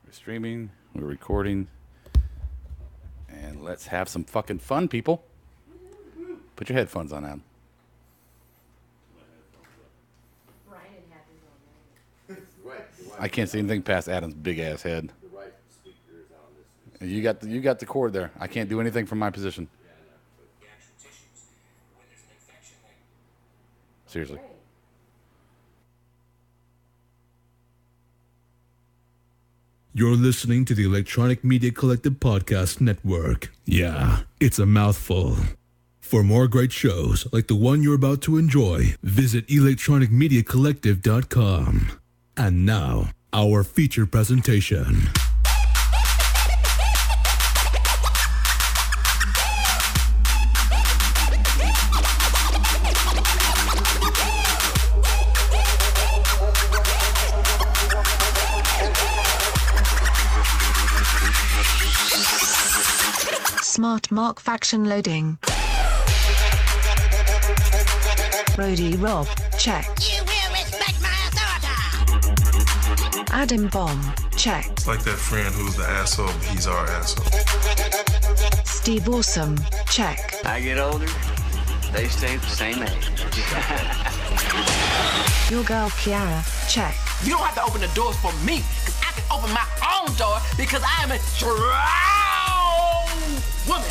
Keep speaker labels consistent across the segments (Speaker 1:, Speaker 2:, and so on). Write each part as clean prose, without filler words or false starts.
Speaker 1: We're streaming, we're recording, and let's have some fucking fun, people. Put your headphones on, Adam. I can't see anything past Adam's big ass head. You got the cord there. I can't do anything from my position. Seriously.
Speaker 2: You're listening to the Electronic Media Collective Podcast Network. Yeah, it's a mouthful. For more great shows like the one you're about to enjoy, visit electronicmediacollective.com. And now, our feature presentation.
Speaker 3: Smart Mark faction loading. Brody Rob, check.
Speaker 4: You will respect my authority.
Speaker 3: Adam Bomb, check.
Speaker 5: It's like that friend who's the asshole, but he's our asshole.
Speaker 3: Steve Awesome, check.
Speaker 6: I get older, they stay the same age.
Speaker 3: Your girl Kiara, check.
Speaker 7: You don't have to open the doors for me, because I can open my own door because I am a strong woman.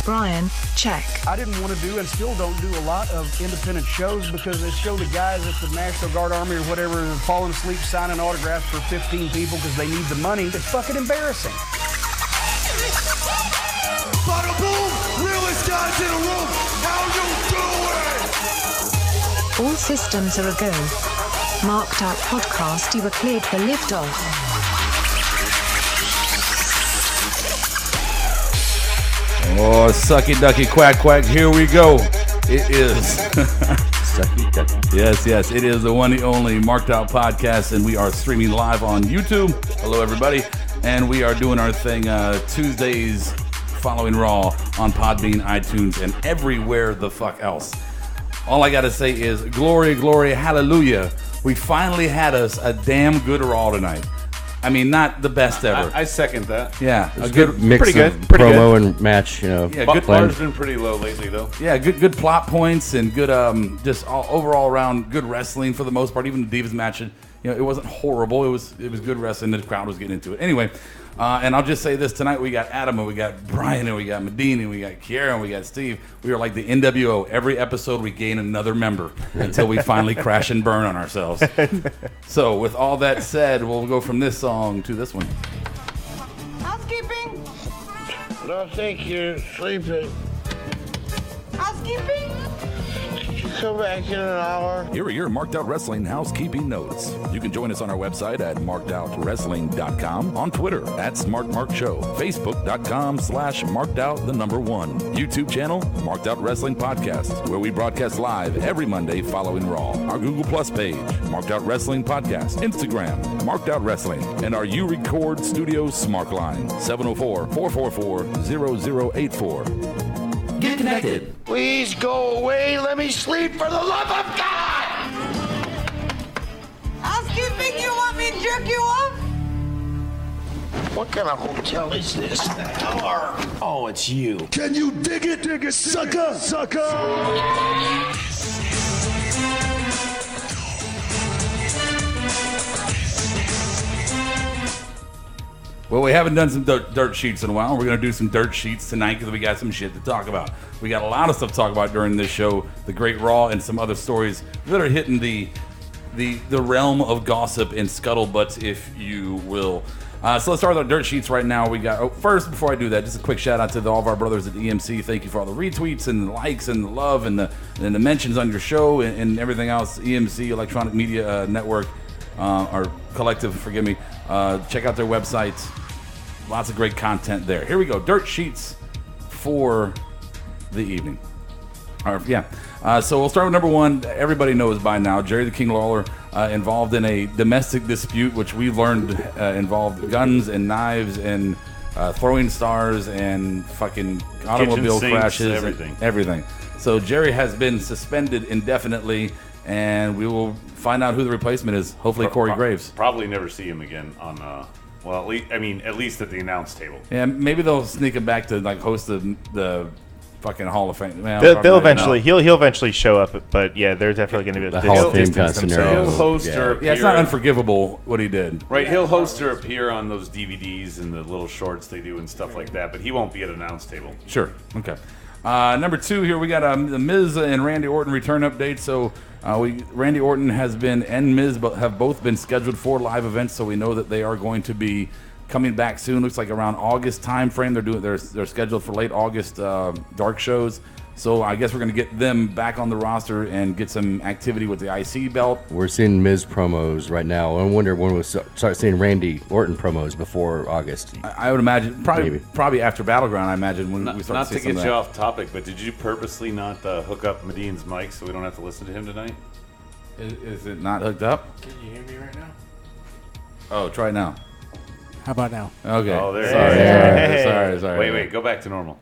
Speaker 3: Brian, check.
Speaker 8: I didn't want to do and still don't do a lot of independent shows because they show the guys at the National Guard Army or whatever falling asleep signing autographs for 15 people because they need the money. It's fucking embarrassing.
Speaker 9: Bada boom! Realest guys in the room! How you doing?
Speaker 3: All systems are a go. Marked Out Podcast, you were cleared for liftoff.
Speaker 1: Oh, sucky ducky quack quack, here we go. It is sucky ducky. Yes, it is the one and only Marked Out Podcast, and we are streaming live on YouTube. Hello everybody. And we are doing our thing Tuesdays following Raw on Podbean, iTunes, and everywhere the fuck else. All I gotta say is glory, glory, hallelujah. We finally had us a damn good Raw tonight. I mean, not the best ever.
Speaker 10: I second that.
Speaker 1: Yeah,
Speaker 11: a good mix
Speaker 1: pretty
Speaker 11: of
Speaker 1: good, pretty
Speaker 11: promo
Speaker 1: good.
Speaker 11: and match. You know,
Speaker 1: yeah,
Speaker 10: good. Bar's been pretty low lately, though.
Speaker 1: Yeah, good plot points and good just overall around good wrestling for the most part. Even the Divas match, it wasn't horrible. It was good wrestling. The crowd was getting into it. Anyway, and I'll just say this: tonight we got Adam and we got Brian and we got Medina and we got Kiara and we got Steve. We are like the NWO. Every episode we gain another member until we finally crash and burn on ourselves. So with all that said, we'll go from this song to this one.
Speaker 4: Housekeeping.
Speaker 9: Don't think you're sleeping.
Speaker 4: Housekeeping.
Speaker 9: Come back in an hour.
Speaker 12: Here are your Marked Out Wrestling housekeeping notes. You can join us on our website at markedOutWrestling.com, on Twitter at SmartMarkShow, Facebook.com/MarkedOut1, YouTube channel, Marked Out Wrestling Podcast, where we broadcast live every Monday following Raw. Our Google Plus page, Marked Out Wrestling Podcast, Instagram, Marked Out Wrestling, and our You Record Studio Smart Line, 704-444-0084. Get connected.
Speaker 9: Please go away. Let me sleep for the love of God.
Speaker 4: Housekeeping, you want me to jerk you off?
Speaker 9: What kind of hotel is this now?
Speaker 7: Oh, it's you.
Speaker 9: Can you dig it? Dig it, sucker, sucker.
Speaker 1: Well, we haven't done some dirt sheets in a while. We're going to do some dirt sheets tonight because we got some shit to talk about. We got a lot of stuff to talk about during this show, the Great Raw, and some other stories that are hitting the realm of gossip and scuttlebutt, if you will. So let's start with our dirt sheets right now. We got first, before I do that, just a quick shout out to all of our brothers at EMC. Thank you for all the retweets and the likes and the love and the mentions on your show and everything else. EMC, Electronic Media Network, or Collective, forgive me. Check out their website. Lots of great content there. Here we go. Dirt sheets for the evening. So we'll start with number one. Everybody knows by now, Jerry the King Lawler involved in a domestic dispute, which we learned involved guns and knives and throwing stars and fucking automobile crashes. Everything. So Jerry has been suspended indefinitely, and we will find out who the replacement is. Hopefully Corey Graves.
Speaker 10: Probably never see him again on Well, at least at the announce table.
Speaker 1: Yeah, maybe they'll sneak him back to like host the fucking Hall of Fame. Well,
Speaker 11: they'll eventually. He'll eventually show up, but yeah, they're definitely going to be
Speaker 13: the Hall of Fame kind of scenario.
Speaker 10: He'll host or appear.
Speaker 1: Yeah, it's not unforgivable what he did.
Speaker 10: Right, he'll host or appear on those DVDs and the little shorts they do and stuff like that, but he won't be at announce table.
Speaker 1: Sure. Okay. Number 2 here, we got the Miz and Randy Orton return update. So Randy Orton and Miz have both been scheduled for live events, so we know that they are going to be coming back soon. Looks like around August time frame. They're scheduled for late August dark shows. So I guess we're going to get them back on the roster and get some activity with the IC belt.
Speaker 13: We're seeing Miz promos right now. I wonder when we'll start seeing Randy Orton promos before August.
Speaker 1: I would imagine probably after Battleground. I imagine when we start
Speaker 10: not
Speaker 1: to see
Speaker 10: to
Speaker 1: some of
Speaker 10: get
Speaker 1: that.
Speaker 10: you off topic, but did you purposely not hook up Medine's mic so we don't have to listen to him tonight?
Speaker 1: Is it not hooked up?
Speaker 14: Can you hear me right now?
Speaker 1: Oh, try it now.
Speaker 14: How about now?
Speaker 1: Okay.
Speaker 10: Oh, there
Speaker 1: Sorry.
Speaker 10: Wait. Go back to normal.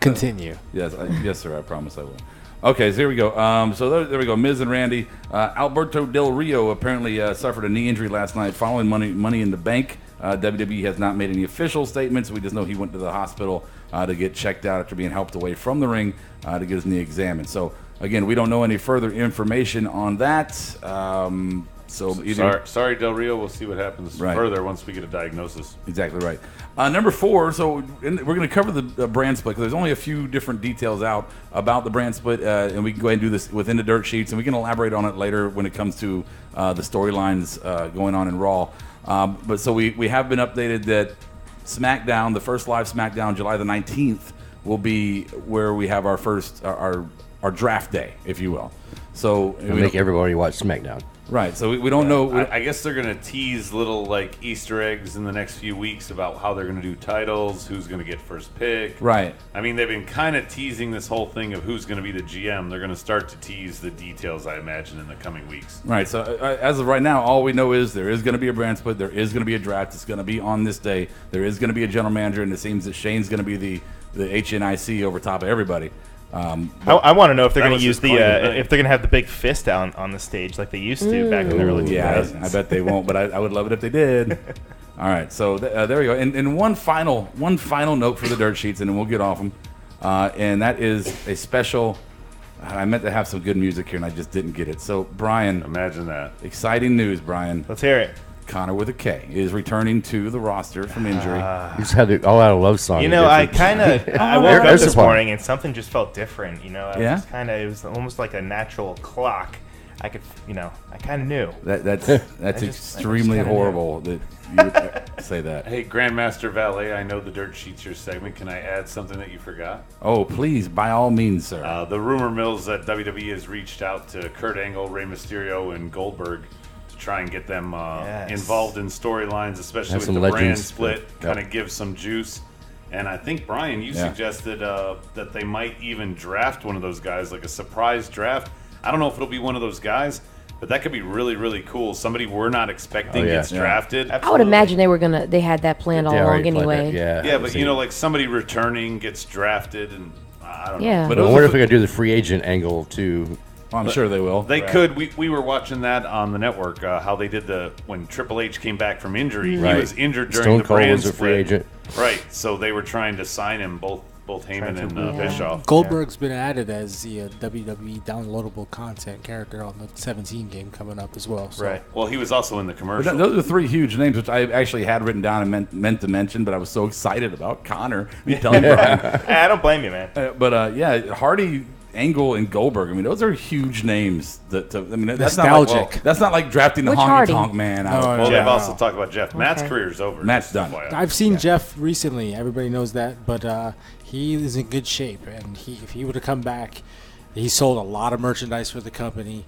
Speaker 14: Continue.
Speaker 1: Yes, sir. I promise I will. Okay, so here we go. So there we go. Miz and Randy. Alberto Del Rio apparently suffered a knee injury last night following Money in the Bank. WWE has not made any official statements. We just know he went to the hospital to get checked out after being helped away from the ring to get his knee examined. So again, we don't know any further information on that.
Speaker 10: Sorry, Del Rio. We'll see what happens further once we get a diagnosis.
Speaker 1: Exactly right. Number 4. So we're going to cover the brand split because there's only a few different details out about the brand split, and we can go ahead and do this within the dirt sheets, and we can elaborate on it later when it comes to the storylines going on in Raw. But so we have been updated that SmackDown, the first live SmackDown, July the 19th, will be where we have our first our draft day, if you will. So
Speaker 13: It'll make everybody watch SmackDown.
Speaker 1: Right, so we don't know.
Speaker 10: I guess they're going to tease little like Easter eggs in the next few weeks about how they're going to do titles, who's going to get first pick.
Speaker 1: Right.
Speaker 10: I mean, they've been kind of teasing this whole thing of who's going to be the GM. They're going to start to tease the details, I imagine, in the coming weeks.
Speaker 1: Right, so as of right now, all we know is there is going to be a brand split, there is going to be a draft, it's going to be on this day, there is going to be a general manager, and it seems that Shane's going to be the HNIC over top of everybody.
Speaker 11: I want to know if they're going to use if they're going to have the big fist on the stage like they used to back in the early 2000s.
Speaker 1: I bet they won't, but I would love it if they did. All right, so there we go. And one final note for the dirt sheets, and then we'll get off them. And that is a special. I meant to have some good music here, and I just didn't get it. So Brian,
Speaker 10: imagine that.
Speaker 1: Exciting news, Brian.
Speaker 11: Let's hear it.
Speaker 1: Connor with a K is returning to the roster from injury.
Speaker 13: He just had the all-out love song.
Speaker 11: You know, I woke up this morning and something just felt different. You know, it was almost like a natural clock. I kind of knew.
Speaker 1: That's extremely horrible that you would say that.
Speaker 10: Hey, Grandmaster Valet, I know the Dirt Sheets your segment. Can I add something that you forgot?
Speaker 1: Oh, please, by all means, sir.
Speaker 10: The rumor mills that WWE has reached out to Kurt Angle, Rey Mysterio, and Goldberg to try and get them involved in storylines, especially with the brand split, kind of give some juice. And I think, Brian, you suggested that they might even draft one of those guys, like a surprise draft. I don't know if it'll be one of those guys, but that could be really, really cool. Somebody we're not expecting gets drafted.
Speaker 15: I would imagine they had that planned all along anyway.
Speaker 10: Yeah, but you know, like somebody returning gets drafted, and I don't know.
Speaker 13: Yeah. But I wonder if we could do the free agent angle too.
Speaker 1: I'm sure they will.
Speaker 10: They could. We were watching that on the network, how they did when Triple H came back from injury. He was injured during the brand split. Free agent. Right, so they were trying to sign him, both Heyman and Bischoff.
Speaker 14: Goldberg's been added as the WWE downloadable content character on the 17 game coming up as well. So.
Speaker 10: Right. Well, he was also in the commercial.
Speaker 1: Those are 3 huge names, which I actually had written down and meant to mention, but I was so excited about Connor. Telling Brian.
Speaker 11: I don't blame you, man.
Speaker 1: Hardy, Angle, and Goldberg. I mean, those are huge names. That's
Speaker 14: nostalgic.
Speaker 1: That's not like drafting the Honky Tonk Man.
Speaker 10: They've also talked about Jeff. Matt's career's over.
Speaker 1: Matt's done.
Speaker 14: I've seen Jeff recently. Everybody knows that, but he is in good shape. And if he would have come back, he sold a lot of merchandise for the company.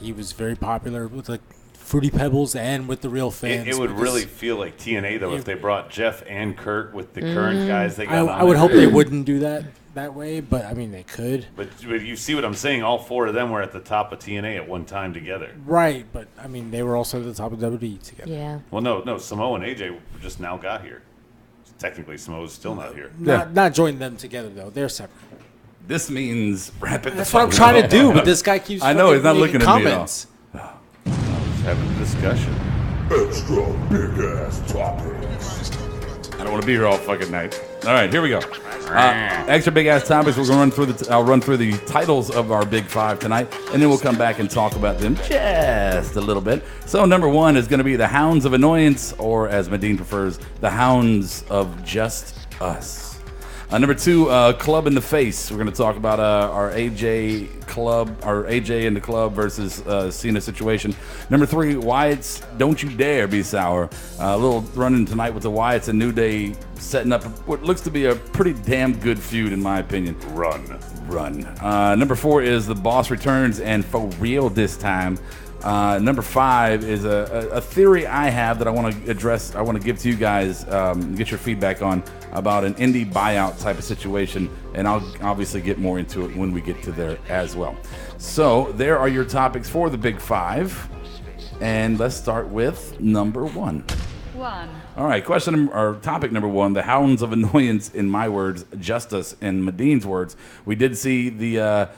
Speaker 14: He was very popular with like Fruity Pebbles and with the real fans.
Speaker 10: It would really feel like TNA though if they brought Jeff and Kurt with the current guys they got.
Speaker 14: I would hope they wouldn't do that way, but I mean they could.
Speaker 10: But you see what I'm saying? All 4 of them were at the top of TNA at one time together.
Speaker 14: Right, but I mean they were also at the top of WWE together.
Speaker 15: Yeah.
Speaker 10: Well, no, Samoa and AJ just now got here. Technically, Samoa's still not here.
Speaker 14: Not join them together though. They're separate.
Speaker 1: This means wrap it.
Speaker 14: That's what I'm trying to do, but this guy keeps.
Speaker 1: I know he's not looking
Speaker 14: comments.
Speaker 1: at me.
Speaker 10: I was having a discussion.
Speaker 12: Extra big ass topics.
Speaker 1: I don't want to be here all fucking night. All right, here we go. Extra big ass topics. We're gonna I'll run through the titles of our big five tonight, and then we'll come back and talk about them just a little bit. So number one is going to be the Hounds of Annoyance, or as Medine prefers, the Hounds of Just Us. Number two, Club in the Face. We're going to talk about our AJ in the club versus Cena situation. Number three, Wyatt's Don't You Dare Be Sour. A little run-in tonight with the Wyatts and New Day, setting up what looks to be a pretty damn good feud, in my opinion.
Speaker 10: Run.
Speaker 1: Number four is The Boss Returns, and for real this time. Number five is a theory I have that I want to address. I want to give to you guys, get your feedback on, about an indie buyout type of situation, and I'll obviously get more into it when we get to there as well. So there are your topics for the Big Five, and let's start with number one. All right, topic number one: the Hounds of Annoyance, in my words, Justice in Medine's words. We did see the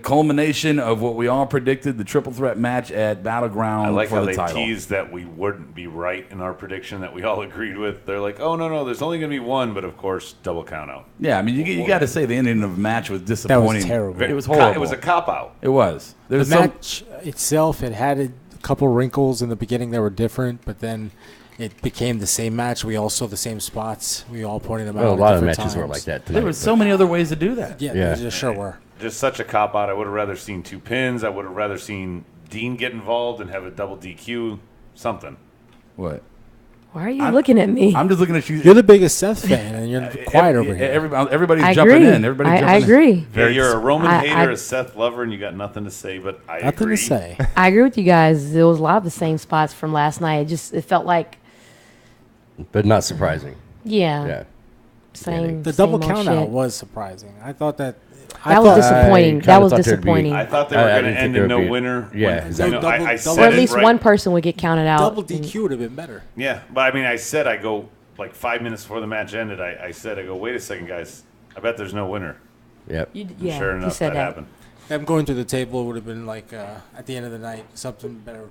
Speaker 1: culmination of what we all predicted, the triple threat match at Battleground.
Speaker 10: I like
Speaker 1: for
Speaker 10: how
Speaker 1: the
Speaker 10: they
Speaker 1: title.
Speaker 10: teased that we wouldn't be right in our prediction that we all agreed with. They're like, oh, no, there's only going to be one, but of course, double count out.
Speaker 1: Yeah, I mean, you got to say the ending of the match was disappointing.
Speaker 14: That was terrible.
Speaker 1: It was horrible.
Speaker 10: It was a cop-out.
Speaker 1: It was.
Speaker 14: The match itself, it had a couple wrinkles in the beginning that were different, but then it became the same match. We all saw the same spots. We all pointed them out.
Speaker 13: Well, a lot of matches
Speaker 14: times.
Speaker 13: were like that tonight.
Speaker 1: There were so many other ways to do that.
Speaker 14: Yeah, there sure were.
Speaker 10: Just such a cop-out. I would have rather seen two pins. I would have rather seen Dean get involved and have a double DQ, something.
Speaker 1: What?
Speaker 15: Why are you looking at me?
Speaker 1: I'm just looking at you.
Speaker 14: You're the biggest Seth fan, and you're quiet over here.
Speaker 1: Everybody's
Speaker 15: I
Speaker 1: jumping
Speaker 15: agree.
Speaker 1: in. Everybody's
Speaker 15: I
Speaker 1: jumping
Speaker 15: agree.
Speaker 10: Yeah, you're a Roman hater,
Speaker 15: I-
Speaker 10: a Seth lover, and you got nothing to say, but I
Speaker 14: Nothing
Speaker 10: agree.
Speaker 14: to say.
Speaker 15: I agree with you guys. There was a lot of the same spots from last night. It felt like,
Speaker 13: But not surprising.
Speaker 15: yeah. Same.
Speaker 14: The double
Speaker 15: same old
Speaker 14: count out
Speaker 15: shit.
Speaker 14: was surprising. I thought that.
Speaker 15: That was disappointing. That was disappointing.
Speaker 10: I thought they were going to end in no winner.
Speaker 13: Yeah, exactly.
Speaker 10: I
Speaker 15: Or
Speaker 10: said
Speaker 15: at
Speaker 10: it
Speaker 15: least
Speaker 10: right.
Speaker 15: one person would get counted out.
Speaker 14: Double DQ would have been better.
Speaker 10: Yeah, but I mean, I go like 5 minutes before the match ended. I said, wait a second, guys. I bet there's no winner.
Speaker 13: Yep.
Speaker 15: Yeah,
Speaker 10: Sure
Speaker 15: you
Speaker 10: enough,
Speaker 15: said
Speaker 10: that
Speaker 15: that.
Speaker 10: happened.
Speaker 14: Them going to the table would have been like at the end of the night something better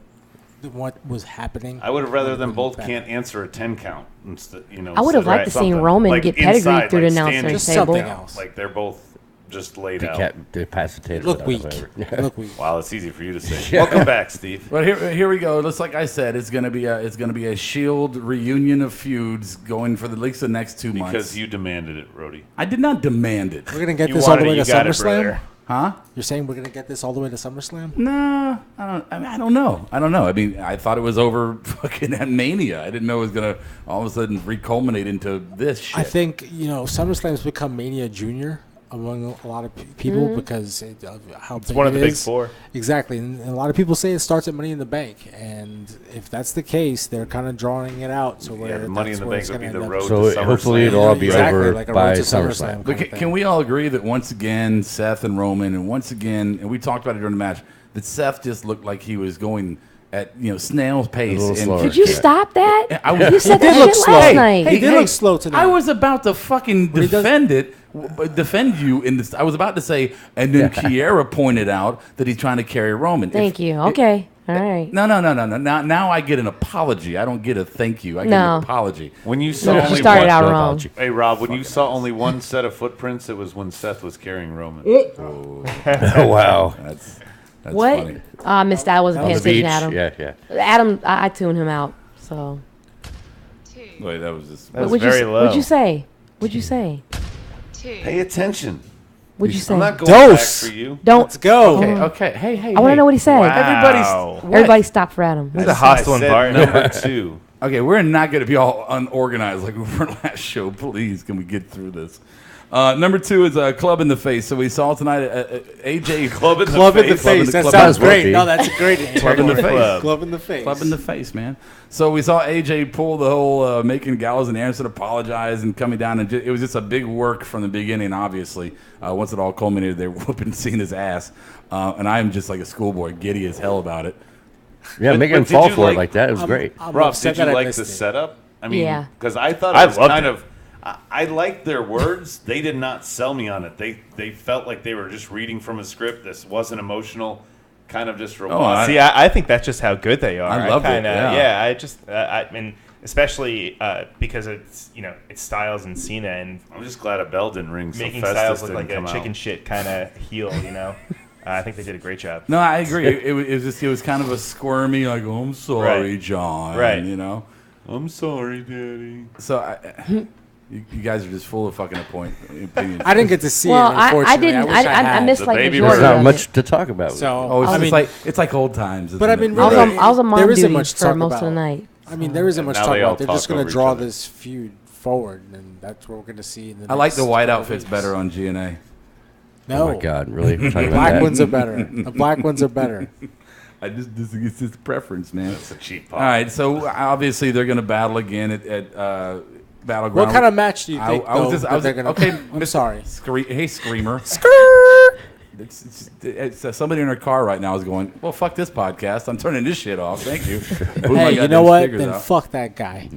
Speaker 14: than what was happening.
Speaker 10: I would have rather them
Speaker 14: been
Speaker 10: both
Speaker 14: better.
Speaker 10: can't answer a 10 count. Instead,
Speaker 15: I would have liked to see Roman
Speaker 10: like
Speaker 15: get pedigree
Speaker 10: inside,
Speaker 15: through
Speaker 10: like
Speaker 15: the announcer's
Speaker 10: standing
Speaker 14: Just
Speaker 15: table.
Speaker 14: something else.
Speaker 10: Like they're both just laid out.
Speaker 13: Decapitated.
Speaker 14: Look weak. Look weak.
Speaker 10: Wow, it's easy for you to say. Welcome back, Steve.
Speaker 1: Well, here we go. Just like I said, it's gonna be a Shield reunion of feuds going for at least the next 2 months.
Speaker 10: Because you demanded it, Rhodey.
Speaker 1: I did not demand it.
Speaker 14: We're gonna get
Speaker 10: You
Speaker 14: this all the
Speaker 10: wanted
Speaker 14: way
Speaker 10: it,
Speaker 14: to
Speaker 10: you got it,
Speaker 14: SummerSlam.
Speaker 10: brother.
Speaker 1: Huh?
Speaker 14: You're saying we're gonna get this all the way to SummerSlam?
Speaker 1: No, I don't know. I mean, I thought it was over fucking at Mania. I didn't know it was gonna all of a sudden reculminate into this shit.
Speaker 14: I think SummerSlam's become Mania Junior among a lot of people because of how
Speaker 11: It's
Speaker 14: big
Speaker 11: one of
Speaker 14: it
Speaker 11: the big
Speaker 14: is.
Speaker 11: four.
Speaker 14: Exactly, and a lot of people say it starts at Money in the Bank, and if that's the case, they're kind of drawing it out. So where
Speaker 10: the Money in
Speaker 14: that's
Speaker 10: the
Speaker 14: where
Speaker 10: Bank
Speaker 14: it's
Speaker 10: would be
Speaker 14: gonna
Speaker 10: the
Speaker 14: end
Speaker 10: road
Speaker 14: up.
Speaker 13: So
Speaker 10: to SummerSlam.
Speaker 13: hopefully it'll all be
Speaker 14: Exactly,
Speaker 13: over
Speaker 14: like a
Speaker 13: by
Speaker 14: road to
Speaker 13: SummerSlam.
Speaker 14: SummerSlam.
Speaker 1: But can we all agree that once again, Seth and Roman, and once again, and we talked about it during the match, that Seth just looked like he was going at snail's pace.
Speaker 13: little slower.
Speaker 15: Could you stop that?
Speaker 1: I
Speaker 15: You said
Speaker 14: He
Speaker 15: that
Speaker 14: did look
Speaker 15: shit
Speaker 14: slow.
Speaker 15: last night.
Speaker 14: He did look slow tonight.
Speaker 1: I was about to fucking defend you in this. I was about to say, and then Kiera pointed out that he's trying to carry Roman.
Speaker 15: Thank you. Okay. All right.
Speaker 1: No. Now I get an apology. I don't get a thank you. I get
Speaker 15: No.
Speaker 1: an apology.
Speaker 10: When you saw
Speaker 15: You
Speaker 10: only
Speaker 15: started
Speaker 10: one,
Speaker 15: out wrong.
Speaker 10: Hey Rob, when you saw only one set of footprints, it was when Seth was carrying Roman.
Speaker 13: Oh, wow.
Speaker 1: That's
Speaker 15: What?
Speaker 1: funny.
Speaker 15: I missed that. I wasn't paying
Speaker 13: On the
Speaker 15: attention
Speaker 13: beach.
Speaker 15: to Adam.
Speaker 13: Yeah.
Speaker 15: Adam, I tuned him out. So.
Speaker 1: Wait, that was just.
Speaker 11: That was
Speaker 15: What'd
Speaker 11: very
Speaker 15: you,
Speaker 11: low.
Speaker 15: What'd you say? What'd you say?
Speaker 10: Pay attention.
Speaker 15: What'd you say?
Speaker 10: I'm not going
Speaker 14: Dose.
Speaker 10: back for you.
Speaker 15: Don't.
Speaker 14: Let's go.
Speaker 1: Okay. Hey.
Speaker 15: I want to know what he said.
Speaker 11: Wow.
Speaker 15: Everybody stop for Adam.
Speaker 11: This is a hostile
Speaker 10: I said
Speaker 11: environment.
Speaker 10: number 2.
Speaker 1: Okay, we're not going to be all unorganized like we were last show. Please, can we get through this? Number 2 is Club in the Face. So we saw tonight AJ
Speaker 10: Club in the
Speaker 14: Club in the
Speaker 10: face.
Speaker 14: face. That
Speaker 13: Club
Speaker 14: sounds
Speaker 13: in the face.
Speaker 14: great. No, that's a great
Speaker 1: Club in the face.
Speaker 14: Club in the face.
Speaker 1: Club in the face, man. So we saw AJ pull the whole making Gallows and Anderson apologize and coming down, and it was just a big work from the beginning. Obviously, once it all culminated, they were whooping Cena's ass, and I'm just like a schoolboy, giddy as hell about it.
Speaker 13: Yeah,
Speaker 10: But-
Speaker 13: making him
Speaker 10: but did
Speaker 13: fall
Speaker 10: you
Speaker 13: for it
Speaker 10: like-
Speaker 13: like that. It was great.
Speaker 14: I'm
Speaker 10: Rob,
Speaker 14: upset
Speaker 10: did you
Speaker 14: that I
Speaker 10: like
Speaker 14: missed
Speaker 10: the
Speaker 14: it.
Speaker 10: setup? I mean,
Speaker 15: Yeah.
Speaker 10: because I thought
Speaker 11: I
Speaker 10: it was
Speaker 11: loved
Speaker 10: kind
Speaker 11: it.
Speaker 10: of. I liked their words. They did not sell me on it. They felt like they were just reading from a script. This wasn't emotional. kind of just
Speaker 11: robotic. See, I think that's just how good they are.
Speaker 1: I love it.
Speaker 11: I mean, especially because it's it's Styles and Cena, and
Speaker 10: I'm just glad Abel didn't ring.
Speaker 11: Making Styles look like a chicken shit kind of heel. I think they did a great job.
Speaker 1: No, I agree. It was kind of a squirmy, like, oh, I'm sorry, John.
Speaker 11: Right.
Speaker 10: I'm sorry, Daddy.
Speaker 1: So you guys are just full of fucking opinions.
Speaker 14: I didn't get to see
Speaker 15: Well,
Speaker 14: it. Unfortunately,
Speaker 15: I didn't.
Speaker 14: I
Speaker 15: missed like
Speaker 13: There's
Speaker 15: majority
Speaker 13: not
Speaker 15: of
Speaker 13: much
Speaker 15: it.
Speaker 13: to talk about.
Speaker 14: So
Speaker 1: it's like old times.
Speaker 14: But I mean,
Speaker 1: isn't it?
Speaker 14: really,
Speaker 15: I was on mom
Speaker 14: there isn't
Speaker 15: duty
Speaker 14: much to
Speaker 15: for
Speaker 14: talk
Speaker 15: most
Speaker 14: about.
Speaker 15: of the night.
Speaker 14: I mean, there isn't much to
Speaker 10: now
Speaker 14: talk
Speaker 10: they all
Speaker 14: about. They're
Speaker 10: talk
Speaker 14: just going
Speaker 10: over
Speaker 14: to
Speaker 10: each
Speaker 14: draw
Speaker 10: other.
Speaker 14: this feud forward, and that's what we're going to see. In the
Speaker 1: I like the
Speaker 14: next
Speaker 1: white
Speaker 14: couple
Speaker 1: outfits
Speaker 14: weeks.
Speaker 1: better on GNA.
Speaker 14: No.
Speaker 13: Oh my God, really?
Speaker 14: The black ones are better. The black ones are better.
Speaker 1: It's his preference, man.
Speaker 10: It's a cheap pop.
Speaker 1: All right, so obviously they're going to battle again at Battleground.
Speaker 14: What kind of match do you think?
Speaker 1: They're going to. Okay,
Speaker 14: I'm sorry.
Speaker 1: Hey, Screamer. It's somebody in her car right now is going, well, fuck this podcast. I'm turning this shit off. Thank you.
Speaker 14: Hey, you know what? Then fuck that guy.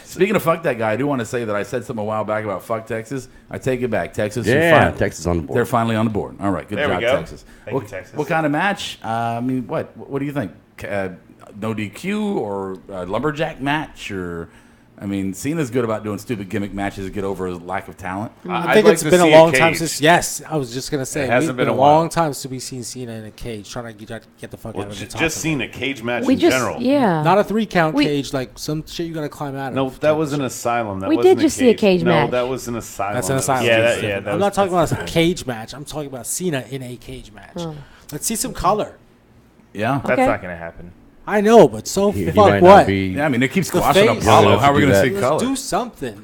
Speaker 1: Speaking of fuck that guy, I do want to say that I said something a while back about fuck Texas. I take it back. Texas.
Speaker 13: Texas on the board.
Speaker 1: They're finally on the board. All right, good
Speaker 11: There
Speaker 1: job,
Speaker 11: we go.
Speaker 1: Texas.
Speaker 11: Thank you, Texas.
Speaker 1: What kind of match? I mean, what do you think? No DQ or lumberjack match or? I mean, Cena's good about doing stupid gimmick matches to get over his lack of talent.
Speaker 14: I think it's been a long time since. Yes, I was just gonna say
Speaker 10: it hasn't been a
Speaker 14: long time since we've seen Cena in a cage trying to get the fuck out of the top.
Speaker 10: Just seen a cage match
Speaker 15: We
Speaker 10: in
Speaker 15: just-
Speaker 10: general.
Speaker 15: yeah.
Speaker 14: Not a 3-count cage, like some shit you gotta climb out of.
Speaker 10: No, that was an asylum. That
Speaker 15: We
Speaker 10: wasn't
Speaker 15: did just see a cage
Speaker 10: no,
Speaker 15: match.
Speaker 10: that was an asylum.
Speaker 14: That's an
Speaker 10: That was
Speaker 14: asylum.
Speaker 10: just-
Speaker 11: that
Speaker 14: I'm not talking about a cage match. I'm talking about Cena in a cage match.
Speaker 15: Oh.
Speaker 14: Let's see some color.
Speaker 1: Yeah,
Speaker 11: That's
Speaker 15: Okay.
Speaker 11: not going to happen.
Speaker 14: I know, but so
Speaker 13: He
Speaker 14: fuck
Speaker 13: might not
Speaker 14: what?
Speaker 13: be-
Speaker 1: Yeah, I mean, they keep
Speaker 14: The
Speaker 1: squashing
Speaker 14: face.
Speaker 1: Apollo.
Speaker 13: Enough
Speaker 1: How are we
Speaker 13: to do
Speaker 1: going to
Speaker 13: that.
Speaker 1: see
Speaker 14: Let's
Speaker 1: color?
Speaker 14: do something.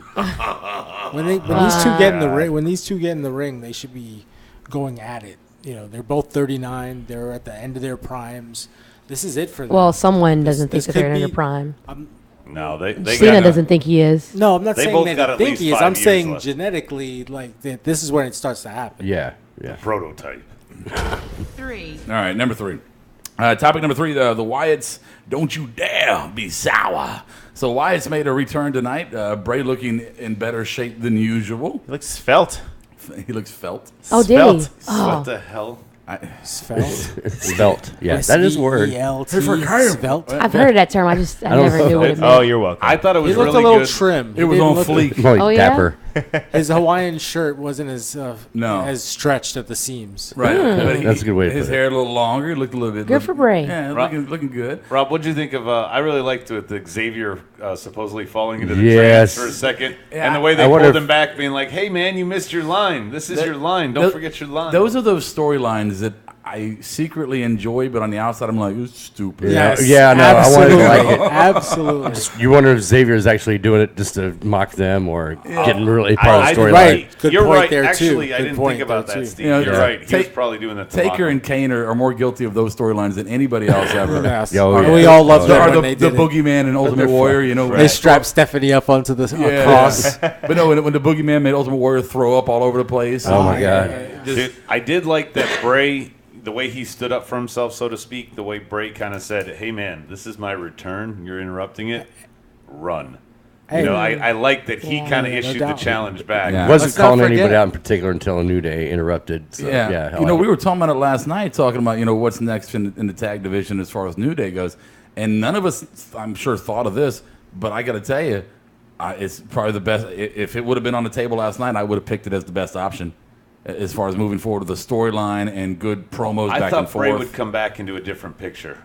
Speaker 14: When these two get in the ring, they should be going at it. They're both 39. They're at the end of their primes. This is it for them.
Speaker 15: Well, someone doesn't think
Speaker 14: this
Speaker 15: that they're
Speaker 14: could
Speaker 15: in their
Speaker 14: be-
Speaker 15: prime.
Speaker 10: No, they
Speaker 15: Cena
Speaker 10: got
Speaker 15: doesn't think he is.
Speaker 14: No, I'm not
Speaker 10: They
Speaker 14: saying
Speaker 10: both
Speaker 14: that
Speaker 10: got
Speaker 14: I
Speaker 10: at
Speaker 14: think
Speaker 10: least
Speaker 14: he is.
Speaker 10: 5
Speaker 14: I'm
Speaker 10: years
Speaker 14: saying
Speaker 10: left.
Speaker 14: genetically, like this is when it starts to happen.
Speaker 13: Yeah.
Speaker 10: the prototype.
Speaker 4: 3.
Speaker 1: All right, number 3. Topic number 3, the Wyatts, don't you dare be sour. So Wyatt's made a return tonight. Bray looking in better shape than usual.
Speaker 11: He looks svelte.
Speaker 1: He looks felt.
Speaker 15: Oh, did he? Oh.
Speaker 10: What the hell?
Speaker 14: Svelte.
Speaker 13: Svelte. Yeah, that is a word.
Speaker 14: Svelte.
Speaker 15: I've heard that term. I never knew what it meant.
Speaker 11: Oh, you're welcome.
Speaker 10: I thought it was
Speaker 14: He looked
Speaker 10: really
Speaker 14: a little
Speaker 10: good.
Speaker 14: trim.
Speaker 1: It was on fleek.
Speaker 15: Oh, yeah?
Speaker 13: Dapper.
Speaker 14: His Hawaiian shirt wasn't as
Speaker 1: No.
Speaker 14: as stretched at the seams.
Speaker 1: Right. But
Speaker 13: That's a good way to
Speaker 1: his
Speaker 13: put it.
Speaker 1: hair a little longer. He looked a little bit.
Speaker 15: Good for Bray.
Speaker 1: Yeah,
Speaker 10: Right.
Speaker 1: looking good.
Speaker 10: Rob, what did you think of? I really liked with the Xavier supposedly falling into the
Speaker 13: Yes.
Speaker 10: trance for a second,
Speaker 1: Yeah,
Speaker 10: and the way
Speaker 13: I
Speaker 10: they
Speaker 13: wonder
Speaker 10: pulled
Speaker 13: if-
Speaker 10: him back, being like, "Hey, man, you missed your line. This is your line. Don't forget your line."
Speaker 1: Those are those storylines that I secretly enjoy, but on the outside, I'm like, it's stupid.
Speaker 14: Yes.
Speaker 13: Yeah, no, I wanted to like it.
Speaker 14: Absolutely.
Speaker 13: You wonder if Xavier is actually doing it just to mock them or getting really part of the storyline.
Speaker 14: Right. Good
Speaker 10: You're
Speaker 14: point
Speaker 10: right.
Speaker 14: there, too.
Speaker 10: Actually, I
Speaker 14: Good
Speaker 10: didn't
Speaker 14: point
Speaker 10: think about
Speaker 14: there,
Speaker 10: that,
Speaker 14: too.
Speaker 10: Steve.
Speaker 1: You know,
Speaker 10: You're
Speaker 1: yeah.
Speaker 10: right. He was probably doing that. To mock
Speaker 1: Taker
Speaker 10: him.
Speaker 1: and Kane are more guilty of those storylines than anybody else ever.
Speaker 14: Yes.
Speaker 13: Oh,
Speaker 14: And
Speaker 13: yeah.
Speaker 14: we all loved
Speaker 1: Or
Speaker 14: it when
Speaker 1: the,
Speaker 14: they
Speaker 1: the
Speaker 14: did it.
Speaker 1: Boogeyman and Ultimate Warrior, you know.
Speaker 14: They strapped Stephanie up onto the cross.
Speaker 1: But no, when the Boogeyman made Ultimate Warrior throw up all over the place.
Speaker 13: Oh my God.
Speaker 10: Dude, I did like that Bray, the way he stood up for himself, so to speak, the way Bray kind of said, "Hey, man, this is my return. You're interrupting it. Run."
Speaker 14: Hey.
Speaker 10: I like that he kind of
Speaker 14: no
Speaker 10: issued the
Speaker 14: doubt.
Speaker 10: challenge back.
Speaker 1: Yeah.
Speaker 13: Wasn't
Speaker 14: Let's not
Speaker 13: calling
Speaker 14: forget-
Speaker 13: anybody out in particular until a New Day interrupted. So, yeah, hell,
Speaker 1: we were talking about it last night, talking about what's next in the tag division as far as New Day goes, and none of us, I'm sure, thought of this. But I got to tell you, it's probably the best. If it would have been on the table last night, I would have picked it as the best option as far as moving forward with the storyline and good promos
Speaker 10: I
Speaker 1: back and
Speaker 10: thought Bray
Speaker 1: forth.
Speaker 10: would come back into a different picture.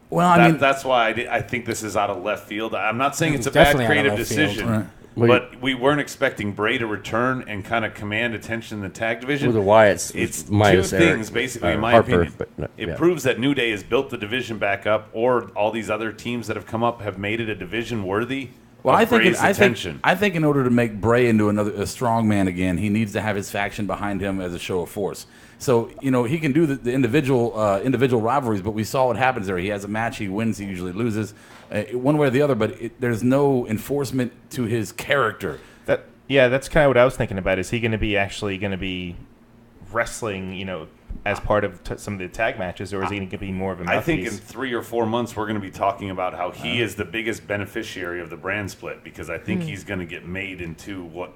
Speaker 1: Well, I mean,
Speaker 10: That's why I think this is out of left field. I'm not saying it's a
Speaker 14: Definitely
Speaker 10: bad
Speaker 14: out of
Speaker 10: creative
Speaker 14: left field.
Speaker 10: decision,
Speaker 1: Right.
Speaker 10: but we weren't expecting Bray to return and kind of command attention in the tag division.
Speaker 13: With the Wyatts,
Speaker 10: it's two
Speaker 13: minus Eric,
Speaker 10: things, basically, in my
Speaker 13: Harper,
Speaker 10: opinion.
Speaker 13: but no,
Speaker 10: It
Speaker 13: yeah.
Speaker 10: proves that New Day has built the division back up, or all these other teams that have come up have made it a division worthy
Speaker 1: Well,
Speaker 10: of Bray's attention.
Speaker 1: I think in order to make Bray into a strong man again, he needs to have his faction behind him as a show of force. So he can do the individual rivalries, but we saw what happens there. He has a match, he wins, he usually loses, one way or the other. But there's no enforcement to his character.
Speaker 11: That's kind of what I was thinking about. Is he going to be actually going to be wrestling, as part of some of the tag matches, or is he going to be more of a
Speaker 10: I think in
Speaker 11: mouthpiece?
Speaker 10: 3 or 4 months we're going to be talking about how he is the biggest beneficiary of the brand split, because I think he's going to get made into what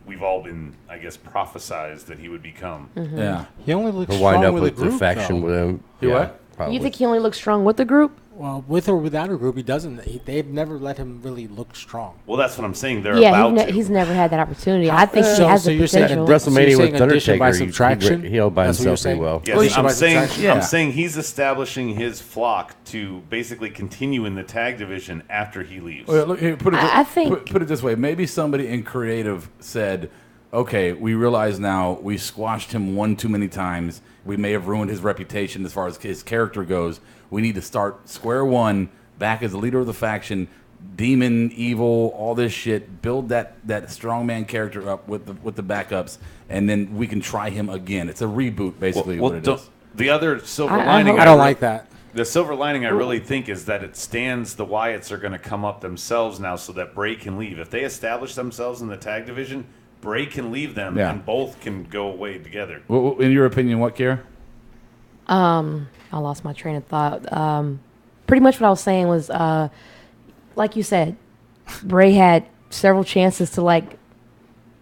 Speaker 10: we've all been, I guess, prophesized that he would become.
Speaker 15: Mm-hmm.
Speaker 1: Yeah.
Speaker 14: He only looks
Speaker 13: He'll wind
Speaker 14: strong
Speaker 13: up
Speaker 14: with
Speaker 13: with
Speaker 14: a group,
Speaker 13: the faction
Speaker 14: though.
Speaker 13: with him.
Speaker 1: You
Speaker 13: Yeah,
Speaker 1: what?
Speaker 13: probably.
Speaker 15: You think he only looks strong with the group?
Speaker 14: Well, with or without a group, he doesn't. They've never let him really look strong.
Speaker 10: Well, that's what I'm saying. They're
Speaker 15: Yeah,
Speaker 10: about to.
Speaker 15: he's never had that opportunity. I think he
Speaker 14: So-
Speaker 15: has
Speaker 14: so
Speaker 15: the
Speaker 14: you're saying
Speaker 15: potential.
Speaker 14: that
Speaker 13: WrestleMania
Speaker 14: So you're
Speaker 13: with
Speaker 14: saying addition by
Speaker 13: Undertaker,
Speaker 14: subtraction?
Speaker 13: he held by
Speaker 14: That's what you're
Speaker 13: himself pretty
Speaker 14: saying?
Speaker 13: well.
Speaker 10: Yes,
Speaker 14: Well,
Speaker 10: I'm saying
Speaker 14: subtraction.
Speaker 10: I'm saying he's establishing his flock to basically continue in the tag division after he leaves.
Speaker 1: Well, look, here,
Speaker 15: I think-
Speaker 1: put it this way. Maybe somebody in creative said, okay, we realize now we squashed him one too many times. We may have ruined his reputation as far as his character goes. We need to start square one, back as the leader of the faction, demon, evil, all this shit. Build that strongman character up with the backups, and then we can try him again. It's a reboot, basically. what it is.
Speaker 10: The other silver
Speaker 15: I
Speaker 10: lining,
Speaker 14: I don't like that.
Speaker 10: The silver lining, I really think, is that it stands the Wyatts are going to come up themselves now, so that Bray can leave. If they establish themselves in the tag division, Bray can leave them,
Speaker 1: Yeah.
Speaker 10: and both can go away together.
Speaker 1: Well, in your opinion, what, Kiera?
Speaker 15: I lost my train of thought. Pretty much what I was saying was, like you said, Bray had several chances to like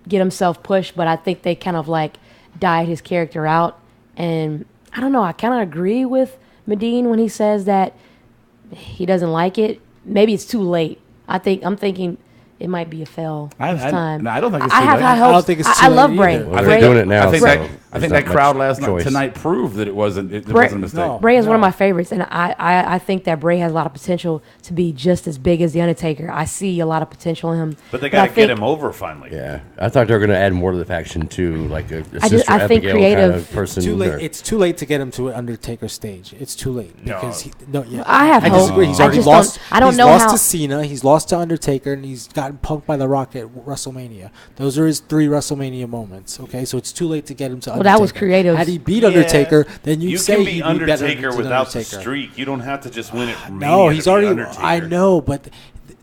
Speaker 15: get himself pushed, but I think they kind of like died his character out. And I don't know, I kind of agree with Medine when he says that he doesn't like it. Maybe it's too late. I'm thinking it might be a fail this time.
Speaker 1: No, I don't think it's too
Speaker 15: I have
Speaker 1: late.
Speaker 15: high hopes.
Speaker 14: I don't think it's too
Speaker 15: I love
Speaker 14: late
Speaker 15: Bray.
Speaker 14: either.
Speaker 13: Well,
Speaker 15: Bray,
Speaker 13: they're doing it now.
Speaker 1: I think
Speaker 13: so
Speaker 1: that, I
Speaker 13: there's
Speaker 1: think
Speaker 13: not
Speaker 1: that crowd
Speaker 13: much
Speaker 1: last night
Speaker 13: choice.
Speaker 1: tonight proved that it wasn't a mistake.
Speaker 14: No.
Speaker 15: Bray is one of my favorites, and I think that Bray has a lot of potential to be just as big as The Undertaker. I see a lot of potential in him.
Speaker 10: But they
Speaker 15: I
Speaker 10: got to get
Speaker 15: think-
Speaker 10: him over finally.
Speaker 13: Yeah, I thought they were going to add more to the faction too, like a
Speaker 15: I
Speaker 13: sister
Speaker 15: think
Speaker 13: Abigail kind
Speaker 15: creative-
Speaker 13: of person.
Speaker 14: Too late.
Speaker 13: or-
Speaker 14: It's too late to get him to an Undertaker stage. It's too late because
Speaker 15: I have
Speaker 14: I
Speaker 15: hope.
Speaker 14: disagree. He's
Speaker 15: I
Speaker 14: already
Speaker 15: just
Speaker 14: lost.
Speaker 15: don't- I don't
Speaker 14: he's
Speaker 15: know
Speaker 14: lost
Speaker 15: how-
Speaker 14: to Cena. He's lost to Undertaker, and he's gotten punked by The Rock at WrestleMania. Those are his 3 WrestleMania moments. Okay, so it's too late to get him to.
Speaker 15: Well,
Speaker 14: Undertaker.
Speaker 15: that was creative.
Speaker 14: Had he beat Undertaker, then
Speaker 10: You
Speaker 14: say
Speaker 10: can
Speaker 14: he'd
Speaker 10: be
Speaker 14: better
Speaker 10: Undertaker
Speaker 14: than
Speaker 10: without the
Speaker 14: Undertaker.
Speaker 10: streak. You don't have to just win it from
Speaker 14: No,
Speaker 10: Mania
Speaker 14: he's
Speaker 10: to be
Speaker 14: already.
Speaker 10: Undertaker.
Speaker 14: I know, but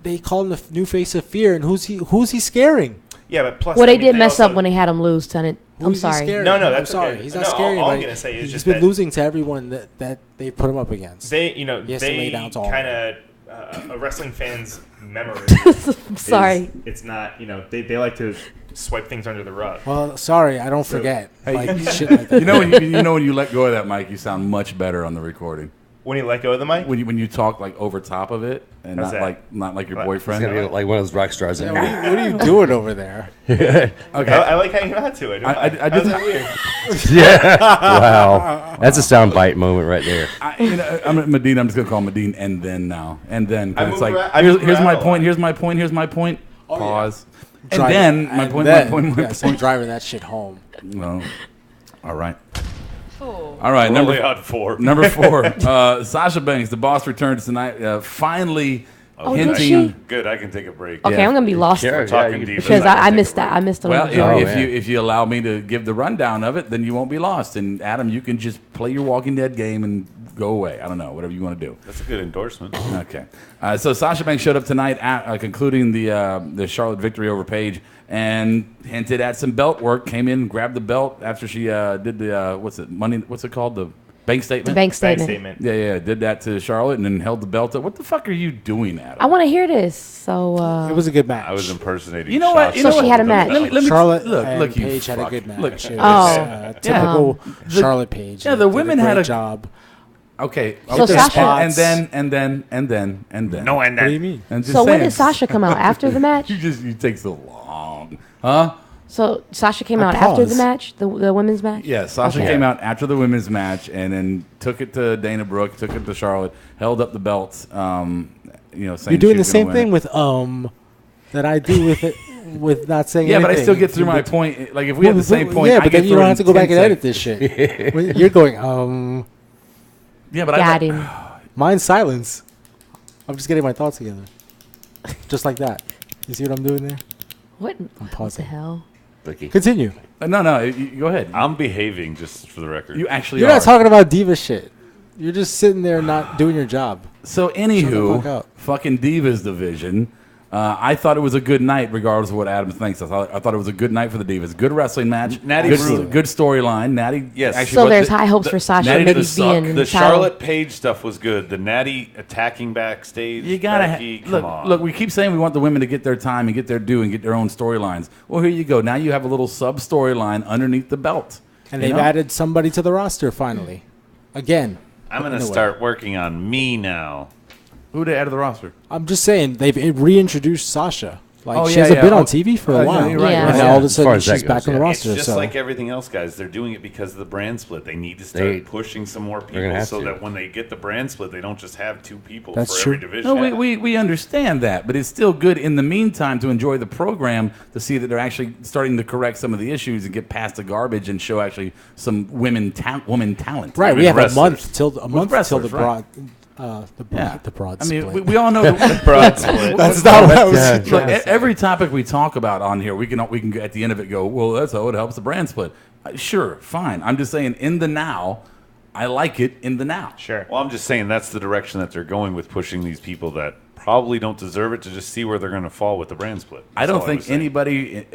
Speaker 14: they call him the new face of fear, and who's he scaring?
Speaker 11: Yeah, but plus,
Speaker 15: Well,
Speaker 11: I
Speaker 15: they
Speaker 11: mean,
Speaker 15: did mess
Speaker 11: also-
Speaker 15: up when they had him lose to it. I'm
Speaker 14: Who's he
Speaker 15: sorry.
Speaker 14: scaring?
Speaker 11: No,
Speaker 14: I'm
Speaker 11: that's
Speaker 14: sorry.
Speaker 11: okay.
Speaker 14: He's not
Speaker 11: No,
Speaker 14: scaring.
Speaker 11: all I'm
Speaker 14: anybody.
Speaker 11: gonna say is
Speaker 14: he's
Speaker 11: just
Speaker 14: been
Speaker 11: that-
Speaker 14: losing to everyone that they put him up against.
Speaker 11: They,
Speaker 14: He has to lay down to all
Speaker 11: kind of a wrestling fan's memory.
Speaker 15: I'm sorry.
Speaker 11: It's not, they like to swipe things under the rug.
Speaker 14: Well, sorry, I don't forget.
Speaker 1: Hey,
Speaker 14: Like, shit like that.
Speaker 1: you know when you let go of that mic, you sound much better on the recording.
Speaker 11: When you let go of the mic?
Speaker 1: When you talk like over top of it and
Speaker 11: How's
Speaker 1: not like your
Speaker 11: What?
Speaker 13: It's
Speaker 1: boyfriend.
Speaker 13: gonna be like one of those rock stars.
Speaker 14: Yeah, what are you doing over there?
Speaker 1: Okay.
Speaker 11: I like hanging on to it.
Speaker 1: I
Speaker 11: How's
Speaker 1: just
Speaker 11: that weird?
Speaker 13: Yeah. Wow. That's a soundbite moment right there.
Speaker 1: I'm Medina. I'm just gonna call him Medina, and then now, and then 'cause
Speaker 11: I
Speaker 1: it's
Speaker 11: move
Speaker 1: like
Speaker 11: I
Speaker 1: here's,
Speaker 11: move
Speaker 1: here's my
Speaker 11: around a
Speaker 1: point.
Speaker 11: lot.
Speaker 1: Here's my point. Here's my point.
Speaker 14: Oh, yeah.
Speaker 1: Pause. And
Speaker 14: Drive-
Speaker 1: then my
Speaker 14: and
Speaker 1: point.
Speaker 14: then-
Speaker 1: My point. My
Speaker 14: yes, I'm
Speaker 1: point.
Speaker 14: driving that shit home.
Speaker 1: No. All right.
Speaker 4: Four.
Speaker 1: All right.
Speaker 10: We're
Speaker 1: Number
Speaker 10: only on 4.
Speaker 1: Number 4. Sasha Banks, the boss, returns tonight. Finally
Speaker 15: Oh, did
Speaker 1: hinting.
Speaker 15: she?
Speaker 10: Good, I can take a break.
Speaker 15: Okay,
Speaker 1: Yeah.
Speaker 15: I'm gonna be lost
Speaker 13: Sure,
Speaker 10: We're talking
Speaker 13: yeah,
Speaker 10: deep
Speaker 15: because
Speaker 10: can
Speaker 15: I
Speaker 10: take a
Speaker 15: missed that.
Speaker 10: break.
Speaker 15: I missed a
Speaker 1: Well,
Speaker 15: little.
Speaker 13: Oh,
Speaker 1: if
Speaker 13: yeah.
Speaker 1: if you allow me to give the rundown of it, then you won't be lost. And Adam, you can just play your Walking Dead game and go away. I don't know, whatever you want to do.
Speaker 10: That's a good endorsement.
Speaker 1: Okay. So Sasha Banks showed up tonight, concluding the Charlotte victory over Paige, and hinted at some belt work. Came in, grabbed the belt after she did the what's it called, the bank statement.
Speaker 15: The bank
Speaker 11: Bank
Speaker 15: statement.
Speaker 11: statement.
Speaker 1: Yeah, did that to Charlotte and then held the belt up. What the fuck are you doing, Adam?
Speaker 15: I want to hear this. So
Speaker 14: It was a good match.
Speaker 10: I was impersonating.
Speaker 1: You know what?
Speaker 10: Shotzi
Speaker 1: You know
Speaker 15: So
Speaker 1: what?
Speaker 15: she had a match.
Speaker 1: Let me
Speaker 14: Charlotte
Speaker 1: look,
Speaker 14: and
Speaker 1: look, you
Speaker 14: Paige had a
Speaker 1: fuck.
Speaker 14: good match.
Speaker 1: Look,
Speaker 14: It
Speaker 1: yeah.
Speaker 14: was,
Speaker 15: Oh.
Speaker 14: typical
Speaker 1: The-
Speaker 14: Charlotte Paige.
Speaker 1: yeah,
Speaker 14: They
Speaker 1: the
Speaker 14: did a
Speaker 1: women
Speaker 14: great
Speaker 1: had a-
Speaker 14: job.
Speaker 1: Okay.
Speaker 15: So
Speaker 1: okay.
Speaker 15: Sasha-
Speaker 1: and then.
Speaker 10: No, and
Speaker 14: What do
Speaker 10: then.
Speaker 14: you mean?
Speaker 1: And just
Speaker 15: so when
Speaker 1: saying.
Speaker 15: did Sasha come out? After the match?
Speaker 1: You take so long, huh?
Speaker 15: So Sasha came
Speaker 14: I
Speaker 15: out after the
Speaker 14: paused.
Speaker 15: match, the women's match.
Speaker 1: Yeah, Sasha
Speaker 15: Okay.
Speaker 1: came out after the women's match and then took it to Dana Brooke, took it to Charlotte, held up the belts. Saying
Speaker 14: You're doing
Speaker 1: she
Speaker 14: the
Speaker 1: was
Speaker 14: same
Speaker 1: gonna win
Speaker 14: thing
Speaker 1: it.
Speaker 14: with that I do with it with not saying
Speaker 1: Yeah,
Speaker 14: anything.
Speaker 1: but I still get through my point. Like if we have the same point,
Speaker 14: Yeah,
Speaker 1: I
Speaker 14: but
Speaker 1: get
Speaker 14: then you
Speaker 1: through
Speaker 14: don't
Speaker 1: it
Speaker 14: have to
Speaker 1: in
Speaker 14: go back
Speaker 1: 10
Speaker 14: and edit
Speaker 1: seconds.
Speaker 14: this shit. When You're going,
Speaker 1: Yeah, but
Speaker 15: Got him.
Speaker 14: mine's silence. I'm just getting my thoughts together. Just like that. You see what I'm doing there?
Speaker 15: What? What the
Speaker 14: pausing.
Speaker 15: hell?
Speaker 13: Vicky.
Speaker 14: Continue.
Speaker 1: No, you go ahead.
Speaker 10: I'm behaving, just for the record.
Speaker 1: You actually
Speaker 14: You're
Speaker 1: are.
Speaker 14: not talking about diva shit. You're just sitting there not doing your job.
Speaker 1: So
Speaker 14: Shut the fuck
Speaker 1: anywho,
Speaker 14: up.
Speaker 1: fucking Divas division. I thought it was a good night, regardless of what Adam thinks. I thought it was a good night for the Divas. Good wrestling match. Good storyline. Natty.
Speaker 10: Yes.
Speaker 1: Actually,
Speaker 15: so there's high hopes for Sasha.
Speaker 1: Natty
Speaker 15: maybe being
Speaker 10: the Charlotte Page stuff was good. The Natty attacking backstage.
Speaker 1: You gotta look. We keep saying we want the women to get their time and get their due and get their own storylines. Well, here you go. Now you have a little sub storyline underneath the belt,
Speaker 14: and they've added somebody to the roster finally. Again,
Speaker 10: I'm gonna start working on me now.
Speaker 1: Who they add to the roster?
Speaker 14: I'm just saying they've reintroduced Sasha. Like she hasn't been on TV for a while, and now all of a sudden she's back on the roster.
Speaker 10: It's just like everything else, guys. They're doing it because of the brand split. They need to start pushing some more people so that when they get the brand split, they don't just have 2 people for every division.
Speaker 1: No, we understand that, but it's still good in the meantime to enjoy the program to see that they're actually starting to correct some of the issues and get past the garbage and show actually some woman talent.
Speaker 14: Right, we have a month till the broad. The broad split.
Speaker 1: I mean, we all know the broad split.
Speaker 14: That's not what I was.
Speaker 1: Look, every topic we talk about on here, we can at the end of it go, well, that's how it helps the brand split. Sure, fine. I'm just saying, in the now, I like it in the now.
Speaker 11: Sure.
Speaker 10: Well, I'm just saying that's the direction that they're going with pushing these people that probably don't deserve it to just see where they're going to fall with the brand split.
Speaker 1: I don't think anybody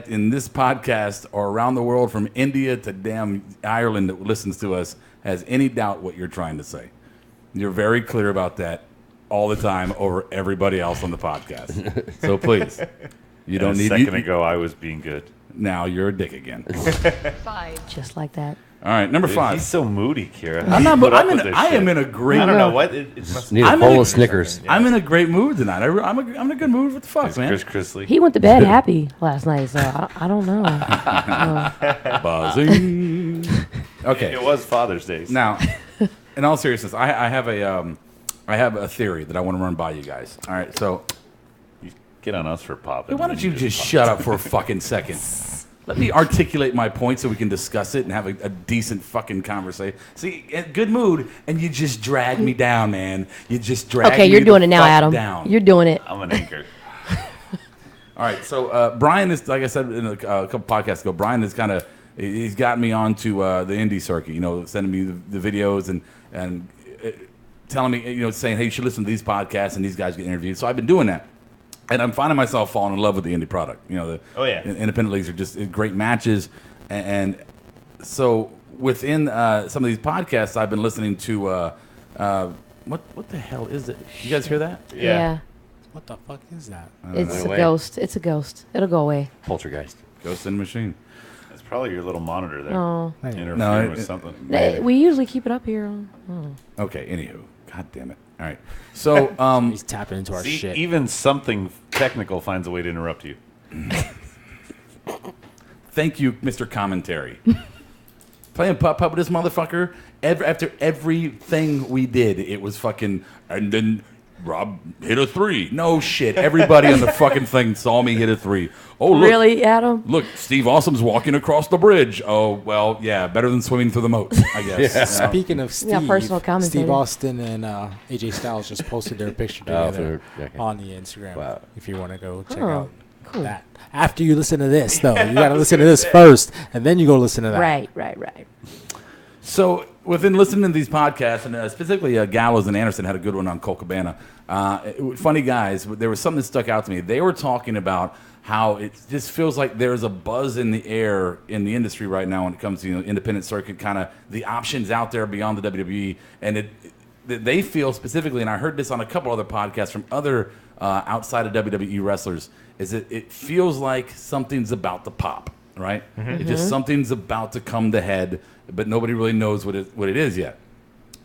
Speaker 1: in this podcast or around the world, from India to damn Ireland, that listens to us has any doubt what you're trying to say. You're very clear about that all the time over everybody else on the podcast. So please, you don't need.
Speaker 10: A second ago, I was being good.
Speaker 1: Now you're a dick again.
Speaker 15: 5. Just like that.
Speaker 1: All right, number 5.
Speaker 10: He's so moody, Kira.
Speaker 1: I'm not. I am in a great.
Speaker 10: I don't know what.
Speaker 13: Need a bowl of Snickers.
Speaker 1: I'm in a great mood tonight. I'm in a good mood. What the fuck, man?
Speaker 10: Chris Chrisley.
Speaker 15: He went to bed happy last night, so I don't know.
Speaker 1: Buzzing. Okay.
Speaker 10: It was Father's Day.
Speaker 1: Now, in all seriousness, I have a theory that I want to run by you guys. All right, so
Speaker 10: you get on us for popping.
Speaker 1: Why don't you just shut up for a fucking second? Let me articulate my point so we can discuss it and have a decent fucking conversation. See, good mood, and you just drag me down, man. You just drag me
Speaker 15: Okay, you're doing it now, Adam.
Speaker 1: Down.
Speaker 15: You're doing it.
Speaker 10: I'm an anchor.
Speaker 1: All right, so Brian is, like I said in a couple podcasts ago, Brian is kind of, he's got me onto the indie circuit, sending me the videos and telling me, saying, hey, you should listen to these podcasts and these guys get interviewed. So I've been doing that. And I'm finding myself falling in love with the indie product. The independent leagues are just great matches. And so within some of these podcasts, I've been listening to, what the hell is it? You guys hear that?
Speaker 15: Yeah.
Speaker 14: What the fuck is that?
Speaker 15: It's a ghost. It's a ghost. It'll go away.
Speaker 13: Poltergeist.
Speaker 1: Ghost in the machine.
Speaker 10: It's probably your little monitor there.
Speaker 15: Oh.
Speaker 10: Interfering with something.
Speaker 15: We usually keep it up here.
Speaker 1: Okay, anywho. God damn it. All right. So
Speaker 14: he's tapping into our shit.
Speaker 10: Even something technical finds a way to interrupt you.
Speaker 1: Thank you, Mr. Commentary. Playing putt-putt with this motherfucker. After everything we did, it was fucking... And then Rob hit a 3. No shit. Everybody on the fucking thing saw me hit a 3. Oh, look.
Speaker 15: Really, Adam?
Speaker 1: Look, Steve Awesome's walking across the bridge. Oh, well, yeah, better than swimming through the moat, I guess.
Speaker 14: Yeah. Speaking of Steve,
Speaker 15: personal commentary.
Speaker 14: Steve Austin and AJ Styles just posted their picture together on the Instagram.
Speaker 13: Wow.
Speaker 14: If you want to go check out that. After you listen to this, though. You got to listen to this first, and then you go listen to that.
Speaker 15: Right.
Speaker 1: So within listening to these podcasts, and specifically Gallows and Anderson had a good one on Colt Cabana. Funny guys, there was something that stuck out to me. They were talking about how it just feels like there's a buzz in the air in the industry right now when it comes to independent circuit, kind of the options out there beyond the WWE. And they feel specifically, and I heard this on a couple other podcasts from other outside of WWE wrestlers, is that it feels like something's about to pop, right? Mm-hmm. It just something's about to come to head, but nobody really knows what it is yet.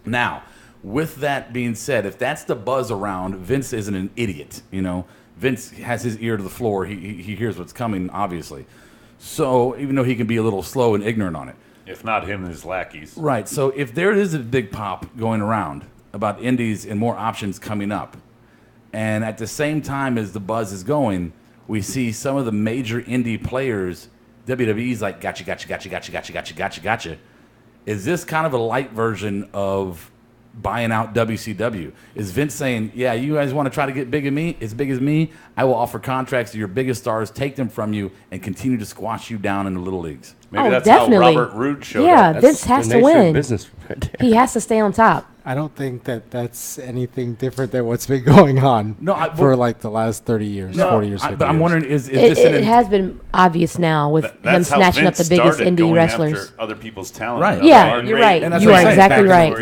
Speaker 1: Now, with that being said, if that's the buzz around, Vince isn't an idiot, Vince has his ear to the floor. He hears what's coming, obviously. So even though he can be a little slow and ignorant on it.
Speaker 10: If not him and his lackeys.
Speaker 1: Right. So if there is a big pop going around about indies and more options coming up, and at the same time as the buzz is going, we see some of the major indie players, WWE's like, gotcha. Is this kind of a light version of buying out WCW? Is Vince saying, yeah, you guys want to try to get as big as me? I will offer contracts to your biggest stars, take them from you, and continue to squash you down in the little leagues.
Speaker 10: Maybe that's
Speaker 15: definitely.
Speaker 10: how Robert Roode showed
Speaker 15: up.
Speaker 10: up.
Speaker 15: Vince has to win. He has to stay on top.
Speaker 14: I don't think that's anything different than what's been going on for like the last 30 years, 40 years.
Speaker 1: But I'm wondering, is
Speaker 15: it,
Speaker 1: this
Speaker 15: it has been obvious now with him snatching up the biggest indie wrestlers.
Speaker 10: Other people's talent.
Speaker 1: Right.
Speaker 15: Yeah, you're right. You are exactly right.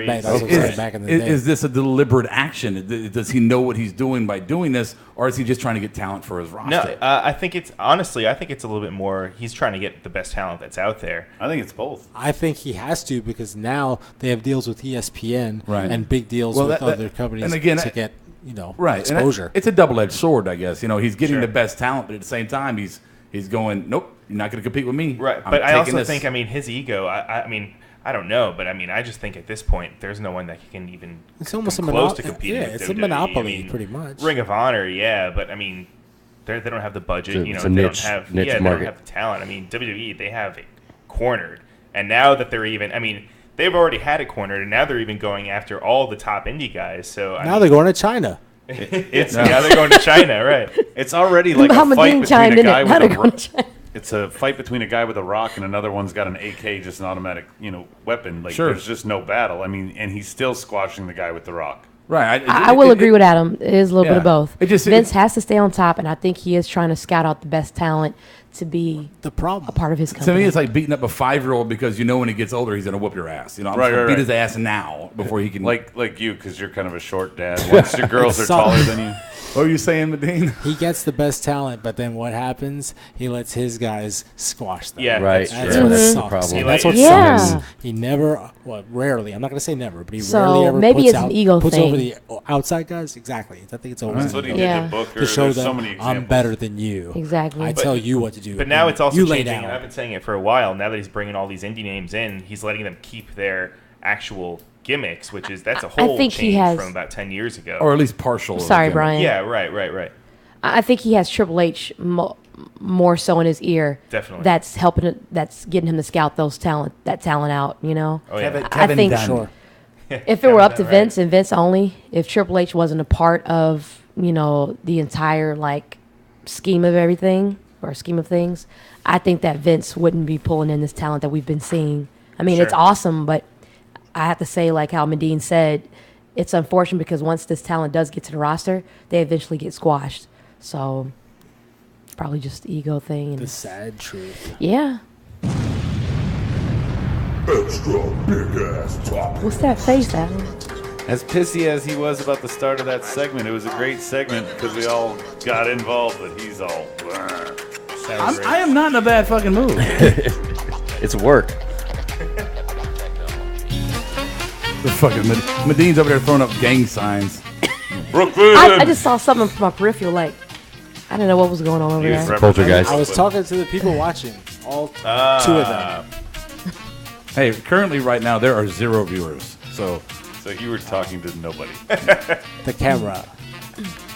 Speaker 1: Is this a deliberate action? Does he know what he's doing by doing this, or is he just trying to get talent for his roster?
Speaker 11: No, I think it's a little bit more. He's trying to get the best talent that's out there.
Speaker 10: I think it's both.
Speaker 14: I think he has to because now they have deals with ESPN and big deals with other companies
Speaker 1: and again,
Speaker 14: to get
Speaker 1: exposure. And it's a double-edged sword, I guess. He's getting the best talent, but at the same time, he's going, nope, you're not going to compete with me.
Speaker 11: Right, but I also think, his ego. I don't know, but I just think at this point, there's no one that can even come close to competing.
Speaker 14: Yeah,
Speaker 11: with
Speaker 14: it's
Speaker 11: WWE.
Speaker 14: a monopoly, pretty much.
Speaker 11: Ring of Honor, yeah, but they don't have the budget.
Speaker 13: It's
Speaker 11: they
Speaker 13: a
Speaker 11: don't have
Speaker 13: niche
Speaker 11: they
Speaker 13: market.
Speaker 11: don't have the talent. WWE, they have it cornered, and now that they're even, they've already had it cornered, and now they're even going after all the top indie guys. So
Speaker 14: now they're going to China.
Speaker 11: Now they're going to China, right?
Speaker 10: It's already like a fight between a guy with a. It's a fight between a guy with a rock and another one's got an AK, just an automatic, weapon. Like there's just no battle. And he's still squashing the guy with the rock.
Speaker 1: Right.
Speaker 15: I will agree with Adam. It is a little bit of both. Vince has to stay on top, and I think he is trying to scout out the best talent to be
Speaker 14: a part
Speaker 15: of his company.
Speaker 1: To me, it's like beating up a 5-year-old because when he gets older, he's going to whoop your ass. I'm going to beat his ass now before he can.
Speaker 10: Like you, because you're kind of a short dad. Once your girls are taller than you.
Speaker 1: What are you saying, Medine?
Speaker 14: He gets the best talent, but then what happens? He lets his guys squash them.
Speaker 11: Yeah,
Speaker 13: right.
Speaker 14: That's
Speaker 13: Sure.
Speaker 14: what
Speaker 13: That's
Speaker 14: sucks.
Speaker 13: the problem.
Speaker 14: That's what sucks. He never, rarely. I'm not going to say never, but he rarely ever
Speaker 15: maybe
Speaker 14: puts
Speaker 15: it's an ego
Speaker 14: puts
Speaker 15: thing.
Speaker 14: over the outside guys. Exactly. I think it's always
Speaker 10: That's what he did to Booker.
Speaker 14: to show
Speaker 10: There's
Speaker 14: them
Speaker 10: so many
Speaker 14: I'm
Speaker 10: examples.
Speaker 14: better than you.
Speaker 15: Exactly.
Speaker 14: I tell you what to do.
Speaker 11: But now it's also
Speaker 14: you lay
Speaker 11: changing,
Speaker 14: down.
Speaker 11: and I've been saying it for a while. Now that he's bringing all these indie names in, he's letting them keep their actual gimmicks, that's a whole
Speaker 15: think he
Speaker 11: change
Speaker 15: has-
Speaker 11: from about 10 years ago.
Speaker 1: Or at least partial.
Speaker 15: Sorry, Brian.
Speaker 11: Yeah, right.
Speaker 15: I think he has Triple H more so in his ear.
Speaker 11: Definitely.
Speaker 15: That's getting him to scout that talent out,
Speaker 11: Oh, yeah.
Speaker 15: I think if it were up to Vince and Vince only, if Triple H wasn't a part of, the entire scheme of everything or scheme of things, I think that Vince wouldn't be pulling in this talent that we've been seeing. It's awesome, but I have to say, like how Medine said, it's unfortunate because once this talent does get to the roster, they eventually get squashed. So, probably just the ego thing.
Speaker 14: The sad truth.
Speaker 15: Yeah.
Speaker 2: Extra big ass topic.
Speaker 15: What's that face, Adam?
Speaker 10: As pissy as he was about the start of that segment, it was a great segment because we all got involved, but he's all.
Speaker 1: I am not in a bad fucking mood.
Speaker 13: It's work.
Speaker 1: The fucking Medine's over there throwing up gang signs.
Speaker 10: Brooklyn.
Speaker 15: I just saw something from my peripheral, I don't know what was going on over there.
Speaker 13: Poltergeist.
Speaker 14: I was talking to the people watching, all 2 of them.
Speaker 1: Hey, currently right now there are 0 viewers. So
Speaker 10: you were talking to nobody.
Speaker 14: The camera.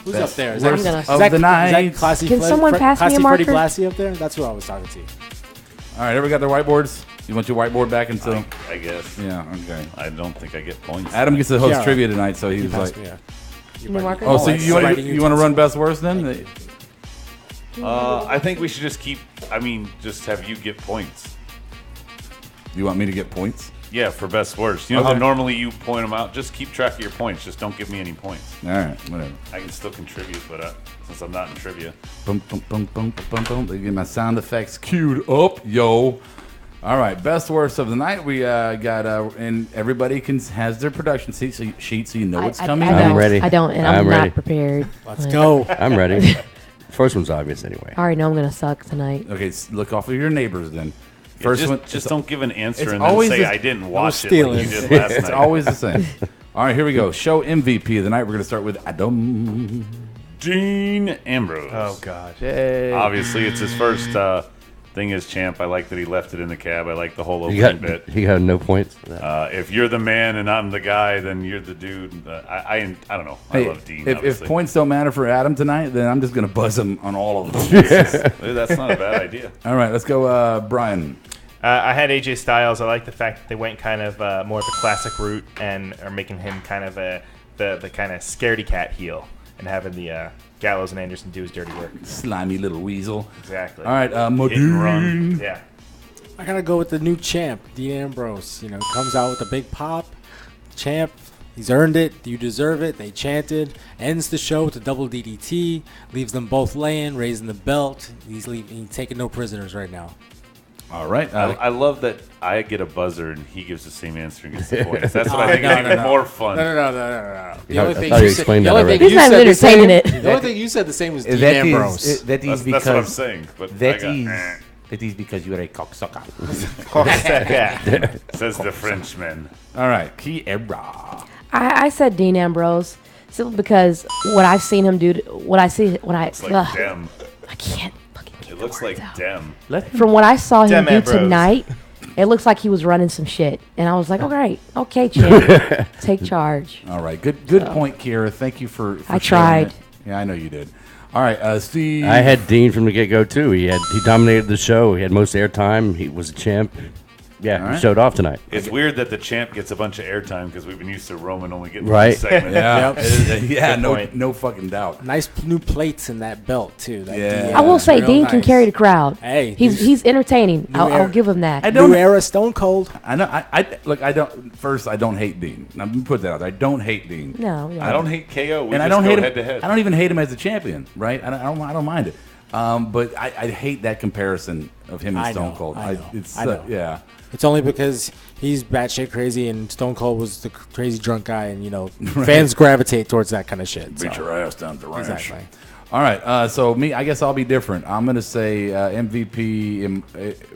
Speaker 14: Who's up there? Is
Speaker 1: Worst
Speaker 14: that,
Speaker 1: of the night.
Speaker 14: Classy
Speaker 15: Can someone pass me a marker?
Speaker 14: Freddie Blassie up there? That's who I was talking to.
Speaker 1: All right, everybody got their whiteboards? You want your whiteboard back until?
Speaker 10: I guess.
Speaker 1: Yeah, okay.
Speaker 10: I don't think I get points.
Speaker 1: Adam gets to host trivia tonight, so he was like.
Speaker 15: Marker?
Speaker 1: Oh, so you want to run best worst then?
Speaker 10: I think we should just just have you get points.
Speaker 1: You want me to get points?
Speaker 10: Yeah, for best worst. You know how normally you point them out? Just keep track of your points. Just don't give me any points.
Speaker 1: All right, whatever.
Speaker 10: I can still contribute, but since I'm not in trivia.
Speaker 1: Boom, boom, boom, boom, boom, boom. They get my sound effects queued up, yo. All right, best worst of the night. We got, and everybody has their production sheet, so you know what's coming.
Speaker 13: I'm ready.
Speaker 15: I don't, and I'm not prepared.
Speaker 14: Let's go.
Speaker 13: I'm ready. First one's obvious anyway.
Speaker 15: I already know I'm going to suck tonight.
Speaker 1: Okay, look off of your neighbors then.
Speaker 10: First one, just don't give an answer and then say I didn't watch it like you did last night.
Speaker 1: It's always the same. All right, here we go. Show MVP of the night. We're going to start with Adam.
Speaker 10: Dean Ambrose.
Speaker 11: Oh, God.
Speaker 1: Yay.
Speaker 10: Obviously, it's his first thing as champ. I like that he left it in the cab. I like the whole opening bit.
Speaker 13: He got no points for that.
Speaker 10: If you're the man and I'm the guy, then you're the dude. I don't know. I love Dean.
Speaker 1: If points don't matter for Adam tonight, then I'm just going to buzz him on all of them.
Speaker 10: That's not a bad idea.
Speaker 1: All right, let's go, Brian.
Speaker 11: I had AJ Styles. I like the fact that they went kind of more of a classic route and are making him kind of the kind of scaredy cat heel and having the Gallows and Anderson do his dirty work.
Speaker 1: Slimy little weasel.
Speaker 11: Exactly.
Speaker 1: All right,
Speaker 11: Hit and
Speaker 1: Modine.
Speaker 11: run. Yeah.
Speaker 14: I gotta go with the new champ, Dean Ambrose. Comes out with a big pop. Champ, He's earned it. You deserve it. They chanted. Ends the show with a double DDT. Leaves them both laying, raising the belt. He's taking no prisoners right now.
Speaker 1: All right.
Speaker 10: I love that I get a buzzer and he gives the same answer and gets the points. That's what I think is even more fun.
Speaker 11: No.
Speaker 13: The only thing you said,
Speaker 15: He's not even entertaining it.
Speaker 11: The only thing you said the same was Dean Ambrose.
Speaker 10: That's what I'm saying. But
Speaker 16: that is because you are a cocksucker.
Speaker 10: Says the Frenchman.
Speaker 1: All right. Key error.
Speaker 15: I said Dean Ambrose simply because what I've seen him do,
Speaker 10: It's like Dem.
Speaker 15: I can't fucking get
Speaker 10: It looks like Dem.
Speaker 15: From what I saw him
Speaker 11: Dem
Speaker 15: do
Speaker 11: Ambrose.
Speaker 15: tonight, it looks like he was running some shit, and I was like, "All right, okay, champ, take charge."
Speaker 1: All right. Good point, Kira. Thank you for
Speaker 15: I
Speaker 1: sharing
Speaker 15: tried.
Speaker 1: it. Yeah, I know you did. All right, Steve.
Speaker 13: I had Dean from the get-go too. He dominated the show. He had most airtime. He was a champ. Yeah,
Speaker 1: All right.
Speaker 13: He showed off tonight.
Speaker 10: It's weird that the champ gets a bunch of airtime because we've been used to Roman only getting
Speaker 13: Right.
Speaker 10: one segment.
Speaker 1: Yeah,
Speaker 11: Good
Speaker 1: no fucking doubt.
Speaker 14: Nice new plates in that belt too. That
Speaker 1: Yeah.
Speaker 15: I will say,
Speaker 14: real
Speaker 15: Dean can
Speaker 14: nice.
Speaker 15: carry the crowd.
Speaker 14: Hey,
Speaker 15: he's entertaining. I'll
Speaker 14: era.
Speaker 15: give him that.
Speaker 14: New era Stone Cold.
Speaker 1: I know. I don't hate Dean. Now, let me put that out there. I don't hate Dean.
Speaker 15: No, yeah.
Speaker 10: I don't hate KO. We
Speaker 1: And I
Speaker 10: just
Speaker 1: don't
Speaker 10: go
Speaker 1: hate him
Speaker 10: head to head.
Speaker 1: I don't even hate him as a champion, right? I don't mind it. But I hate that comparison of him and Stone Cold.
Speaker 14: I know.
Speaker 1: It's
Speaker 14: I know.
Speaker 1: yeah.
Speaker 14: It's only because he's batshit crazy and Stone Cold was the crazy drunk guy, and fans gravitate towards that kind of shit.
Speaker 1: Beat your ass down the ranch.
Speaker 14: Exactly.
Speaker 1: All right, so me, I guess I'll be different. I'm gonna say MVP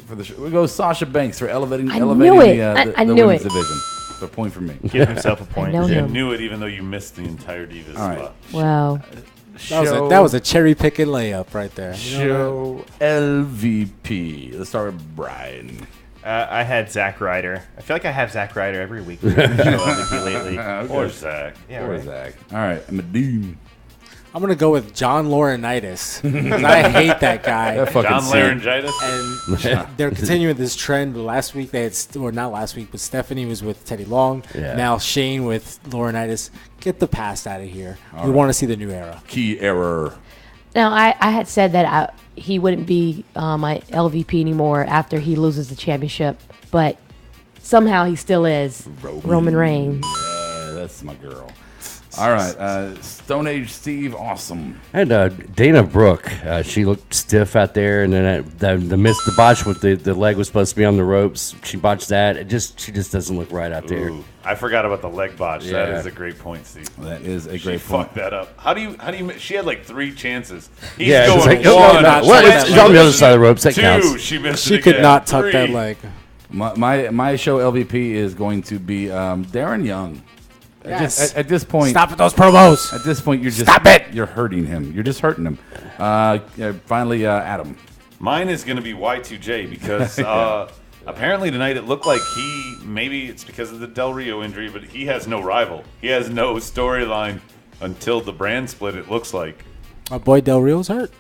Speaker 1: for the show. We go Sasha Banks for elevating
Speaker 15: knew
Speaker 1: the,
Speaker 15: it.
Speaker 1: the
Speaker 15: I knew
Speaker 1: women's
Speaker 15: it.
Speaker 1: division. So a point for me.
Speaker 11: Give himself a point.
Speaker 15: know
Speaker 10: You
Speaker 15: him.
Speaker 10: knew it even though you missed the entire Divas
Speaker 1: All right.
Speaker 10: spot.
Speaker 15: Wow.
Speaker 14: That was a cherry picking layup right there.
Speaker 1: Show LVP. Let's start with Brian.
Speaker 11: I had Zack Ryder. I feel like I have Zack Ryder every week. Lately.
Speaker 1: Okay.
Speaker 10: Or Zach.
Speaker 11: Yeah,
Speaker 1: Or
Speaker 11: right.
Speaker 1: Zach. All right, I'm a Dean.
Speaker 14: I'm gonna go with John Laurinaitis because I hate that guy.
Speaker 1: That fucking
Speaker 10: John
Speaker 1: sick.
Speaker 10: Laryngitis.
Speaker 14: And they're continuing this trend. Last week they had, or not last week, but Stephanie was with Teddy Long.
Speaker 13: Yeah.
Speaker 14: Now Shane with Laurinaitis. Get the past out of here. We want to see the new era.
Speaker 1: Key error.
Speaker 15: Now I had said that he wouldn't be my LVP anymore after he loses the championship, but somehow he still is. Roman Reigns.
Speaker 1: Yeah, that's my girl. All right, Stone Age Steve, awesome.
Speaker 13: And Dana Brooke, she looked stiff out there, and then the botch with the leg was supposed to be on the ropes. She botched that. She just doesn't look right out there.
Speaker 10: Ooh, I forgot about the leg botch.
Speaker 13: Yeah.
Speaker 10: That is a great point, Steve.
Speaker 1: That is a
Speaker 10: She
Speaker 1: great point.
Speaker 10: fucked that up. How do you? She had like 3 chances. He's
Speaker 13: Yeah, it's
Speaker 10: going
Speaker 13: like, oh,
Speaker 10: one.
Speaker 13: no, well, it's on the other side of the ropes. That
Speaker 10: 2.
Speaker 13: counts.
Speaker 10: She missed
Speaker 14: She
Speaker 10: it
Speaker 14: could
Speaker 10: again.
Speaker 14: not tuck
Speaker 10: 3.
Speaker 14: that leg.
Speaker 1: My show LVP is going to be Darren Young.
Speaker 14: Yes.
Speaker 1: At this point,
Speaker 14: Stop with those promos.
Speaker 1: At this point, you're just
Speaker 14: Stop it.
Speaker 1: You're hurting him. You're just hurting him. Finally, Adam.
Speaker 10: Mine is going to be Y2J because apparently tonight it looked like maybe it's because of the Del Rio injury, but he has no rival. He has no storyline until the brand split, it looks like.
Speaker 14: My boy Del Rio's hurt.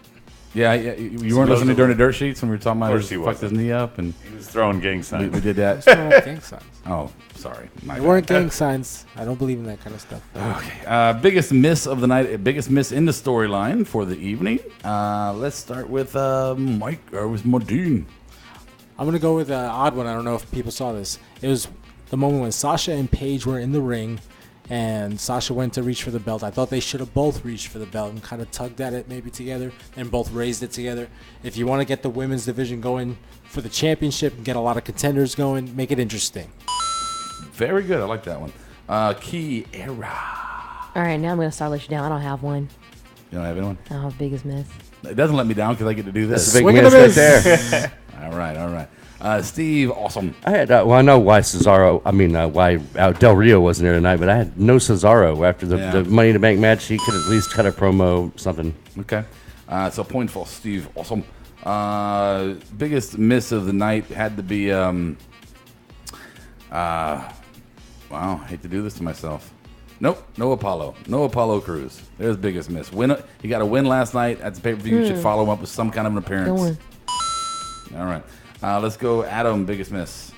Speaker 1: Yeah, you weren't listening during the dirt sheets when we were talking about
Speaker 10: Of course
Speaker 1: he
Speaker 10: he
Speaker 1: fucked his
Speaker 10: wasn't.
Speaker 1: knee up and
Speaker 10: He was throwing gang signs.
Speaker 1: we did that.
Speaker 14: Gang signs.
Speaker 1: Oh, sorry.
Speaker 14: They weren't gang signs. I don't believe in that kind of stuff.
Speaker 1: Okay. Biggest miss of the night. Biggest miss in the storyline for the evening. Let's start with Mike. Or was Modine.
Speaker 14: I'm going to go with an odd one. I don't know if people saw this. It was the moment when Sasha and Paige were in the ring, and Sasha went to reach for the belt. I thought they should have both reached for the belt and kind of tugged at it maybe together and both raised it together. If you want to get the women's division going for the championship and get a lot of contenders going, make it interesting.
Speaker 1: Very good. I like that one. Key era.
Speaker 15: All right, now I'm going to start letting you down. I don't have one.
Speaker 1: You don't have anyone?
Speaker 15: I don't have biggest miss.
Speaker 1: It doesn't let me down because I get to do this.
Speaker 13: That's a big
Speaker 14: Swing and
Speaker 13: miss
Speaker 14: a
Speaker 13: right
Speaker 14: miss.
Speaker 13: there.
Speaker 1: All right. Steve, awesome.
Speaker 13: I had I know why why Del Rio wasn't there tonight, but I had no Cesaro after the Money in the Bank match. He could at least cut a promo, something.
Speaker 1: Okay. So point for Steve, awesome. Biggest miss of the night had to be wow, I hate to do this to myself. Nope, no Apollo Crews. There's biggest miss. He got a win last night at the pay-per-view. You should follow him up with some kind of an appearance. All right. Let's go Adam, biggest miss.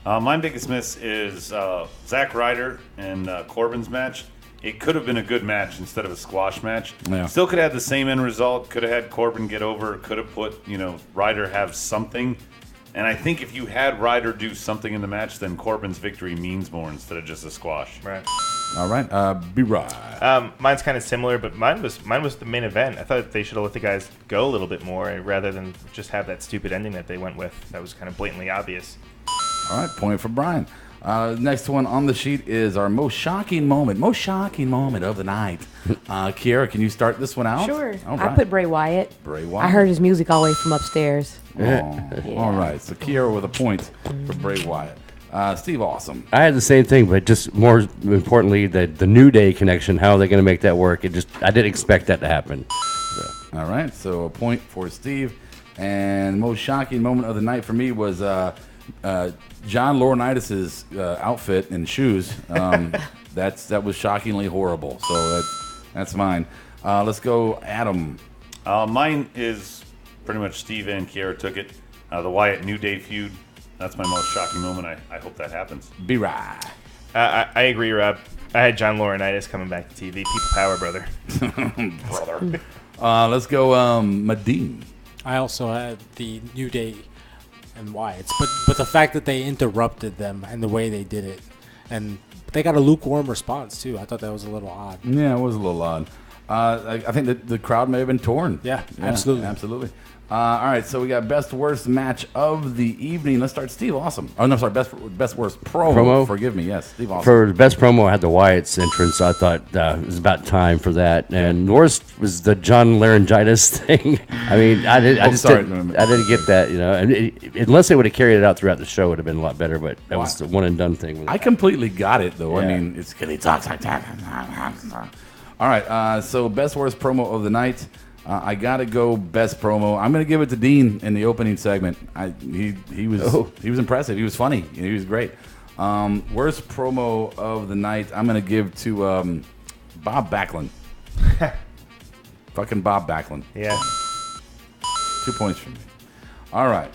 Speaker 10: My biggest miss is Zack Ryder and Corbin's match. It could have been a good match instead of a squash match.
Speaker 1: Yeah.
Speaker 10: Still could have had the same end result. Could have had Corbin get over. Could have put, Ryder have something. And I think if you had Ryder do something in the match, then Corbin's victory means more instead of just a squash.
Speaker 11: Right.
Speaker 1: All right, B-Rod.
Speaker 11: Mine's kind of similar, but mine was the main event. I thought they should have let the guys go a little bit more rather than just have that stupid ending that they went with. That was kind of blatantly obvious.
Speaker 1: All right, point for Brian. Next one on the sheet is our most shocking moment of the night. Kiera, can you start this one out?
Speaker 15: Sure.
Speaker 1: All
Speaker 15: I
Speaker 1: right.
Speaker 15: put Bray Wyatt.
Speaker 1: Bray Wyatt.
Speaker 15: I heard his music all the way from upstairs.
Speaker 1: Oh,
Speaker 15: Yeah.
Speaker 1: All right, so Kiera with a point for Bray Wyatt. Steve Awesome.
Speaker 13: I had the same thing, but just more importantly, the New Day connection. How are they going to make that work? I didn't expect that to happen. So.
Speaker 1: All right, so a point for Steve. And most shocking moment of the night for me was John Laurinaitis' outfit and shoes. That was shockingly horrible. So that's mine. Let's go, Adam.
Speaker 10: Mine is pretty much Steve and Kiera took it. The Wyatt New Day feud. That's my most shocking moment. I hope that happens.
Speaker 1: B-Rye.
Speaker 11: I agree, Rob. I had John Laurinaitis coming back to TV. People power, brother.
Speaker 1: Brother. Let's go, Madine.
Speaker 14: I also had the New Day and Wyatt's, but the fact that they interrupted them and the way they did it, and they got a lukewarm response too. I thought that was a little odd.
Speaker 1: Yeah, it was a little odd. I think that the crowd may have been torn.
Speaker 14: Yeah, absolutely.
Speaker 1: Absolutely. All right, so we got best worst match of the evening. Let's start Steve Awesome. Oh, no, sorry, best worst promo. Forgive me, yes, Steve Awesome.
Speaker 13: For the best promo, I had the Wyatt's entrance. I thought it was about time for that. And worst was the John Laryngitis thing. I mean, I didn't get that, you know. And unless they would have carried it out throughout the show, it would have been a lot better. But that was the one and done thing.
Speaker 1: I completely got it though.
Speaker 13: Yeah.
Speaker 1: I mean, it's because he talks like that. All right, so best worst promo of the night. I gotta go best promo. I'm gonna give it to Dean in the opening segment. He was impressive. He was funny. He was great. Worst promo of the night. I'm gonna give to Bob Backlund. Fucking Bob Backlund.
Speaker 11: Yeah.
Speaker 1: 2 points for me. All right,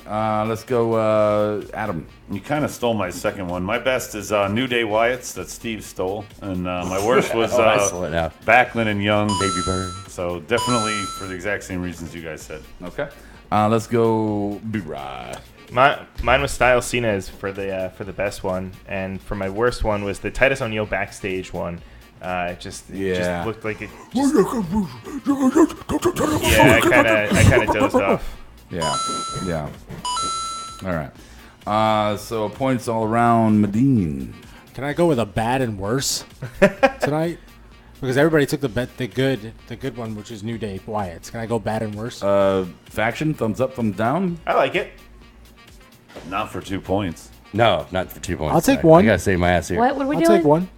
Speaker 1: let's go, Adam.
Speaker 10: You kind of stole my second one. My best is New Day Wyatt's that Steve stole, and my worst was Backlund and Young.
Speaker 13: Baby Bird.
Speaker 10: So definitely for the exact same reasons you guys said.
Speaker 1: Okay. Let's go, B-Rod.
Speaker 11: Mine was Styles Cena's for the best one, and for my worst one was the Titus O'Neil backstage one. It just looked like it. I kind of dozed off.
Speaker 1: Yeah. All right. So points all around, Madine.
Speaker 14: Can I go with a bad and worse tonight? Because everybody took the good one, which is New Day Wyatt's. Can I go bad and worse?
Speaker 1: Faction, thumbs up, thumbs down.
Speaker 11: I like it.
Speaker 10: Not for 2 points.
Speaker 13: No, not for 2 points.
Speaker 14: I'll take one.
Speaker 13: I gotta save my ass here.
Speaker 15: What are we
Speaker 14: I'll
Speaker 15: doing?
Speaker 14: take one.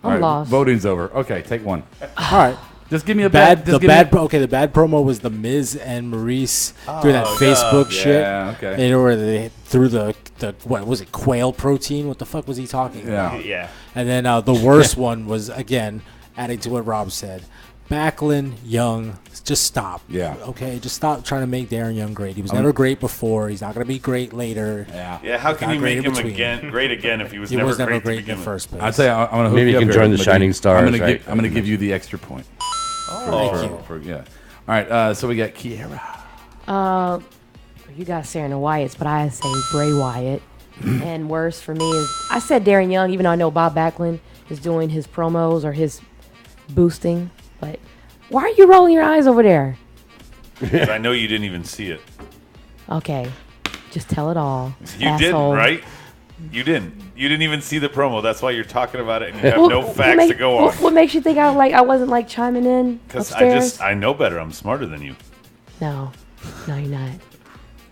Speaker 15: I'm lost.
Speaker 1: Voting's over. Okay, take one.
Speaker 14: All right.
Speaker 1: Just give me a
Speaker 14: bad.
Speaker 1: bad.
Speaker 14: The bad promo was the Miz and Maurice doing that Facebook shit.
Speaker 1: Yeah, okay.
Speaker 14: You know where they threw the what was it? Quail protein? What the fuck was he talking about?
Speaker 11: Yeah.
Speaker 14: And then the worst one was again adding to what Rob said. Backlund, Young, just stop.
Speaker 1: Yeah.
Speaker 14: Okay, just stop trying to make Darren Young great. He was never great before. He's not going to be great later.
Speaker 10: Yeah. How can you make him great again if he was never great
Speaker 14: in the first place?
Speaker 1: I'll tell you, I'm gonna hook
Speaker 13: Maybe
Speaker 1: you
Speaker 13: you
Speaker 1: up
Speaker 13: can
Speaker 1: here,
Speaker 13: join the
Speaker 1: Madine.
Speaker 13: Shining Stars.
Speaker 1: I'm gonna give you the extra point.
Speaker 14: Thank you.
Speaker 1: Yeah. All right. So we got Kiera.
Speaker 15: You got Sarah and Wyatt's, but I say Bray Wyatt. And worse for me is I said Darren Young, even though I know Bob Backlund is doing his promos or his boosting. But why are you rolling your eyes over there?
Speaker 10: Because I know you didn't even see it.
Speaker 15: Okay, just tell it all.
Speaker 10: You
Speaker 15: asshole.
Speaker 10: didn't, right? You didn't. You didn't even see the promo. That's why you're talking about it, and you have no facts to go on.
Speaker 15: What makes you think I wasn't chiming in
Speaker 10: Because
Speaker 15: upstairs?
Speaker 10: I know better. I'm smarter than you.
Speaker 15: No, you're not.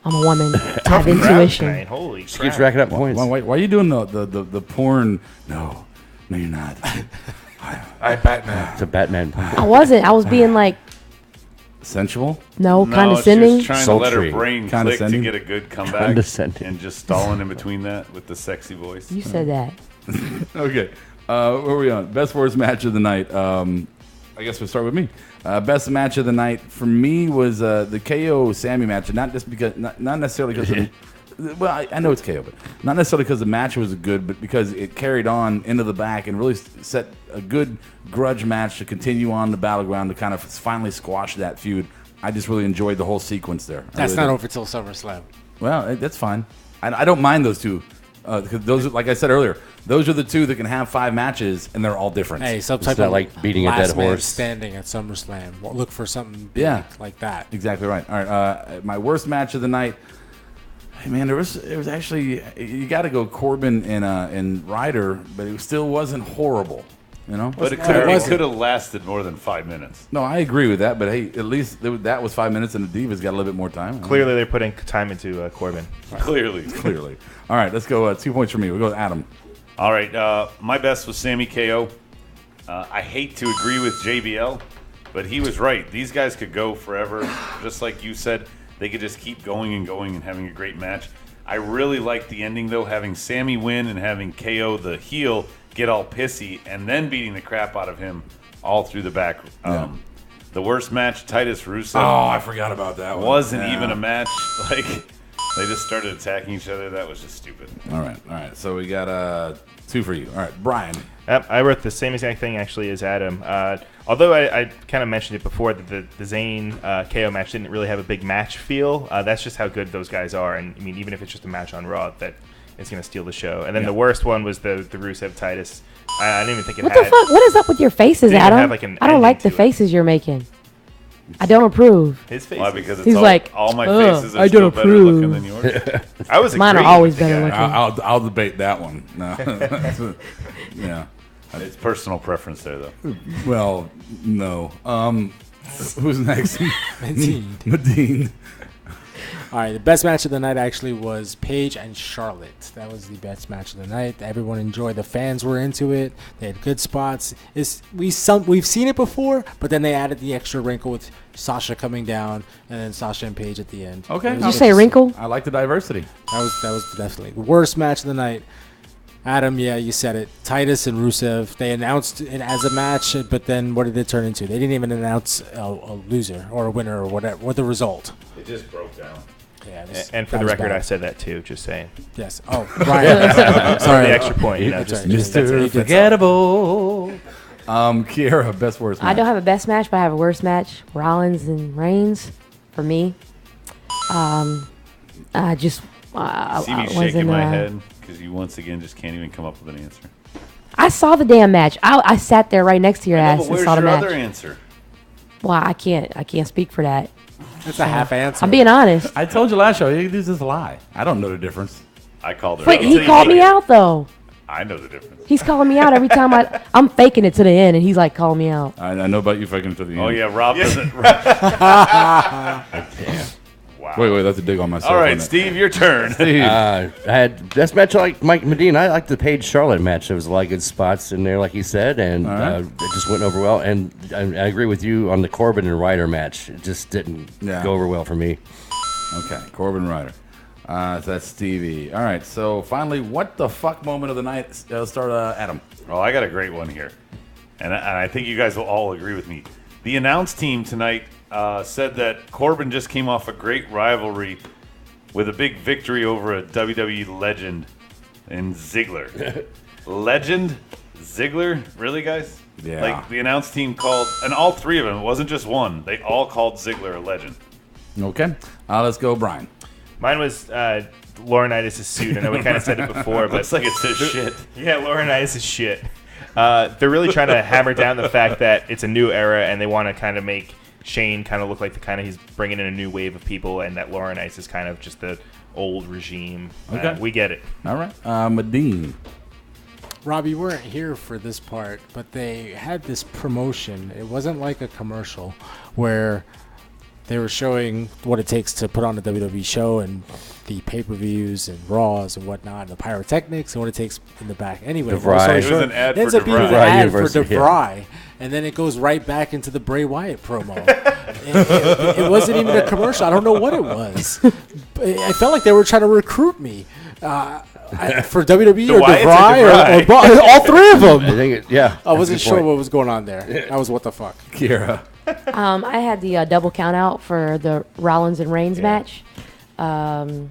Speaker 15: I'm a woman. I have intuition.
Speaker 11: Holy
Speaker 13: She
Speaker 11: crap.
Speaker 13: keeps racking up points.
Speaker 1: Why are you doing the porn? No, you're not.
Speaker 5: I Batman.
Speaker 13: It's a Batman.
Speaker 15: I wasn't. I was being
Speaker 1: sensual.
Speaker 15: No,
Speaker 10: She
Speaker 15: condescending.
Speaker 10: was trying to let her
Speaker 13: Sultry.
Speaker 10: brain click to
Speaker 1: Condescending.
Speaker 10: get a good comeback,
Speaker 13: Condescending.
Speaker 10: and just stalling in between that with the sexy voice.
Speaker 15: You said that.
Speaker 1: Okay. Where are we on? Best worst match of the night. I guess we'll start with me. Best match of the night for me was the KO Sammy match, and not necessarily because. Well, I know it's KO, but not necessarily because the match was good, but because it carried on into the back and really set a good grudge match to continue on the battleground to kind of finally squash that feud. I just really enjoyed the whole sequence there.
Speaker 14: That's not over till SummerSlam.
Speaker 1: Well, that's fine. I don't mind those two Because those, like I said earlier, those are the two that can have 5 matches, and they're all different.
Speaker 14: Hey, some
Speaker 13: It's
Speaker 14: type
Speaker 13: not
Speaker 14: of
Speaker 13: like beating a
Speaker 14: last
Speaker 13: dead
Speaker 14: man
Speaker 13: horse.
Speaker 14: standing at SummerSlam. Look for something big like that.
Speaker 1: Exactly right. All right, my worst match of the night. Hey man, it was actually, you got to go Corbin and Ryder, but it still wasn't horrible. You know,
Speaker 10: but it could have lasted more than 5 minutes.
Speaker 1: No, I agree with that. But hey, at least that was 5 minutes, and the Divas got a little bit more time.
Speaker 11: Clearly, they're putting time into Corbin.
Speaker 10: Clearly.
Speaker 1: All right, let's go. 2 points for me. We'll go with Adam.
Speaker 10: All right, my best was Sammy KO. I hate to agree with JBL, but he was right. These guys could go forever, just like you said. They could just keep going and having a great match. I really liked the ending, though, having Sammy win and having KO, the heel, get all pissy and then beating the crap out of him all through the back. The worst match, Titus Rusev.
Speaker 1: Oh, I forgot about that one.
Speaker 10: Wasn't even a match. Like, they just started attacking each other. That was just stupid.
Speaker 1: All right. So we got 2 for you. All right, Brian.
Speaker 11: I wrote the same exact thing, actually, as Adam. Although I kind of mentioned it before that the Zayn KO match didn't really have a big match feel. That's just how good those guys are. And, I mean, even if it's just a match on Raw, that it's going to steal the show. And then the worst one was the Rusev Titus. I didn't even think it
Speaker 15: What
Speaker 11: had.
Speaker 15: the fuck? What is up with your faces,
Speaker 11: Didn't even
Speaker 15: Adam?
Speaker 11: have, like, an
Speaker 15: I don't like the
Speaker 11: ending to it.
Speaker 15: faces you're making. I don't approve.
Speaker 11: His face.
Speaker 10: Why? Because it's
Speaker 15: He's like,
Speaker 10: all my
Speaker 15: "Ugh,
Speaker 10: faces are
Speaker 15: I
Speaker 10: still
Speaker 15: don't
Speaker 10: better
Speaker 15: approve."
Speaker 10: looking than yours. I was
Speaker 15: Mine are
Speaker 10: agreeing
Speaker 15: always
Speaker 10: with the
Speaker 15: better
Speaker 10: guy.
Speaker 15: looking.
Speaker 1: I'll debate that one. No. Yeah.
Speaker 10: It's personal preference there, though.
Speaker 1: Well, no. Who's next?
Speaker 14: Medine. All right, the best match of the night actually was Paige and Charlotte. That was the best match of the night. Everyone enjoyed. The fans were into it. They had good spots. We've seen it before, but then they added the extra wrinkle with Sasha coming down and then Sasha and Paige at the end.
Speaker 1: Okay.
Speaker 15: Did you say wrinkle?
Speaker 1: I like the diversity.
Speaker 14: That was definitely the worst match of the night. Adam, yeah, you said it. Titus and Rusev, they announced it as a match, but then what did it turn into? They didn't even announce a loser or a winner or whatever, or the result.
Speaker 10: It just broke down.
Speaker 14: Yeah,
Speaker 11: and for the record, I said that too. Just saying.
Speaker 14: Yes. Oh, Ryan.
Speaker 11: Sorry, the extra point. You know,
Speaker 14: That's right.
Speaker 1: Mr. Forgettable. Kiera, best worst match.
Speaker 15: I don't have a best match, but I have a worst match. Rollins and Reigns, for me. I just
Speaker 10: See me shaking my head because you once again just can't even come up with an answer.
Speaker 15: I saw the damn match. I sat there right next to your ass
Speaker 10: But
Speaker 15: and
Speaker 10: where's
Speaker 15: saw the
Speaker 10: your
Speaker 15: match.
Speaker 10: other answer?
Speaker 15: Well, I can't speak for that.
Speaker 14: That's a half answer.
Speaker 15: I'm being honest.
Speaker 1: I told you last show, this is a lie. I don't know the difference.
Speaker 10: I called her
Speaker 15: Wait,
Speaker 10: out.
Speaker 15: he called me out though.
Speaker 10: I know the difference.
Speaker 15: He's calling me out every time I'm faking it to the end, and he's like calling me out.
Speaker 1: I know about you faking it to the end.
Speaker 10: Oh, yeah, Rob doesn't. Wow.
Speaker 1: Wait, that's a dig on myself.
Speaker 10: All right,
Speaker 1: isn't it?
Speaker 10: Steve, your turn.
Speaker 1: Steve.
Speaker 13: I had best match like Mike Medina. I liked the Paige Charlotte match. There was a lot of good spots in there, like he said, and it just went over well. And I agree with you on the Corbin and Ryder match. It just didn't go over well for me.
Speaker 1: Okay, Corbin Ryder. So that's Stevie. All right, so finally, what the fuck moment of the night? Start Adam.
Speaker 10: Oh, I got a great one here. And I think you guys will all agree with me. The announce team tonight said that Corbin just came off a great rivalry with a big victory over a WWE legend in Ziggler. Legend? Ziggler? Really, guys?
Speaker 1: Yeah.
Speaker 10: Like, the announce team called, and all three of them, it wasn't just one, they all called Ziggler a legend.
Speaker 1: Okay, let's go, Brian.
Speaker 11: Mine was Laurinaitis' suit. I know we kind of said it before, but
Speaker 10: looks like it says shit.
Speaker 11: Yeah, Laurinaitis' shit. They're really trying to hammer down the fact that it's a new era, and they want to kind of make Shane kind of look like he's bringing in a new wave of people, and that Laurinaitis is kind of just the old regime.
Speaker 1: Okay,
Speaker 11: we get it.
Speaker 1: All right, Medine.
Speaker 14: Rob, you weren't here for this part, but they had this promotion. It wasn't like a commercial where they were showing what it takes to put on a WWE show and the pay-per-views and Raws and whatnot, and the pyrotechnics and what it takes in the back. Anyway,
Speaker 13: DeVry.
Speaker 10: It was an ad
Speaker 14: it ends
Speaker 10: for
Speaker 14: up being an
Speaker 10: DeVry.
Speaker 14: ad
Speaker 13: University,
Speaker 14: for DeVry, and then it goes right back into the Bray Wyatt promo. It wasn't even a commercial. I don't know what it was. I felt like they were trying to recruit me. For WWE or DeVry or all three of them.
Speaker 13: I think
Speaker 14: I wasn't sure what was going on there. I was what the fuck.
Speaker 1: Kiera.
Speaker 15: I had the double count out for the Rollins and Reigns match. I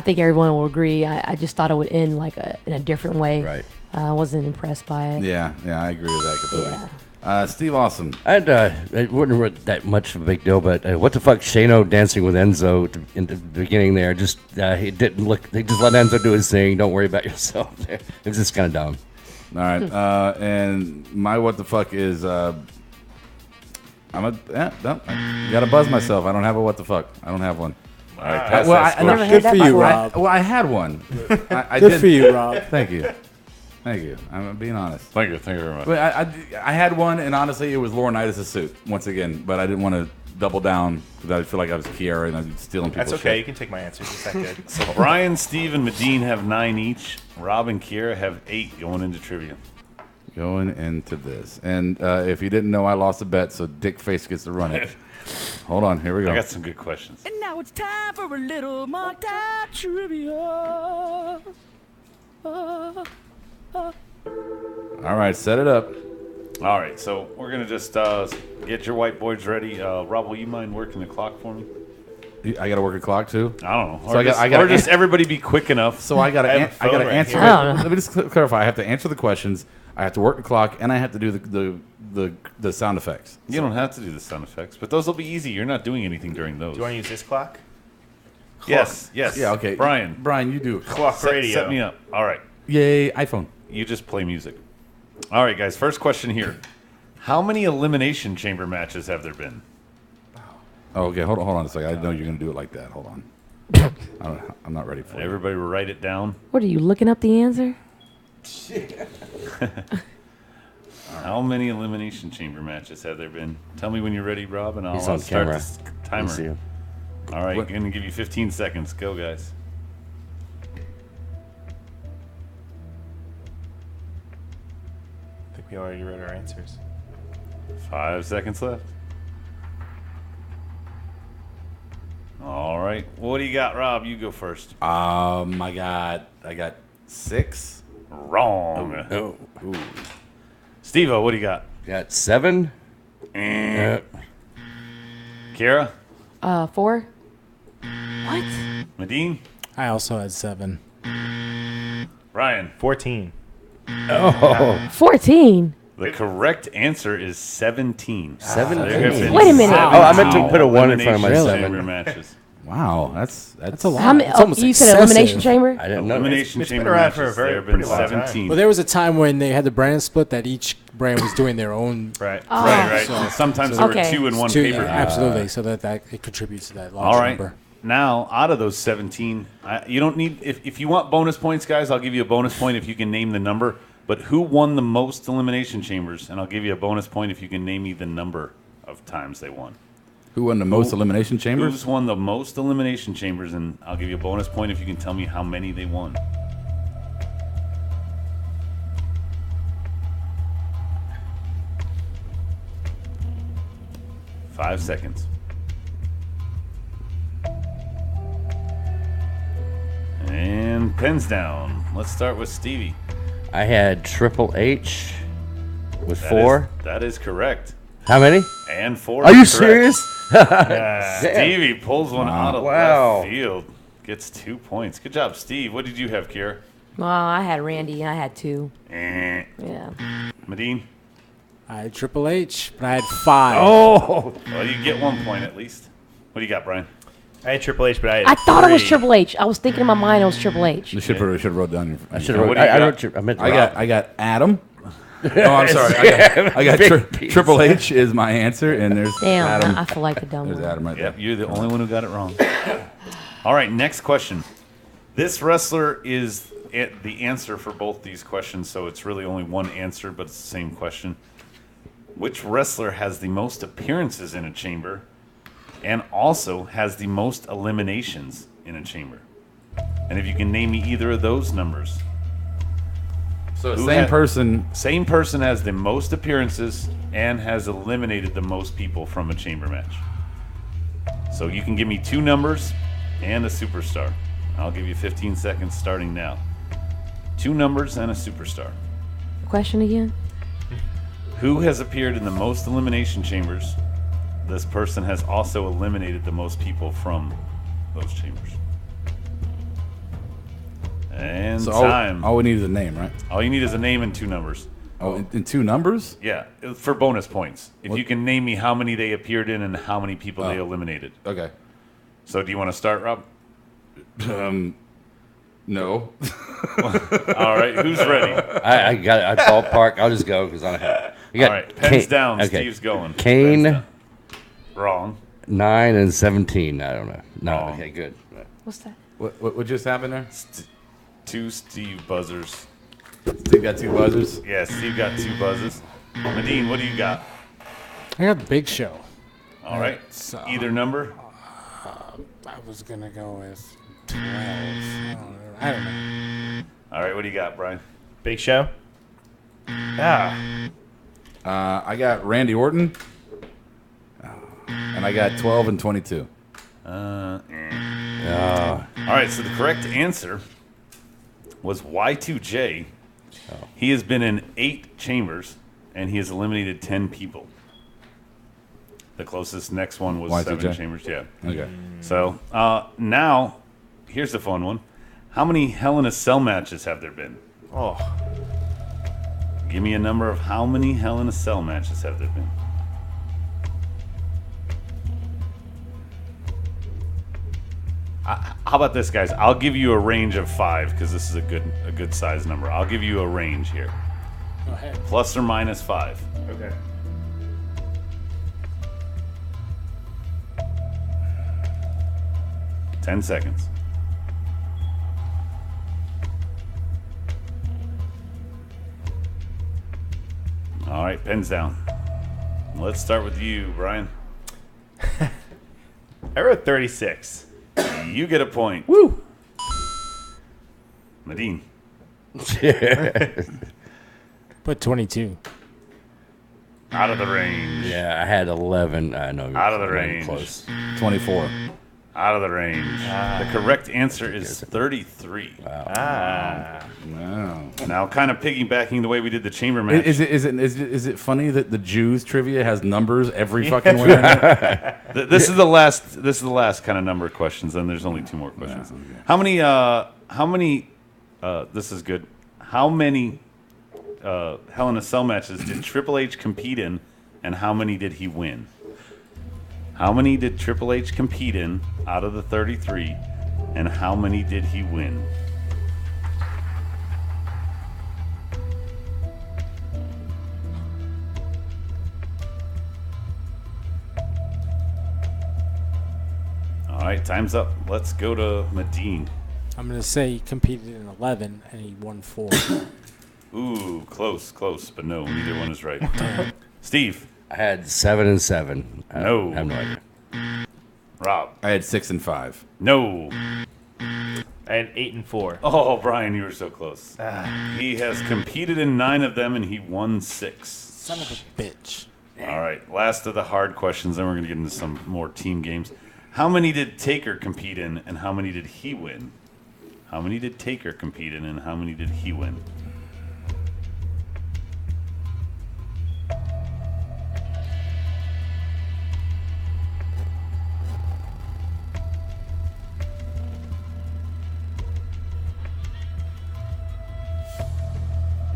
Speaker 15: think everyone will agree. I just thought it would end in a different way.
Speaker 13: Right.
Speaker 15: I wasn't impressed by it.
Speaker 1: Yeah, I agree with that completely. Steve Awesome.
Speaker 13: It wasn't that much of a big deal, but what the fuck, Shano dancing with Enzo in the beginning there? Just he didn't look. They just let Enzo do his thing. Don't worry about yourself. It was just kind of dumb.
Speaker 1: All right, and my what the fuck is you gotta buzz myself. I don't have a what the fuck. I don't have one.
Speaker 10: All right,
Speaker 14: Good for you, Rob.
Speaker 1: I had one. I
Speaker 14: Good
Speaker 1: did.
Speaker 14: for you, Rob.
Speaker 1: Thank you. Thank you. I'm being honest.
Speaker 10: Thank you very much.
Speaker 1: But I had one, and honestly, it was Laurinaitis' suit once again. But I didn't want to double down because I feel like I was Kiera and I was stealing people's
Speaker 11: That's okay.
Speaker 1: shit.
Speaker 11: You can take my answers. It's that good.
Speaker 10: So Brian, Steve, and Medine have 9 each. Rob and Kiera have 8 going into trivia.
Speaker 1: Going into this. And if you didn't know, I lost a bet, so Dick Face gets to run it. Hold on. Here we go.
Speaker 10: I got some good questions.
Speaker 7: And now it's time for a little mocked out trivia.
Speaker 1: All right. Set it up.
Speaker 10: All right, so we're going to just get your whiteboards ready. Rob, will you mind working the clock for me?
Speaker 1: I got to work a clock, too?
Speaker 10: I don't know.
Speaker 1: So
Speaker 10: or just everybody be quick enough.
Speaker 1: So I got to answer it. Let me just clarify. I have to answer the questions. I have to work the clock, and I have to do the sound effects.
Speaker 10: You don't have to do the sound effects, but those will be easy. You're not doing anything during those.
Speaker 11: Do you want to use this clock?
Speaker 10: Yes.
Speaker 1: Yeah, okay.
Speaker 10: Brian,
Speaker 1: you do it.
Speaker 11: Clock radio.
Speaker 10: Set me up. All right.
Speaker 1: Yay, iPhone.
Speaker 10: You just play music. All right, guys. First question here. How many Elimination Chamber matches have there been?
Speaker 1: Oh, okay. Hold on a second. I know you're going to do it like that. Hold on. I'm not ready for it.
Speaker 10: Everybody will write it down.
Speaker 15: What are you looking up the answer?
Speaker 10: How many Elimination Chamber matches have there been? Tell me when you're ready, Rob, and I'll
Speaker 13: He's on
Speaker 10: start
Speaker 13: camera.
Speaker 10: this timer. All right, going to give you 15 seconds. Go, guys.
Speaker 11: I think we already read our answers.
Speaker 10: 5 seconds left. All right. What do you got, Rob? You go first.
Speaker 1: I got 6.
Speaker 10: Wrong.
Speaker 13: Oh.
Speaker 10: Steve-O, what do you got?
Speaker 13: Got 7.
Speaker 10: Kiera?
Speaker 15: 4. What?
Speaker 10: Medine?
Speaker 14: I also had 7.
Speaker 10: Ryan?
Speaker 11: 14.
Speaker 13: Oh.
Speaker 15: 14.
Speaker 10: The correct answer is 17.
Speaker 13: 17.
Speaker 15: Wait a minute.
Speaker 13: Oh, I meant to put a 1 in front of my
Speaker 10: Elimination
Speaker 13: 7.
Speaker 10: Chamber matches.
Speaker 1: Wow, that's
Speaker 14: a lot.
Speaker 15: How many?
Speaker 14: It's almost
Speaker 15: you said
Speaker 14: excessive.
Speaker 15: Elimination Chamber?
Speaker 13: I didn't know.
Speaker 10: Elimination
Speaker 11: It's been
Speaker 10: Chamber
Speaker 11: around for a
Speaker 10: matches.
Speaker 11: very-
Speaker 10: There have been
Speaker 11: pretty long time.
Speaker 10: 17.
Speaker 14: Well, there was a time when they had the brand split that each brand was doing their own.
Speaker 11: Right.
Speaker 10: Right.
Speaker 14: So-
Speaker 10: And sometimes there were 2 in one
Speaker 14: Two,
Speaker 10: paper.
Speaker 14: absolutely. So that it contributes to that large
Speaker 10: All right.
Speaker 14: number.
Speaker 10: Now, out of those 17, you don't need. If you want bonus points, guys, I'll give you a bonus point if you can name the number. But who won the most Elimination Chambers? And I'll give you a bonus point if you can name me the number of times they won.
Speaker 1: Who won the most Elimination Chambers?
Speaker 10: Who's won the most Elimination Chambers? And I'll give you a bonus point if you can tell me how many they won. Five seconds. And pens down. Let's start with Stevie.
Speaker 13: I had Triple H with
Speaker 10: That
Speaker 13: 4.
Speaker 10: That is correct.
Speaker 13: How many?
Speaker 10: And 4.
Speaker 13: Are you
Speaker 10: is correct.
Speaker 13: serious?
Speaker 10: Yeah. Stevie pulls one out of
Speaker 13: Wow.
Speaker 10: left field. Gets 2 points. Good job, Steve. What did you have, Kiera?
Speaker 15: Well, I had Randy and I had 2.
Speaker 10: Eh.
Speaker 15: Yeah.
Speaker 10: Medine?
Speaker 14: I had Triple H, but I had 5.
Speaker 10: Oh! Well, you get 1 point at least. What do you got, Brian?
Speaker 11: I had Triple H, but I had
Speaker 15: I thought it was
Speaker 11: 3.
Speaker 15: Triple H. I was thinking in my mind it was Triple H.
Speaker 1: You should have wrote down your.
Speaker 13: I should have.
Speaker 10: What do you
Speaker 13: I
Speaker 10: got?
Speaker 13: wrote. I meant.
Speaker 1: I got Adam. Oh, I'm sorry. I got Triple H is my answer, and there's
Speaker 15: Damn,
Speaker 1: Adam.
Speaker 15: I feel like the dumb
Speaker 1: There's
Speaker 15: one.
Speaker 1: Adam right
Speaker 10: Yep,
Speaker 1: there.
Speaker 10: you're the only one who got it wrong. All right, next question. This wrestler is the answer for both these questions, so it's really only one answer, but it's the same question. Which wrestler has the most appearances in a chamber and also has the most eliminations in a chamber? And if you can name me either of those numbers.
Speaker 1: So
Speaker 10: Who
Speaker 1: same person.
Speaker 10: Same person has the most appearances and has eliminated the most people from a chamber match. So you can give me 2 numbers and a superstar. I'll give you 15 seconds starting now. 2 numbers and a superstar.
Speaker 15: Question again?
Speaker 10: Who has appeared in the most elimination chambers? This person has also eliminated the most people from those chambers. And
Speaker 1: So
Speaker 10: time.
Speaker 1: all we need is a name, right?
Speaker 10: All you need is a name and 2 numbers.
Speaker 1: Oh, in two numbers?
Speaker 10: Yeah, for bonus points. If you can name me how many they appeared in and how many people they eliminated.
Speaker 1: Okay.
Speaker 10: So do you want to start, Rob?
Speaker 1: No.
Speaker 10: All right, who's ready?
Speaker 13: I got it. I ballpark. I'll just go because I have.
Speaker 10: All right, pens down. Okay. Steve's going.
Speaker 13: Kane.
Speaker 10: Wrong.
Speaker 13: 9 and 17. I don't know. No.
Speaker 10: Wrong.
Speaker 13: Okay, good.
Speaker 15: What's that?
Speaker 1: What just happened there?
Speaker 10: Two Steve buzzers.
Speaker 1: Steve got 2 buzzers?
Speaker 10: Yeah, Steve got 2 buzzers. Medine, what do you got?
Speaker 14: I got the Big Show.
Speaker 10: All right.
Speaker 14: So,
Speaker 10: either number?
Speaker 14: I was going to go with 12. I don't know.
Speaker 10: All right, what do you got, Brian?
Speaker 11: Big Show?
Speaker 10: Ah.
Speaker 1: I got Randy Orton. And I got 12 and 22.
Speaker 10: All right, so the correct answer was Y2J. He has been in 8 chambers, and he has eliminated 10 people. The closest next one was
Speaker 1: Y2J?
Speaker 10: 7 chambers. Yeah.
Speaker 1: Okay.
Speaker 10: So now, here's the fun one. How many Hell in a Cell matches have there been?
Speaker 11: Oh.
Speaker 10: Give me a number of how many Hell in a Cell matches have there been? How about this, guys? I'll give you a range of 5 because this is a good size number. I'll give you a range here.
Speaker 14: Go ahead.
Speaker 10: Plus or minus 5.
Speaker 11: Okay.
Speaker 10: Ten seconds. All right, pens down. Let's start with you, Brian.
Speaker 11: I wrote 36.
Speaker 10: You get a point.
Speaker 13: Woo!
Speaker 10: Medine.
Speaker 14: Put 22.
Speaker 10: Out of the range.
Speaker 13: Yeah, I had 11. I know.
Speaker 10: Out of the range.
Speaker 13: Close.
Speaker 1: 24.
Speaker 10: Out of the range. The correct answer is 33.
Speaker 13: Wow.
Speaker 1: Wow.
Speaker 10: Now, kind of piggybacking the way we did the chamber match.
Speaker 1: Is it funny that the Jews trivia has numbers every fucking way?
Speaker 10: This is the last kind of number of questions. Then there's only 2 more questions.
Speaker 1: Okay.
Speaker 10: How many? This is good. How many Hell in a Cell matches did Triple H compete in, and how many did he win? How many did Triple H compete in out of the 33, and how many did he win? All right, time's up. Let's go to Medine.
Speaker 14: I'm going to say he competed in 11 and he won 4.
Speaker 10: Ooh, close, but no, neither one is right. Steve.
Speaker 13: I had 7 and 7.
Speaker 10: No.
Speaker 13: I have no idea.
Speaker 10: Rob.
Speaker 1: I had 6 and 5.
Speaker 10: No.
Speaker 11: I had 8 and 4.
Speaker 10: Oh, Brian, you were so close. He has competed in 9 of them, and he won 6.
Speaker 14: Son of a bitch.
Speaker 10: All right, last of the hard questions, then we're going to get into some more team games. How many did Taker compete in, and how many did he win? How many did Taker compete in, and how many did he win?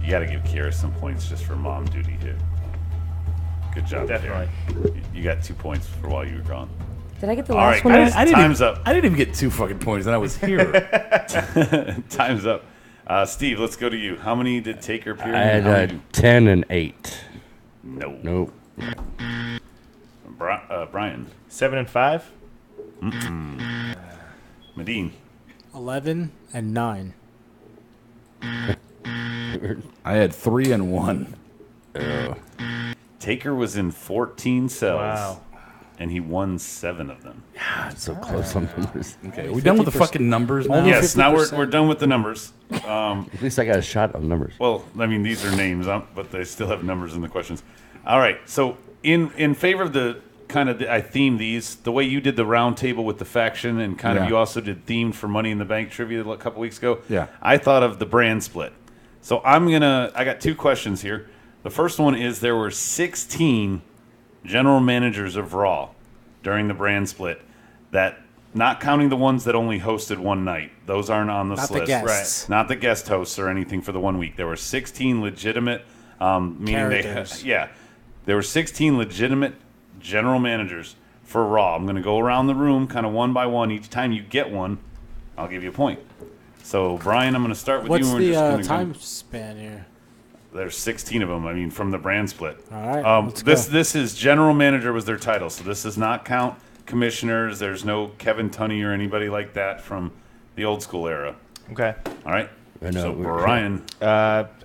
Speaker 10: You got to give Kira some points just for mom duty here. Good job,
Speaker 11: Definitely.
Speaker 10: Kira. You got 2 points for while you were gone.
Speaker 15: Did I get the
Speaker 10: All
Speaker 15: last
Speaker 10: right,
Speaker 15: one?
Speaker 10: guys, time's up.
Speaker 1: I didn't even get 2 fucking points, and I was here.
Speaker 10: Time's up. Steve, let's go to you. How many did Taker appear in?
Speaker 13: I had 10 and 8.
Speaker 10: No.
Speaker 13: Nope.
Speaker 10: Brian.
Speaker 11: 7 and 5.
Speaker 10: Medine.
Speaker 14: 11 and 9.
Speaker 1: I had 3 and 1.
Speaker 10: Taker was in 14 cells.
Speaker 11: Wow.
Speaker 10: And he won 7 of them.
Speaker 13: Yeah, it's so close on numbers.
Speaker 1: Okay, are we done with the fucking numbers now?
Speaker 10: Yes, now we're done with the numbers.
Speaker 13: At least I got a shot on numbers.
Speaker 10: Well, I mean, these are names, but they still have numbers in the questions. All right, so in favor of the kind of, I themed these, the way you did the round table with the faction and kind of you also did themed for Money in the Bank trivia a couple weeks ago.
Speaker 1: Yeah.
Speaker 10: I thought of the brand split. So I got 2 questions here. The first one is there were 16 general managers of Raw during the brand split that, not counting the ones that only hosted one night, those aren't on this
Speaker 14: Not
Speaker 10: list.
Speaker 14: the guests.
Speaker 10: Right. Not the guest hosts or anything for the 1 week. There were 16 legitimate Meaning
Speaker 14: Characters.
Speaker 10: there were 16 legitimate general managers for Raw. I'm going to go around the room kind of one by one. Each time you get one, I'll give you a point. So, Brian, I'm going to start with
Speaker 14: What's
Speaker 10: you.
Speaker 14: the
Speaker 10: We're just
Speaker 14: time span here?
Speaker 10: There's 16 of them. I mean, from the brand split.
Speaker 14: All right.
Speaker 10: This is general manager was their title. So this does not count commissioners. There's no Kevin Tunney or anybody like that from the old school era.
Speaker 11: Okay.
Speaker 10: All right. So Brian.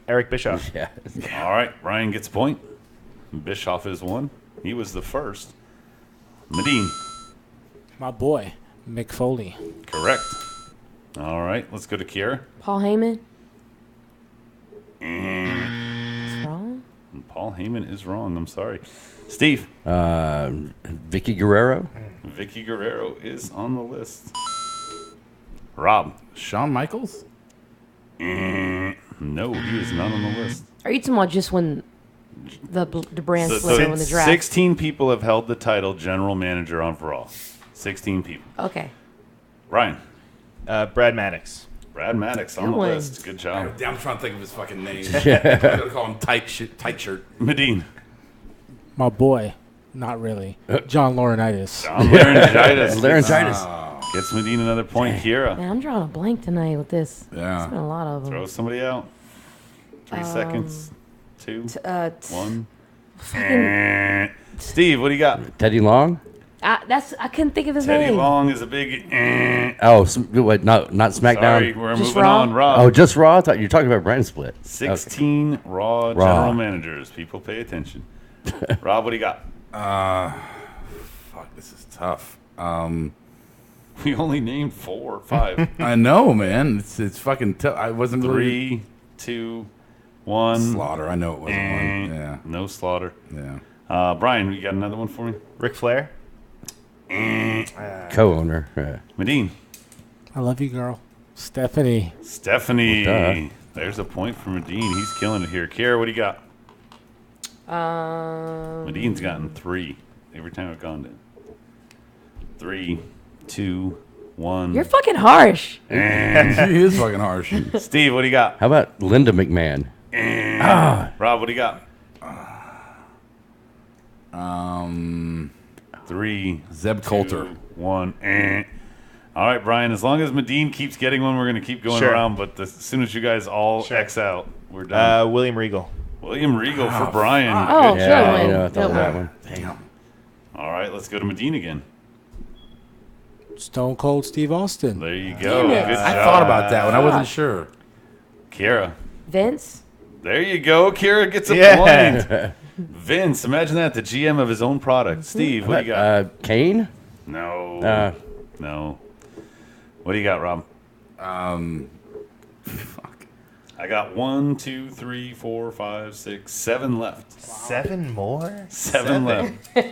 Speaker 11: Eric Bischoff.
Speaker 13: Yeah.
Speaker 10: All right. Brian gets a point. Bischoff is one. He was the first. Medine.
Speaker 14: My boy, Mick Foley.
Speaker 10: Correct. All right. Let's go to Kiera.
Speaker 15: Paul Heyman. It's wrong.
Speaker 10: Paul Heyman is wrong. I'm sorry. Steve.
Speaker 13: Vicky Guerrero.
Speaker 10: Vicky Guerrero is on the list. Rob.
Speaker 1: Shawn Michaels?
Speaker 10: No, he is not on the list.
Speaker 15: Are you talking about just when the brand split or when the draft?
Speaker 10: 16 people have held the title general manager on Raw. 16 people.
Speaker 15: Okay.
Speaker 10: Ryan.
Speaker 11: Brad Maddox.
Speaker 10: Brad Maddox on the list. Good job.
Speaker 1: I'm trying to think of his fucking name. I'm going to call him tight shirt.
Speaker 10: Medine.
Speaker 14: My boy. Not really. John Laurinaitis.
Speaker 10: John Laurinaitis.
Speaker 13: Laryngitis.
Speaker 10: Gets Medine another point. Kiera.
Speaker 15: Man, I'm drawing a blank tonight with this.
Speaker 10: Yeah.
Speaker 15: It's been a lot of them.
Speaker 10: Throw somebody out. 3 seconds. 2. 1. Steve, what do you got?
Speaker 13: Teddy Long.
Speaker 15: I couldn't think of his
Speaker 10: Teddy
Speaker 15: name.
Speaker 10: Long is a big.
Speaker 13: What? Not SmackDown.
Speaker 10: Sorry, we're
Speaker 15: Just
Speaker 10: moving
Speaker 15: Raw?
Speaker 10: on. Rob.
Speaker 13: Oh, just Raw. I thought you were talking about brand split.
Speaker 10: 16 Raw general managers. People pay attention. Rob, what do you got?
Speaker 1: Fuck, this is tough.
Speaker 10: We only named 4 or 5.
Speaker 1: I know, man. It's fucking tough. I wasn't
Speaker 10: 3, 2, 1.
Speaker 1: Slaughter. I know it wasn't one. Yeah.
Speaker 10: No Slaughter.
Speaker 1: Yeah.
Speaker 10: Brian, you got another one for me?
Speaker 11: Ric Flair.
Speaker 13: Co-owner.
Speaker 10: Medine.
Speaker 14: I love you, girl. Stephanie.
Speaker 10: Stephanie. There's a point for Medine. He's killing it here. Kiera, what do you got? Medine's gotten 3 every time I've gone in. 3, 2, 1.
Speaker 15: You're fucking harsh.
Speaker 1: He is fucking harsh.
Speaker 10: Steve, what do you got?
Speaker 13: How about Linda McMahon?
Speaker 10: Rob, what do you got? 3,
Speaker 1: Zeb Coulter.
Speaker 10: 1. All right, Brian. As long as Medine keeps getting one, we're going to keep going around. But as soon as you guys all X out, we're done.
Speaker 11: William Regal.
Speaker 10: William Regal for Brian.
Speaker 15: Oh,
Speaker 10: Good
Speaker 15: good
Speaker 10: job.
Speaker 15: one.
Speaker 13: I thought
Speaker 15: Good
Speaker 13: that
Speaker 15: one.
Speaker 13: one. Damn.
Speaker 10: All right, let's go to Medine again.
Speaker 14: Stone Cold Steve Austin.
Speaker 10: There you go.
Speaker 15: Damn it.
Speaker 10: Good job.
Speaker 1: I thought about that one. I wasn't sure.
Speaker 10: Kiera.
Speaker 15: Vince.
Speaker 10: There you go. Kiera gets a point. Vince, imagine that, the GM of his own product. Steve, what do you got?
Speaker 13: Kane?
Speaker 10: No. No. What do you got, Rob?
Speaker 1: Fuck.
Speaker 10: I got 1, 2, 3, 4, 5, 6, 7 left.
Speaker 11: 7 more?
Speaker 10: 7 left. You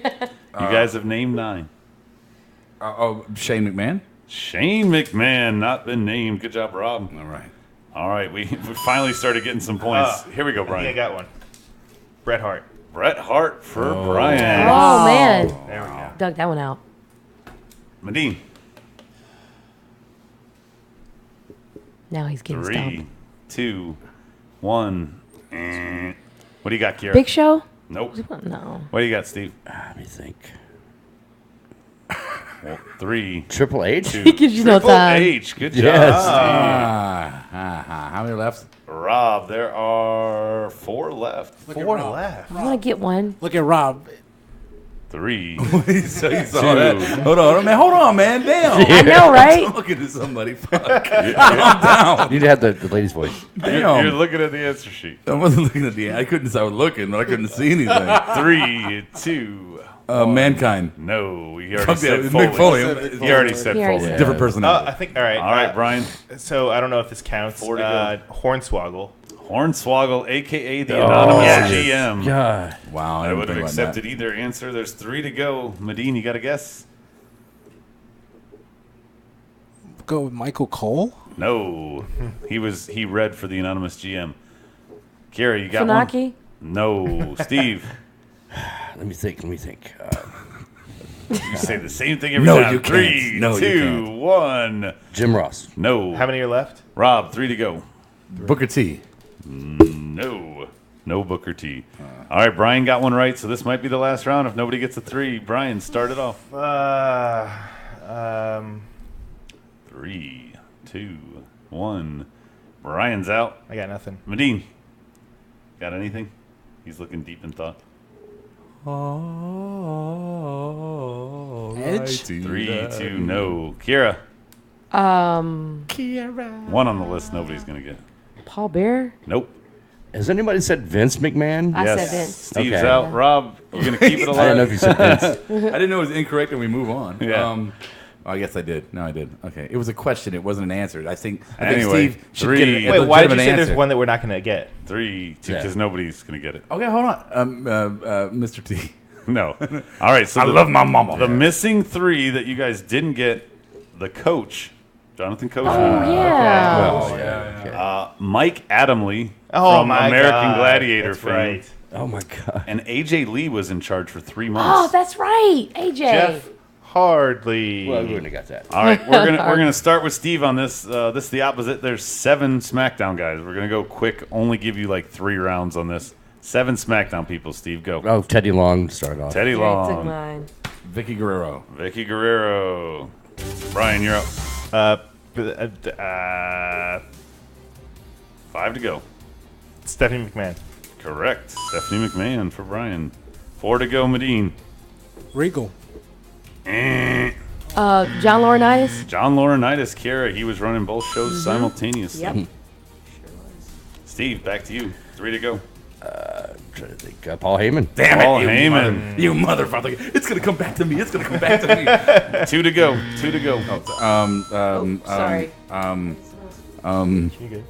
Speaker 10: guys have named 9.
Speaker 1: Shane McMahon?
Speaker 10: Shane McMahon, not been named. Good job, Rob.
Speaker 1: All right.
Speaker 10: All right, we finally started getting some points. Here we go, Brian.
Speaker 11: I think I got one. Bret Hart.
Speaker 10: Bret Hart for Brian.
Speaker 15: Oh, man.
Speaker 11: There we go.
Speaker 15: Dug that one out.
Speaker 10: Medine.
Speaker 15: Now he's getting
Speaker 10: 3,
Speaker 15: stumped.
Speaker 10: 2, 1. What do you got, Kiera?
Speaker 15: Big Show?
Speaker 10: Nope.
Speaker 15: No.
Speaker 10: What do you got, Steve?
Speaker 13: Let me think.
Speaker 10: Well, 3.
Speaker 13: Triple H?
Speaker 10: 2.
Speaker 15: He gives you no
Speaker 10: Triple
Speaker 15: time.
Speaker 10: H. Good job,
Speaker 13: Yes.
Speaker 10: Steve.
Speaker 1: How many left?
Speaker 10: Rob, there are 4 left.
Speaker 11: 4 left.
Speaker 15: I want to get one.
Speaker 14: Look at Rob.
Speaker 10: 3.
Speaker 1: So you saw that. Hold on, man. Damn.
Speaker 15: I know, right?
Speaker 1: I'm looking at somebody. Fuck. Calm down.
Speaker 13: You'd have the lady's voice.
Speaker 10: You're looking at the answer sheet.
Speaker 1: I wasn't looking at the. I couldn't. I was looking, but I couldn't see anything.
Speaker 10: 3, 2.
Speaker 1: Mankind.
Speaker 10: No, he already said
Speaker 1: Mick
Speaker 10: Foley.
Speaker 1: Foley.
Speaker 10: He already said
Speaker 15: He already
Speaker 10: Foley.
Speaker 15: said
Speaker 1: Different personality.
Speaker 11: I think, all right.
Speaker 10: All right, Brian.
Speaker 11: So I don't know if this counts.
Speaker 10: 4 to go.
Speaker 11: Hornswoggle.
Speaker 10: Hornswoggle, a.k.a. the anonymous GM.
Speaker 13: God.
Speaker 1: Wow.
Speaker 10: I
Speaker 1: didn't
Speaker 10: would have
Speaker 1: think about
Speaker 10: accepted
Speaker 1: that.
Speaker 10: either answer. There's 3 to go. Medine, you got a guess?
Speaker 14: Go with Michael Cole.
Speaker 10: No. He read for the anonymous GM. Kiera, you got
Speaker 15: Funaki?
Speaker 10: one? No. Steve.
Speaker 13: Let me think.
Speaker 10: You say the same thing every
Speaker 1: No,
Speaker 10: time.
Speaker 1: you can't.
Speaker 10: 3,
Speaker 1: No, you
Speaker 10: 2,
Speaker 1: can't.
Speaker 10: 1.
Speaker 13: Jim Ross.
Speaker 10: No.
Speaker 11: How many are left?
Speaker 10: Rob, 3 to go.
Speaker 1: Booker T.
Speaker 10: No. No Booker T. All right, Brian got one right, so this might be the last round if nobody gets a 3. Brian, start it off. 3, 2, 1. Brian's out.
Speaker 11: I got nothing.
Speaker 10: Medine, got anything? He's looking deep in thought.
Speaker 14: Edge?
Speaker 10: 3, 2, no. Kira.
Speaker 15: Kira.
Speaker 10: One on the list nobody's going to get.
Speaker 15: Paul Bearer?
Speaker 10: Nope.
Speaker 13: Has anybody said Vince McMahon?
Speaker 15: I said Vince.
Speaker 10: Steve's
Speaker 13: Okay.
Speaker 10: out. Rob, you going to keep it alive?
Speaker 13: I didn't know if you said Vince.
Speaker 1: I didn't know it was incorrect and we move on.
Speaker 10: Yeah.
Speaker 1: I guess I did. No, I did. Okay. It was a question. It wasn't an answer. I think
Speaker 10: Anyway,
Speaker 1: Steve should
Speaker 10: 3.
Speaker 1: get a
Speaker 11: Wait, why did you
Speaker 1: legitimate
Speaker 11: say
Speaker 1: answer.
Speaker 11: there's one that we're not going to get?
Speaker 10: 3, 2, because nobody's going to get it.
Speaker 1: Okay, hold on. Mr. T.
Speaker 10: No. All right. So
Speaker 1: I love my mama.
Speaker 10: The missing 3 that you guys didn't get, the coach, Jonathan Coachman.
Speaker 15: Oh, yeah.
Speaker 13: Oh, yeah.
Speaker 10: Mike Adamley
Speaker 11: Oh,
Speaker 10: from
Speaker 11: my
Speaker 10: American
Speaker 11: God.
Speaker 10: Gladiator
Speaker 11: That's
Speaker 10: fame.
Speaker 11: right.
Speaker 13: Oh, my God.
Speaker 10: And AJ Lee was in charge for 3
Speaker 15: Oh,
Speaker 10: months.
Speaker 15: that's right. AJ.
Speaker 10: Jeff Hardley.
Speaker 13: Well, we wouldn't have got that.
Speaker 10: All right, we're gonna start with Steve on this. This is the opposite. There's 7 SmackDown guys. We're gonna go quick. Only give you like 3 rounds on this. 7 SmackDown people. Steve, go.
Speaker 13: Oh, Teddy Long started off.
Speaker 10: Teddy
Speaker 15: I took
Speaker 10: Long.
Speaker 15: mine.
Speaker 1: Vicky Guerrero.
Speaker 10: Vicky Guerrero. Brian, you're up. 5 to go.
Speaker 11: Stephanie McMahon.
Speaker 10: Correct. Stephanie McMahon for Brian. 4 to go. Medine.
Speaker 14: Regal.
Speaker 15: John Laurinaitis?
Speaker 10: John Laurinaitis. Kira. He was running both shows simultaneously.
Speaker 15: Yep.
Speaker 10: Steve, back to you. 3 to go.
Speaker 13: Trying to think. Paul Heyman.
Speaker 1: Damn
Speaker 10: Paul
Speaker 1: it,
Speaker 10: Heyman.
Speaker 1: you motherfucker. It's going to come back to me. It's going to come back to me.
Speaker 10: 2 to go. 2 to go.
Speaker 15: Sorry.
Speaker 11: You good?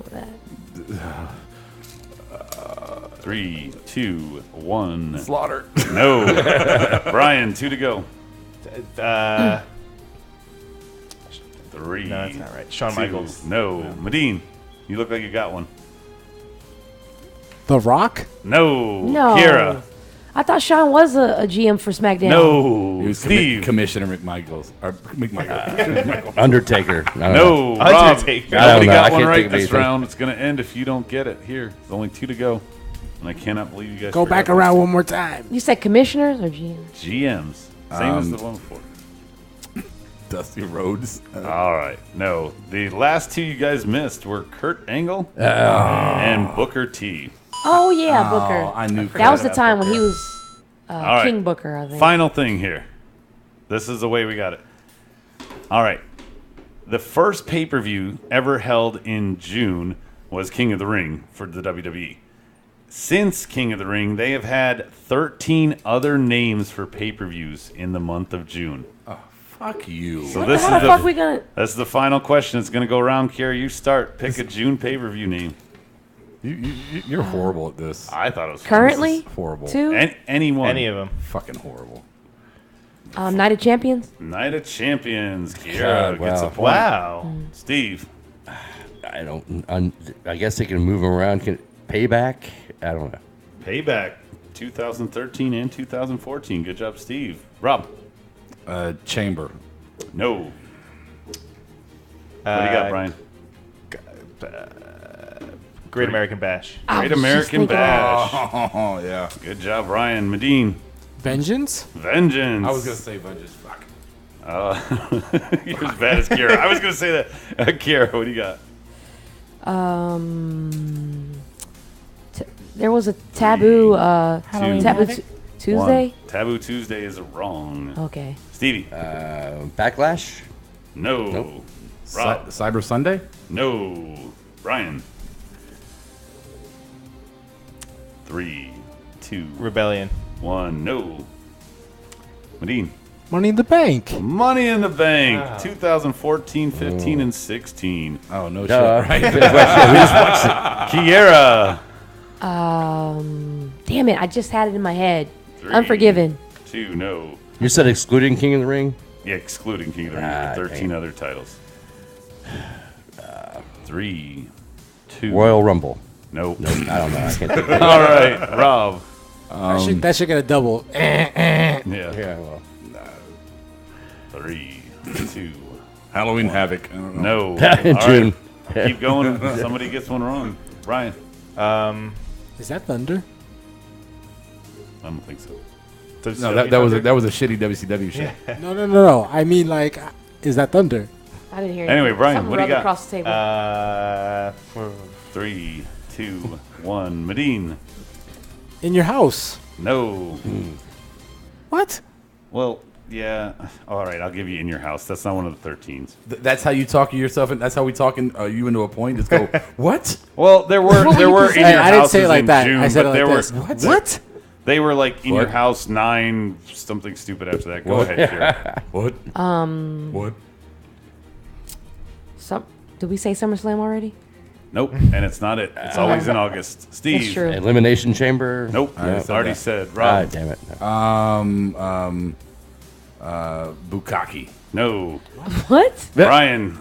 Speaker 10: 3, 2, 1.
Speaker 1: Slaughter.
Speaker 10: No. Brian, 2 to go. 3.
Speaker 11: No, that's not right. Shawn
Speaker 10: 2.
Speaker 11: Michaels.
Speaker 10: No. Medine, you look like you got one.
Speaker 14: The Rock?
Speaker 10: No.
Speaker 15: No.
Speaker 10: Kira.
Speaker 15: I thought Sean was a GM for SmackDown.
Speaker 10: No.
Speaker 1: He was
Speaker 10: Steve.
Speaker 1: Commissioner McMichaels. Or McMichaels.
Speaker 13: Undertaker. I don't
Speaker 10: No.
Speaker 13: know.
Speaker 10: Rob.
Speaker 11: Undertaker.
Speaker 13: I don't
Speaker 10: Nobody
Speaker 13: know. I
Speaker 10: got one
Speaker 13: can't
Speaker 10: right
Speaker 13: think of
Speaker 10: this
Speaker 13: anything.
Speaker 10: round. It's going to end if you don't get it. Here. There's only 2 to go. And I cannot believe you guys
Speaker 14: Go
Speaker 10: forgot
Speaker 14: back
Speaker 10: this.
Speaker 14: around one more time.
Speaker 15: You said commissioners or GMs?
Speaker 10: GMs. Same as the one before.
Speaker 1: Dusty Rhodes.
Speaker 10: All right. No. The last 2 you guys missed were Kurt Angle and Booker T.
Speaker 15: Oh, yeah, Booker.
Speaker 1: I knew
Speaker 15: That was the
Speaker 1: about
Speaker 15: time when
Speaker 1: Booker.
Speaker 15: he was
Speaker 10: All right.
Speaker 15: King Booker, I think.
Speaker 10: Final thing here. This is the way we got it. All right. The first pay-per-view ever held in June was King of the Ring for the WWE. Since King of the Ring, they have had 13 other names for pay-per-views in the month of June.
Speaker 1: Oh, fuck you.
Speaker 10: So
Speaker 15: What
Speaker 10: this
Speaker 15: the
Speaker 10: is
Speaker 15: how the fuck we gonna...
Speaker 10: That's the final question. It's going to go around. Kara, you start. Pick a June pay-per-view name.
Speaker 1: You're horrible at this.
Speaker 10: I thought it was fun.
Speaker 15: Currently?
Speaker 1: This is horrible.
Speaker 15: 2?
Speaker 10: Anyone.
Speaker 11: Any of them.
Speaker 1: Fucking horrible.
Speaker 15: Night of Champions?
Speaker 10: Night of Champions. Kira
Speaker 13: God,
Speaker 10: gets a
Speaker 13: wow.
Speaker 10: point.
Speaker 11: Wow.
Speaker 10: Steve.
Speaker 13: I don't. I guess they can move them around. Payback? I don't know.
Speaker 10: Payback. 2013 and 2014. Good job, Steve. Rob.
Speaker 1: Chamber.
Speaker 10: No. What do you got, Brian?
Speaker 11: Great American Bash.
Speaker 10: Great American Bash.
Speaker 1: Oh, yeah.
Speaker 10: Good job, Ryan. Medine.
Speaker 14: Vengeance?
Speaker 10: Vengeance.
Speaker 1: I was going to say Vengeance. Fuck.
Speaker 10: You're as bad as Kira. I was going to say that. Kira, what do you got?
Speaker 15: There was a Taboo, Taboo Tuesday?
Speaker 10: Taboo Tuesday is wrong.
Speaker 15: Okay.
Speaker 10: Stevie.
Speaker 13: Backlash?
Speaker 10: No.
Speaker 13: Nope.
Speaker 10: Rob.
Speaker 1: Cyber Sunday?
Speaker 10: No. Brian. 3, 2,
Speaker 11: Rebellion.
Speaker 10: 1. No. Medine.
Speaker 14: Money in the Bank.
Speaker 10: Money in the Bank. 2014, 15, and 16.
Speaker 1: Oh, no
Speaker 13: Duh.
Speaker 1: shit, right?
Speaker 13: We just watched it.
Speaker 10: Kiera.
Speaker 15: Damn it, I just had it in my head.
Speaker 10: 3,
Speaker 15: Unforgiven.
Speaker 10: 2, no.
Speaker 13: You said excluding King of the Ring?
Speaker 10: Yeah, excluding King of the Ring.
Speaker 13: Ah,
Speaker 10: 13
Speaker 13: dang.
Speaker 10: other titles. 3, 2.
Speaker 13: Royal Rumble.
Speaker 10: Nope.
Speaker 13: Nope. I don't know. I can't think of it.
Speaker 10: All right, Rob.
Speaker 14: That should get a double.
Speaker 10: Yeah.
Speaker 13: Yeah, well.
Speaker 10: 3, 2.
Speaker 1: Halloween Havoc. I don't know.
Speaker 10: No.
Speaker 13: In
Speaker 10: All
Speaker 13: June.
Speaker 10: right. Keep going. Somebody gets one wrong. Brian.
Speaker 14: Is that Thunder?
Speaker 10: I don't think so.
Speaker 1: No, that was a shitty WCW show.
Speaker 11: Yeah.
Speaker 14: No. I mean, like, is that Thunder?
Speaker 15: I didn't hear.
Speaker 10: Anyway,
Speaker 15: anything.
Speaker 10: Brian,
Speaker 15: Something
Speaker 10: what do you
Speaker 15: rubbed
Speaker 10: got?
Speaker 15: Across the table.
Speaker 10: 3, 2, 1. Medine.
Speaker 14: In your house.
Speaker 10: No.
Speaker 14: What?
Speaker 10: Well, yeah. All right, I'll give you in your house. That's not one of the 13s.
Speaker 1: That's how you talk to yourself, and that's how we talking you into a point. Just go, what?
Speaker 10: Well, there were in your
Speaker 14: I didn't say it
Speaker 10: houses
Speaker 14: like
Speaker 10: in
Speaker 14: that.
Speaker 10: June,
Speaker 14: I said
Speaker 10: but
Speaker 14: it
Speaker 10: there
Speaker 14: like
Speaker 10: were
Speaker 14: this. What?
Speaker 10: They were like in your
Speaker 1: What?
Speaker 10: house 9 something stupid after that. Go
Speaker 1: What?
Speaker 10: ahead, Kira.
Speaker 1: What? What?
Speaker 15: Did we say SummerSlam already?
Speaker 10: Nope, and it's not it. It's always in August. Steve.
Speaker 15: That's true.
Speaker 13: Elimination Chamber.
Speaker 10: Nope. Already said. Rob.
Speaker 13: Damn it.
Speaker 1: Bukkake.
Speaker 10: No.
Speaker 15: What?
Speaker 10: Brian.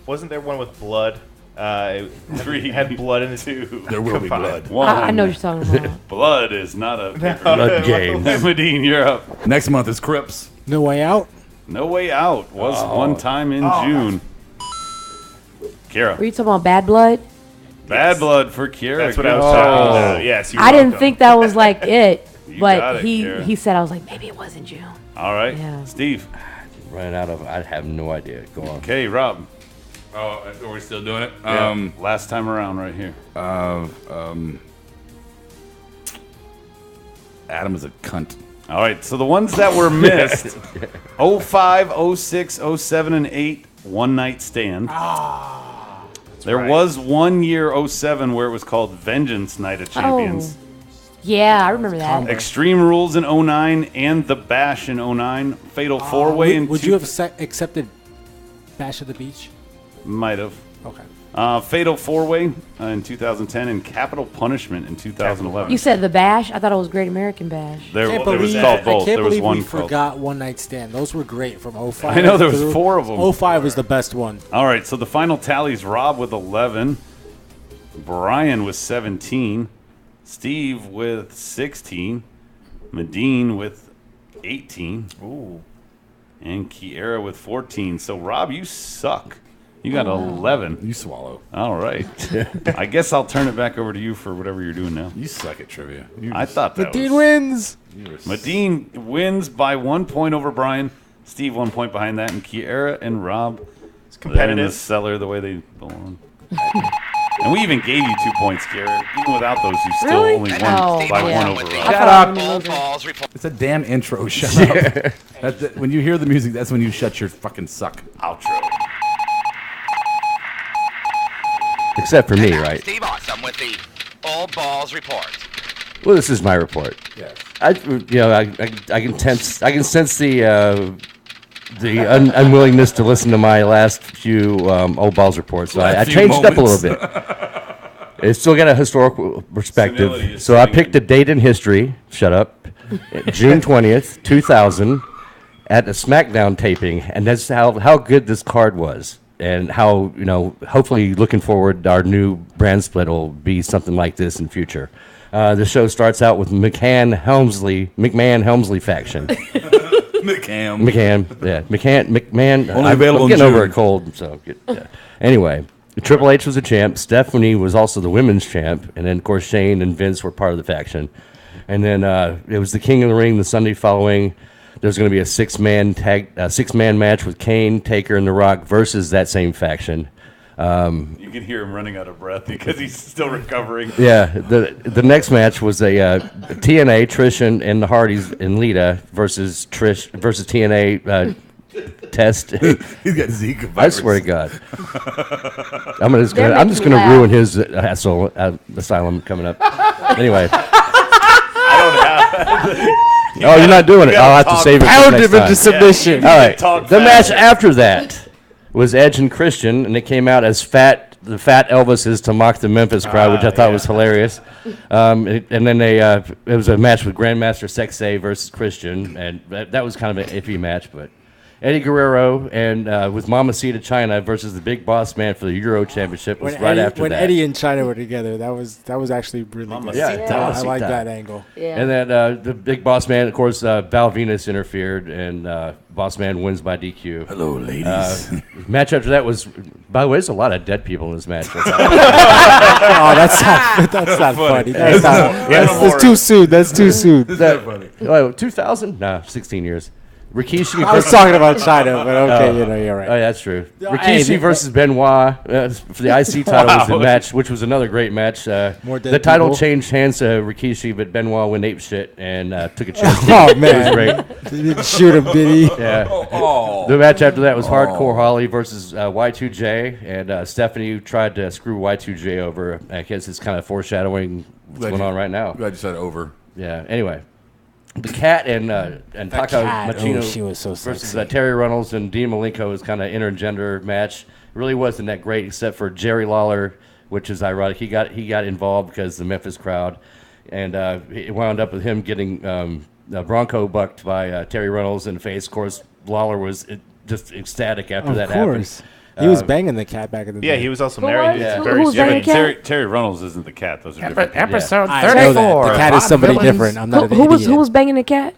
Speaker 11: Wasn't there one with blood? It
Speaker 10: 3
Speaker 11: had blood in it.
Speaker 10: 2.
Speaker 1: There will be blood.
Speaker 10: 1.
Speaker 15: I know what you're talking about.
Speaker 10: Blood is not a
Speaker 13: Blood game.
Speaker 10: Medine, you're up.
Speaker 1: Next month is Crips.
Speaker 14: No Way Out.
Speaker 10: No Way Out was one time in June. Kira.
Speaker 15: Were you talking about Bad Blood?
Speaker 10: Bad Blood for Kira.
Speaker 11: That's what I was talking about. Yes, you're
Speaker 15: I didn't
Speaker 11: welcome.
Speaker 15: think that was like it,
Speaker 10: You
Speaker 15: but
Speaker 10: got it, Kira.
Speaker 15: he said I was like maybe it wasn't June.
Speaker 10: All right.
Speaker 15: Yeah.
Speaker 10: Steve.
Speaker 13: Running out of. I have no idea. Go on.
Speaker 10: Okay, Rob.
Speaker 1: Oh, are we still doing it?
Speaker 10: Yeah, last time around right here.
Speaker 1: Adam is a cunt.
Speaker 10: All right, so the ones that were missed 05, 06, 07, and 8, One Night Stand. There was 1 year, 07, where it was called Vengeance Night of Champions.
Speaker 15: Yeah, I remember that.
Speaker 10: Extreme Rules in 09 and The Bash in 09. Fatal 4-Way in
Speaker 14: Would you have accepted Bash at the Beach?
Speaker 10: Might have.
Speaker 14: Okay.
Speaker 10: Fatal 4-Way in 2010 and Capital Punishment in 2011.
Speaker 15: You said the Bash. I thought it was Great American Bash.
Speaker 10: There was called both. There was one
Speaker 14: we
Speaker 10: called.
Speaker 14: forgot One Night Stand. Those were great from 05.
Speaker 10: I know there was 4 of them.
Speaker 14: 05 was the best one.
Speaker 10: All right, so the final tallies: Rob with 11, Brian with 17, Steve with 16, Medine with 18, and Kiera with 14. So Rob, you suck. You got 11.
Speaker 1: You swallow.
Speaker 10: All right. I guess I'll turn it back over to you for whatever you're doing now.
Speaker 1: You suck at trivia.
Speaker 10: I thought that
Speaker 14: Medine wins.
Speaker 10: Medine wins by 1 point over Brian. Steve 1 point behind that, and Kiera and Rob. It's
Speaker 11: competitive.
Speaker 10: They're in the cellar the way they belong. And we even gave you 2 points, Kiera. Even without those, you still
Speaker 15: Really?
Speaker 10: only won
Speaker 15: Oh,
Speaker 10: by
Speaker 15: yeah.
Speaker 10: 1 over Rob.
Speaker 1: Shut up. It's a damn intro. Shut up. When you hear the music, that's when you shut your fucking suck.
Speaker 10: Outro.
Speaker 13: Except for me, right?
Speaker 6: Steve Awesome with the All Balls Report.
Speaker 13: Well, this is my report.
Speaker 1: Yes.
Speaker 13: I can sense the unwillingness to listen to my last few old balls reports. So I
Speaker 1: few
Speaker 13: changed it up a
Speaker 1: moments.
Speaker 13: little bit. It's still got a historical perspective.
Speaker 10: Senility is
Speaker 13: So I
Speaker 10: setting
Speaker 13: picked a date in history. Shut up. June 20th, 2000, at a SmackDown taping, and that's how good this card was. And how, hopefully looking forward, our new brand split will be something like this in future. The show starts out with McMahon Helmsley faction. McMahon.
Speaker 1: Only available
Speaker 13: I'm
Speaker 1: in
Speaker 13: getting over
Speaker 1: June.
Speaker 13: a cold, so anyway. Triple H was a champ. Stephanie was also the women's champ, and then of course Shane and Vince were part of the faction. And then it was the King of the Ring the Sunday following. There's going to be a six-man match with Kane, Taker, and The Rock versus that same faction.
Speaker 10: You can hear him running out of breath because he's still recovering.
Speaker 13: Yeah, the next match was a TNA, Trish and the Hardys and Lita versus TNA Test.
Speaker 1: He's got Zika virus.
Speaker 13: I swear to God, I'm just gonna
Speaker 15: laugh.
Speaker 13: ruin his asylum coming up. Anyway. Oh, you're not doing it. I'll have to save it for next time.
Speaker 14: submission.
Speaker 13: All right. The match after that was Edge and Christian, and it came out as the Fat Elvises to mock the Memphis crowd, which I thought was hilarious. And then it was a match with Grandmaster Sexay versus Christian, and that was kind of an iffy match, but Eddie Guerrero and with Mamacita China versus the Big Boss Man for the Euro Championship was after
Speaker 14: when
Speaker 13: that.
Speaker 14: Eddie and China were together, that was actually really good. I like that angle.
Speaker 15: Yeah.
Speaker 13: And then the Big Boss Man, of course, Val Venus interfered, and Boss Man wins by DQ.
Speaker 1: Hello, ladies.
Speaker 13: Match after that was, by the way, there's a lot of dead people in this match.
Speaker 14: Oh, that's not funny. That's too soon. That's too soon.
Speaker 1: That's funny.
Speaker 13: 2000? No, 16 years. Rikishi.
Speaker 14: I was talking about China, but okay, you're right.
Speaker 13: Oh, yeah, that's true. Rikishi versus Benoit for the IC title was the match, which was another great match. The title changed hands to Rikishi, but Benoit went ape shit and took a chance.
Speaker 14: Oh, man.
Speaker 13: It was great.
Speaker 14: He didn't shoot him, did he?
Speaker 13: Yeah. The match after that was Hardcore Holly versus Y2J, and Stephanie tried to screw Y2J over. I guess it's kind of foreshadowing what's going on right now.
Speaker 1: Glad you said over.
Speaker 13: Yeah. Anyway. The Cat and Taka Machino
Speaker 14: she was so
Speaker 13: versus
Speaker 14: sexy.
Speaker 13: Terry Runnels and Dean Malenko was kind of intergender match. It really wasn't that great, except for Jerry Lawler, which is ironic. He got involved because the Memphis crowd, and it wound up with him getting Bronco bucked by Terry Runnels in the face. Of course, Lawler was just ecstatic after that happened.
Speaker 14: He was banging the Cat back in the day.
Speaker 11: Yeah, he was also
Speaker 15: Who
Speaker 11: married.
Speaker 15: was?
Speaker 11: Yeah.
Speaker 15: Who
Speaker 11: Very
Speaker 15: was banging
Speaker 11: different.
Speaker 15: Cat?
Speaker 10: Terry Runnels isn't the Cat. Those are different.
Speaker 16: Episode
Speaker 14: I know
Speaker 16: 34.
Speaker 14: that. The Cat is somebody different. I'm not an
Speaker 15: Who
Speaker 14: idiot.
Speaker 15: was banging the cat?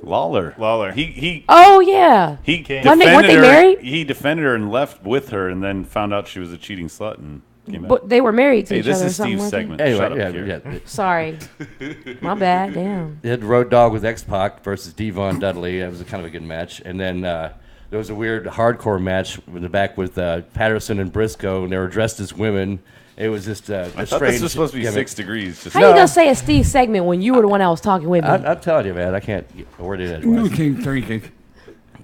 Speaker 10: Lawler. He
Speaker 15: Oh yeah.
Speaker 10: he
Speaker 15: Weren't
Speaker 10: defended
Speaker 15: they
Speaker 10: her.
Speaker 15: married?
Speaker 10: He defended her and left with her, and then found out she was a cheating slut and came out.
Speaker 15: But they were married to
Speaker 10: Hey,
Speaker 15: each
Speaker 10: this
Speaker 15: other. or
Speaker 10: is
Speaker 15: something,
Speaker 10: Steve's
Speaker 15: weren't they?
Speaker 10: segment.
Speaker 13: Anyway,
Speaker 10: Shut up, Kier.
Speaker 15: Sorry. My bad. Damn.
Speaker 13: They had Road Dogg with X-Pac versus Devon Dudley. That was a kind of a good match. And then there was a weird hardcore match in the back with Patterson and Briscoe, and they were dressed as women. It was just a
Speaker 10: I thought
Speaker 13: strange
Speaker 10: this was supposed to be
Speaker 13: gimmick.
Speaker 10: 6 degrees. Just
Speaker 15: How you gonna say a Steve segment when you were the one that was talking with me?
Speaker 13: I'm telling you, man, I can't word it edgewise.
Speaker 1: King.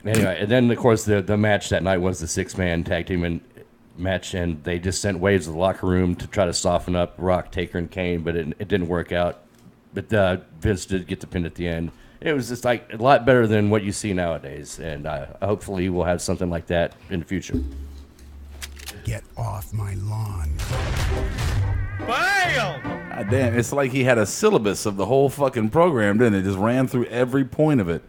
Speaker 13: Anyway, and then, of course, the match that night was the 6-man tag team match, and they just sent Waves to the locker room to try to soften up Rock, Taker, and Kane, but it didn't work out. But Vince did get the pin at the end. It was just like a lot better than what you see nowadays, and hopefully we'll have something like that in the future.
Speaker 17: Get off my lawn.
Speaker 1: God damn, it's like he had a syllabus of the whole fucking program, didn't it? Just ran through every point of it.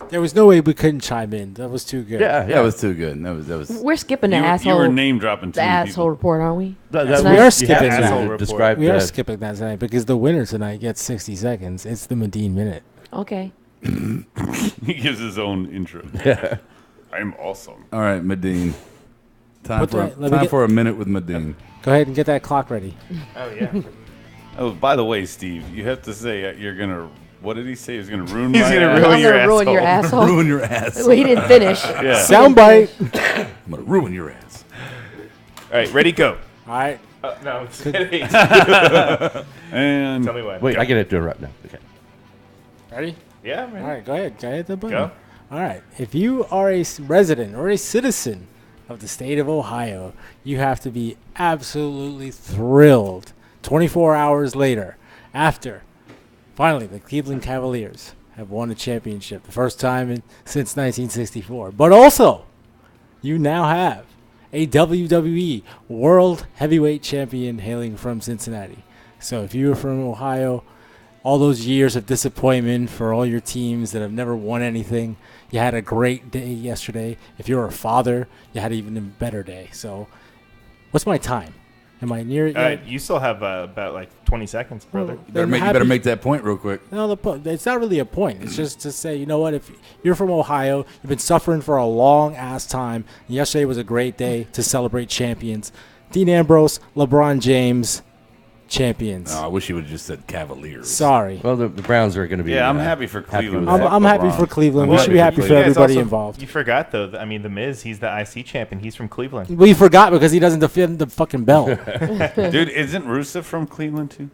Speaker 14: There was no way we couldn't chime in. That was too good.
Speaker 1: Yeah, it was too good. That was.
Speaker 15: We're skipping the
Speaker 10: You
Speaker 15: asshole.
Speaker 10: were name dropping
Speaker 15: the
Speaker 10: too many
Speaker 15: asshole
Speaker 10: people.
Speaker 15: report, aren't we?
Speaker 14: We are skipping
Speaker 11: asshole
Speaker 14: that.
Speaker 11: report.
Speaker 14: We are skipping that tonight because the winner tonight gets 60 seconds. It's the Medine Minute.
Speaker 15: Okay.
Speaker 10: He gives his own intro. I'm awesome.
Speaker 1: All right, Medine. Time
Speaker 14: Put
Speaker 1: for
Speaker 14: that- let me get-
Speaker 1: for a minute with Medine.
Speaker 14: Go ahead and get that clock ready.
Speaker 11: Oh, yeah.
Speaker 10: Oh, by the way, Steve, you have to say you're gonna. What did he say? He's gonna ruin
Speaker 11: He's
Speaker 10: my
Speaker 11: gonna
Speaker 10: ass.
Speaker 11: ruin
Speaker 15: I'm
Speaker 11: your
Speaker 15: gonna ruin your
Speaker 11: asshole.
Speaker 15: asshole.
Speaker 1: Ruin your ass.
Speaker 15: Well, he didn't finish.
Speaker 10: Yeah.
Speaker 14: Soundbite.
Speaker 1: I'm gonna ruin your ass.
Speaker 11: All right, ready, go.
Speaker 14: All right.
Speaker 11: No, it's ready.
Speaker 10: And
Speaker 11: Tell me when.
Speaker 13: Wait,
Speaker 11: Go.
Speaker 13: I get it to interrupt now. Okay.
Speaker 14: Ready?
Speaker 11: Yeah, man.
Speaker 14: All right, go ahead. Go ahead, the button.
Speaker 11: Go.
Speaker 14: All right. If you are a resident or a citizen of the state of Ohio, you have to be absolutely thrilled 24 hours later after finally the Cleveland Cavaliers have won a championship, the first time since 1964. But also, you now have a WWE World Heavyweight Champion hailing from Cincinnati. So if you were from Ohio, all those years of disappointment for all your teams that have never won anything, you had a great day yesterday. If you're a father, you had even a better day. So what's my time? Am I near?
Speaker 11: You still have about like 20 seconds, brother.
Speaker 1: You better make that point real quick.
Speaker 14: No, it's not really a point. It's just to say, you know what? If you're from Ohio, you've been suffering for a long ass time. And yesterday was a great day to celebrate champions. Dean Ambrose, LeBron James, champions.
Speaker 1: Oh, I wish you would have just said Cavaliers.
Speaker 14: Sorry.
Speaker 13: Well, the Browns are going to be.
Speaker 10: Yeah, I'm happy for Cleveland.
Speaker 13: with that.
Speaker 14: I'm happy for Cleveland. We should be happy for
Speaker 11: You guys
Speaker 14: everybody
Speaker 11: also-
Speaker 14: involved.
Speaker 11: You forgot though. I mean, the Miz, he's the IC champion. He's from Cleveland.
Speaker 14: We forgot because he doesn't defend the fucking belt.
Speaker 10: Dude, isn't Rusev from Cleveland too?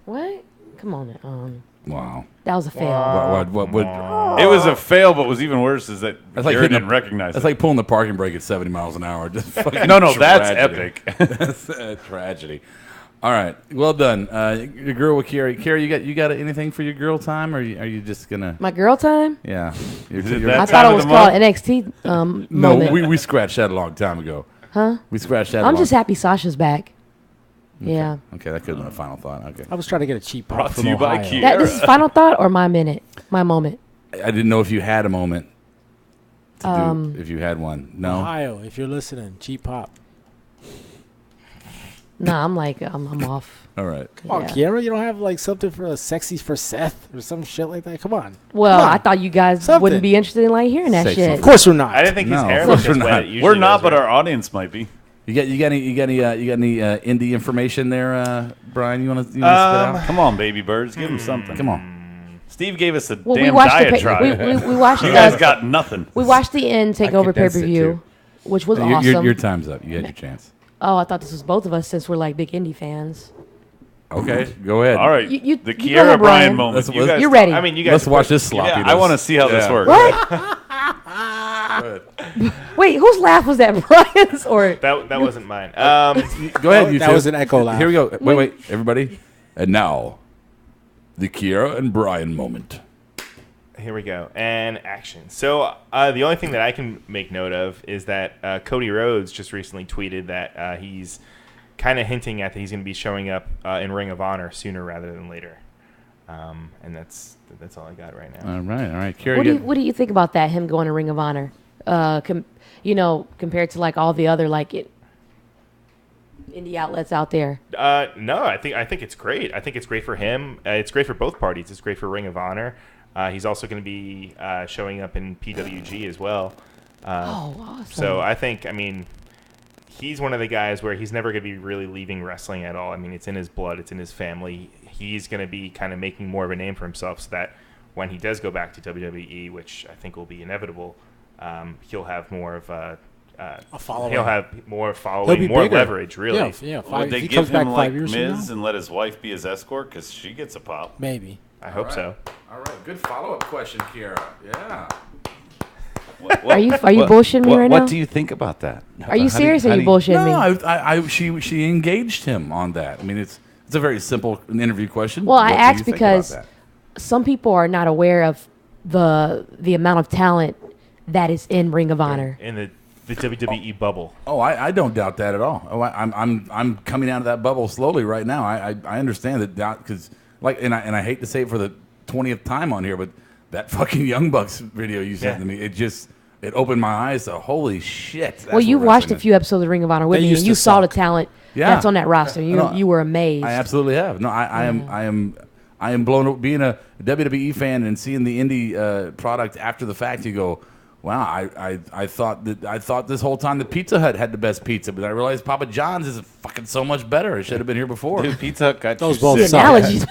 Speaker 15: What? Come on.
Speaker 1: Wow.
Speaker 15: That was a fail.
Speaker 1: What?
Speaker 10: It was a fail, but what's even worse is that
Speaker 1: That's like
Speaker 10: Garrett
Speaker 1: hitting
Speaker 10: didn't recognize
Speaker 1: That's
Speaker 10: it.
Speaker 1: like pulling the parking brake at 70 miles an hour. Just fucking
Speaker 10: No, that's
Speaker 1: tragedy.
Speaker 10: epic.
Speaker 1: That's a tragedy. All right, well done. Your girl with Carrie. Carrie, you got anything for your girl time, or are you just gonna?
Speaker 15: My girl time?
Speaker 1: Yeah.
Speaker 15: I thought it was called NXT.
Speaker 1: No,
Speaker 15: moment.
Speaker 1: we scratched that a long time ago.
Speaker 15: Huh?
Speaker 1: We scratched that.
Speaker 15: I'm just happy Sasha's back. Yeah.
Speaker 1: Okay, that could have been a final thought. Okay.
Speaker 14: I was trying to get a cheap pop
Speaker 10: Brought
Speaker 14: from
Speaker 10: to you by
Speaker 14: Ohio.
Speaker 15: This is final thought or my minute? My moment.
Speaker 1: I didn't know if you had a moment to do if you had one? No.
Speaker 14: Ohio, if you're listening, cheap pop.
Speaker 15: Nah, I'm like, I'm off.
Speaker 1: All right.
Speaker 14: Come on, Kiera, you don't have like something for a sexy for Seth or some shit like that? Come on.
Speaker 15: Well,
Speaker 14: Come on.
Speaker 15: I thought you guys
Speaker 14: Something.
Speaker 15: wouldn't be interested in like hearing that
Speaker 1: Say
Speaker 15: shit.
Speaker 1: something.
Speaker 14: Of course we're not.
Speaker 10: I didn't think his hair
Speaker 1: of
Speaker 10: was
Speaker 1: course
Speaker 10: as
Speaker 1: we're
Speaker 10: wet.
Speaker 1: not.
Speaker 10: It usually We're not, does, but right? our audience might be.
Speaker 1: You got any indie information there, Brian? You want to spit out?
Speaker 10: Come on, baby birds, give him something.
Speaker 1: Come on.
Speaker 10: Steve gave us a
Speaker 15: Well, we
Speaker 10: damn
Speaker 15: watched the
Speaker 10: diatribe.
Speaker 15: we watched
Speaker 10: You
Speaker 15: the-
Speaker 10: guys got nothing.
Speaker 15: We watched the end takeover pay
Speaker 1: condensed
Speaker 15: per
Speaker 1: it,
Speaker 15: view,
Speaker 1: too.
Speaker 15: which was
Speaker 1: Your-
Speaker 15: awesome.
Speaker 1: Your time's up. You had your chance.
Speaker 15: Oh, I thought this was both of us since we're like big indie fans.
Speaker 1: Okay, go ahead.
Speaker 10: All right,
Speaker 15: You- you-
Speaker 10: the
Speaker 15: you go ahead,
Speaker 10: Kiera Bryan
Speaker 15: Brian.
Speaker 10: moment.
Speaker 1: Let's-
Speaker 10: You guys,
Speaker 15: You're ready.
Speaker 10: I mean, you guys.
Speaker 1: Let's watch this sloppy.
Speaker 10: Yeah, I want to see how this works.
Speaker 15: Wait, whose laugh was that, Brian's or?
Speaker 11: That wasn't mine.
Speaker 1: Go ahead. You
Speaker 14: That
Speaker 1: two.
Speaker 14: was an echo laugh.
Speaker 1: Here we go. Wait, everybody. And now, the Kiera and Brian moment.
Speaker 11: Here we go. And action. So the only thing that I can make note of is that Cody Rhodes just recently tweeted that he's kind of hinting at that he's going to be showing up in Ring of Honor sooner rather than later. And that's all I got right now.
Speaker 1: All right. Kiera,
Speaker 15: What do you think about that? Him going to Ring of Honor, compared to like all the other indie outlets out there.
Speaker 11: No, I think it's great. I think it's great for him. It's great for both parties. It's great for Ring of Honor. He's also going to be showing up in PWG as well.
Speaker 15: Awesome.
Speaker 11: So I think, he's one of the guys where he's never going to be really leaving wrestling at all. It's in his blood. It's in his family. He's going to be kind of making more of a name for himself so that when he does go back to WWE, which I think will be inevitable, he'll have more of a
Speaker 14: following.
Speaker 11: He'll have more
Speaker 14: He'll
Speaker 11: following,
Speaker 14: be
Speaker 11: more
Speaker 14: bigger.
Speaker 11: leverage, really.
Speaker 14: Yeah.
Speaker 10: Would they
Speaker 14: he
Speaker 10: give
Speaker 14: comes back
Speaker 10: him
Speaker 14: 5
Speaker 10: like
Speaker 14: years from
Speaker 10: Miz
Speaker 14: now?
Speaker 10: and let his wife be his escort because she gets a pop?
Speaker 14: Maybe.
Speaker 11: I hope so.
Speaker 1: All right. Good follow-up question, Kiera. Yeah.
Speaker 15: Are you bullshitting me right now?
Speaker 16: What do you think about that?
Speaker 15: Are you serious? Or are you bullshitting me?
Speaker 1: No, she engaged him on that. It's a very simple interview question.
Speaker 15: Well, I
Speaker 1: What do
Speaker 15: asked
Speaker 1: you think
Speaker 15: because
Speaker 1: about
Speaker 15: some people are not aware of the amount of talent that is in Ring of Honor.
Speaker 11: In the WWE bubble.
Speaker 1: Oh, I don't doubt that at all. Oh, I'm coming out of that bubble slowly right now. I understand that because and I hate to say it for the 20th time on here, but that fucking Young Bucks video you sent to me, it opened my eyes to holy shit. That's
Speaker 15: Well, you
Speaker 1: what
Speaker 15: watched a
Speaker 1: wrestling is.
Speaker 15: few episodes of Ring of Honor with
Speaker 14: They
Speaker 15: me,
Speaker 14: used
Speaker 15: and
Speaker 14: to
Speaker 15: you saw the
Speaker 14: suck.
Speaker 15: talent
Speaker 1: Yeah.
Speaker 15: that's on that roster. You were amazed.
Speaker 1: I absolutely have. No, I am blown up. Being a WWE fan and seeing the indie product after the fact, you go, wow, I thought this whole time that Pizza Hut had the best pizza, but I realized Papa John's is fucking so much better. It should have been here before.
Speaker 16: Dude, Pizza Hut got
Speaker 14: Those
Speaker 16: you
Speaker 14: both
Speaker 16: sick.
Speaker 14: suck.
Speaker 15: Analogies.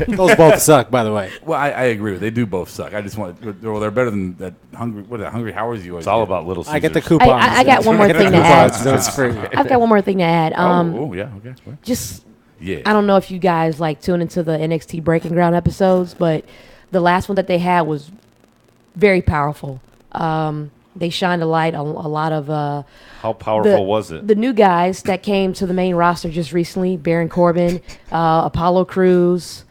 Speaker 14: Those both suck, by the way.
Speaker 1: Well, I agree with. They do both suck. I just want. Well, they're better than that Hungry Howard's you always.
Speaker 10: It's all
Speaker 1: get.
Speaker 10: about Little Caesars.
Speaker 14: I get the coupons.
Speaker 15: I got one more
Speaker 14: I get
Speaker 15: thing
Speaker 14: the
Speaker 15: to add.
Speaker 14: coupons, so it's free.
Speaker 15: I've got one more thing to add.
Speaker 1: Oh, yeah. Okay. Well,
Speaker 15: Just
Speaker 1: yeah.
Speaker 15: I don't know if you guys tune into the NXT Breaking Ground episodes, but the last one that they had was very powerful. They shined a light on a lot of
Speaker 10: How powerful was it?
Speaker 15: the new guys that came to the main roster just recently: Baron Corbin, Apollo Crews,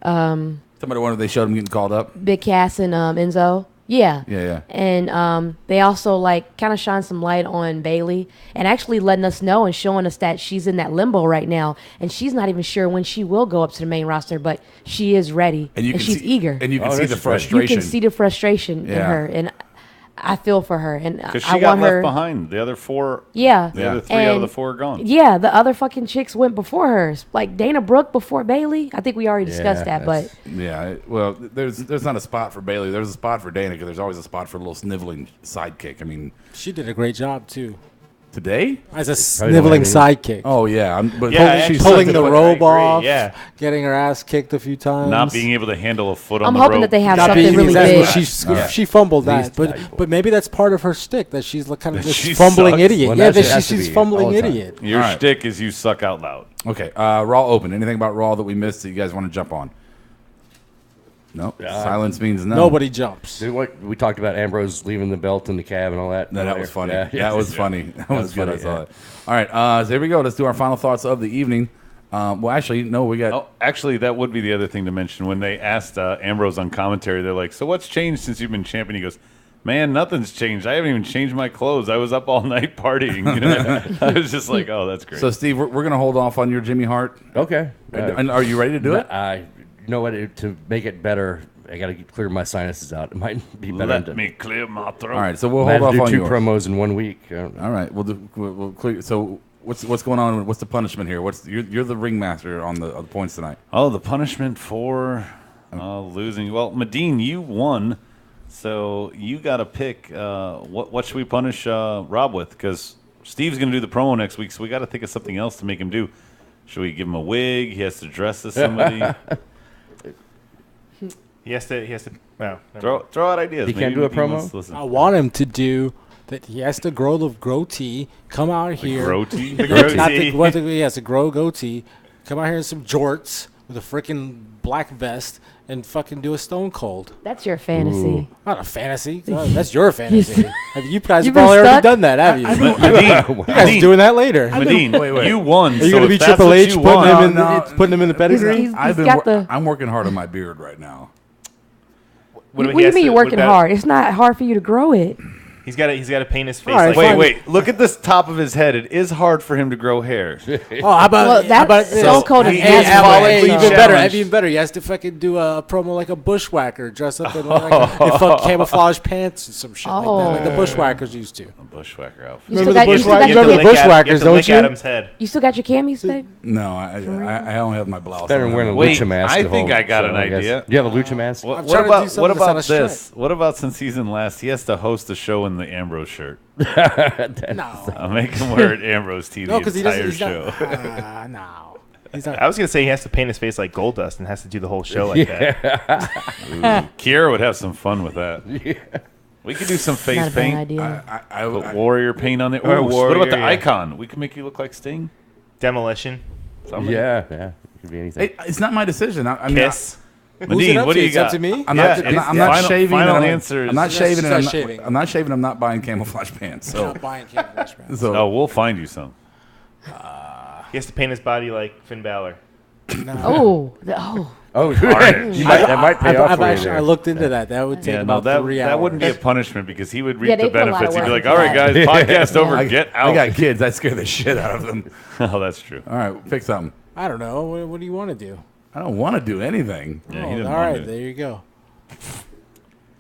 Speaker 1: Somebody wondered they showed him getting called up.
Speaker 15: Big Cass, and Enzo. Yeah.
Speaker 1: Yeah.
Speaker 15: And they also kind of shine some light on Bailey and actually letting us know and showing us that she's in that limbo right now, and she's not even sure when she will go up to the main roster, but she is ready
Speaker 1: And you can
Speaker 15: she's
Speaker 1: see,
Speaker 15: eager.
Speaker 1: And you can see the
Speaker 15: You
Speaker 1: frustration.
Speaker 15: can see the frustration in
Speaker 1: Yeah.
Speaker 15: her, and I feel for her, and
Speaker 10: Because
Speaker 15: I
Speaker 10: she got
Speaker 15: want
Speaker 10: left
Speaker 15: her.
Speaker 10: behind. The other four.
Speaker 15: Yeah.
Speaker 10: The other three out of the
Speaker 15: And,
Speaker 10: four are gone.
Speaker 15: Yeah, the other fucking chicks went before her, like Dana Brooke before Bailey. I think we already discussed that, but
Speaker 1: Yeah, well, there's not a spot for Bailey. There's a spot for Dana because there's always a spot for a little sniveling sidekick.
Speaker 14: She did a great job too.
Speaker 1: Today
Speaker 14: as a sniveling sidekick.
Speaker 1: Oh yeah, but
Speaker 14: she's pulling the robe off.
Speaker 11: Yeah,
Speaker 14: getting her ass kicked a few times.
Speaker 10: Not being able to handle a foot on
Speaker 15: I'm
Speaker 10: the
Speaker 15: hoping
Speaker 10: rope.
Speaker 15: that they have
Speaker 14: Not
Speaker 15: something
Speaker 14: being
Speaker 15: really
Speaker 14: exactly-
Speaker 15: big.
Speaker 14: She fumbled
Speaker 1: Least
Speaker 14: that,
Speaker 1: valuable.
Speaker 14: but maybe that's part of her shtick that she's kind of this
Speaker 10: She
Speaker 14: fumbling
Speaker 10: sucks.
Speaker 14: idiot.
Speaker 1: Well,
Speaker 14: Yeah,
Speaker 1: that shit has to
Speaker 14: she's
Speaker 1: be
Speaker 14: fumbling
Speaker 1: all the time.
Speaker 14: idiot.
Speaker 10: Your
Speaker 1: All right.
Speaker 10: shtick is you suck out loud.
Speaker 1: Okay, Raw open. Anything about Raw that we missed that you guys want to jump on? No. Silence means no.
Speaker 14: Nobody jumps.
Speaker 13: Dude, what we talked about Ambrose leaving the belt in the cab and all that.
Speaker 1: No, that was funny.
Speaker 13: Yeah.
Speaker 1: That was funny. That was good.
Speaker 13: funny,
Speaker 1: I saw
Speaker 13: yeah.
Speaker 1: it. All right, so here we go. Let's do our final thoughts of the evening. Well, actually, no, we got.
Speaker 10: Oh, actually, that would be the other thing to mention. When they asked Ambrose on commentary, they're like, "So what's changed since you've been champion?" He goes, "Man, nothing's changed. I haven't even changed my clothes. I was up all night partying." You know? I was just like, "Oh, that's great."
Speaker 1: So, Steve, we're going to hold off on your Jimmy Hart.
Speaker 13: Okay.
Speaker 1: And are you ready to do it?
Speaker 13: You know what? To make it better I got to clear my sinuses out. It might be better.
Speaker 10: Let me clear my throat.
Speaker 1: All right, so we'll
Speaker 13: I
Speaker 1: hold
Speaker 13: had to
Speaker 1: off
Speaker 13: do
Speaker 1: on
Speaker 13: 2
Speaker 1: yours.
Speaker 13: promos in 1 week.
Speaker 1: All right, we'll clear. So what's going on? What's the punishment here? You're the ringmaster on the points tonight.
Speaker 10: Oh, the punishment for losing. Well, Medine, you won, so you got to pick. What should we punish Rob with? Because Steve's going to do the promo next week, so we got to think of something else to make him do. Should we give him a wig? He has to dress as somebody.
Speaker 11: He has to. Well,
Speaker 10: throw out ideas.
Speaker 13: He can't do a promo?
Speaker 14: I want him to do that. He has to grow the goatee. Come out here.
Speaker 10: Goatee? The
Speaker 14: goatee. He has to grow a goatee. Come out here in some jorts with a freaking black vest and fucking do a Stone Cold.
Speaker 15: That's your fantasy.
Speaker 14: Ooh. Not a fantasy. That's your fantasy. You guys
Speaker 15: You've
Speaker 14: have probably
Speaker 15: been
Speaker 14: already
Speaker 15: stuck?
Speaker 14: done that, have you?
Speaker 10: Medine,
Speaker 14: You guys are doing that later.
Speaker 10: Medine,
Speaker 1: wait.
Speaker 10: you won.
Speaker 14: Are you
Speaker 10: so
Speaker 14: going to be
Speaker 10: if that's
Speaker 14: Triple
Speaker 10: what
Speaker 14: H
Speaker 10: you
Speaker 14: putting him in the pedigree?
Speaker 1: I'm working hard on my beard right now.
Speaker 15: What do you mean you're working hard? It's not hard for you to grow it.
Speaker 11: He's got to paint his face.
Speaker 15: All right,
Speaker 11: like
Speaker 10: Wait. Look at this top of his head. It is hard for him to grow hair.
Speaker 14: Oh, how about
Speaker 15: Stone Cold is
Speaker 14: even better. Even better. He has to fucking do a promo like a bushwhacker, dress up in fucking camouflage pants and some shit like that, like the bushwhackers used to.
Speaker 10: A bushwhacker outfit.
Speaker 15: You still got your
Speaker 14: bushwhackers, don't you?
Speaker 11: Adam's head.
Speaker 15: You still got your camis, babe?
Speaker 1: No, I only have my blouse.
Speaker 13: Better than wearing a
Speaker 10: Wait,
Speaker 13: lucha mask.
Speaker 10: I
Speaker 13: the
Speaker 10: think
Speaker 13: whole
Speaker 10: I got
Speaker 13: show,
Speaker 10: an
Speaker 13: I guess.
Speaker 10: idea.
Speaker 13: Do you have a lucha mask?
Speaker 10: What
Speaker 14: trying to do
Speaker 10: about
Speaker 14: something that's on a
Speaker 10: this?
Speaker 14: strip.
Speaker 10: What about since he's in last, he has to host a show in the Ambrose shirt.
Speaker 14: No.
Speaker 10: I'll make him wear an Ambrose tee the
Speaker 14: because
Speaker 10: entire
Speaker 14: he's
Speaker 10: show.
Speaker 14: not. No. He's not.
Speaker 11: I was gonna say he has to paint his face like Goldust and has to do the whole show like that.
Speaker 10: Ooh, Kiera would have some fun with that. Yeah. We could do some face
Speaker 15: Not a bad
Speaker 10: paint.
Speaker 15: idea.
Speaker 10: Put warrior paint on it.
Speaker 11: Or
Speaker 10: Ooh, what about the
Speaker 11: warrior, yeah.
Speaker 10: icon? We can make you look like Sting.
Speaker 11: Demolition.
Speaker 10: Somebody.
Speaker 13: Yeah. It could be anything.
Speaker 1: It's not my decision. I mean,
Speaker 11: Kiss.
Speaker 10: Medine, what do you got?
Speaker 14: It's up to me.
Speaker 1: I'm
Speaker 10: Yeah,
Speaker 1: not, I'm not shaving.
Speaker 10: Final
Speaker 1: and
Speaker 10: answer is
Speaker 1: I'm not shaving.
Speaker 14: Start
Speaker 1: And
Speaker 14: shaving.
Speaker 1: I'm not shaving. I'm not buying camouflage pants.
Speaker 14: I'm
Speaker 1: So,
Speaker 14: not buying camouflage pants.
Speaker 1: so
Speaker 10: No, we'll find you some.
Speaker 11: He has to paint his body like Finn Balor.
Speaker 13: Oh, that might pay off for you there.
Speaker 14: I looked into that. That would take
Speaker 10: Yeah, no,
Speaker 14: about 3 hours.
Speaker 10: that wouldn't be a punishment because he would reap
Speaker 15: Yeah,
Speaker 10: the
Speaker 15: they put a lot of
Speaker 10: benefits. He'd be
Speaker 15: work
Speaker 10: like, all right,
Speaker 15: into
Speaker 10: guys, podcast over. Get out.
Speaker 1: I got kids. I scare the shit out of them.
Speaker 10: Oh, that's true.
Speaker 1: All right, pick something.
Speaker 14: I don't know. What do you want to do?
Speaker 1: I don't want to do anything.
Speaker 10: Yeah, he
Speaker 14: Oh,
Speaker 10: didn't
Speaker 14: all
Speaker 10: want
Speaker 14: right,
Speaker 10: to.
Speaker 14: there you go.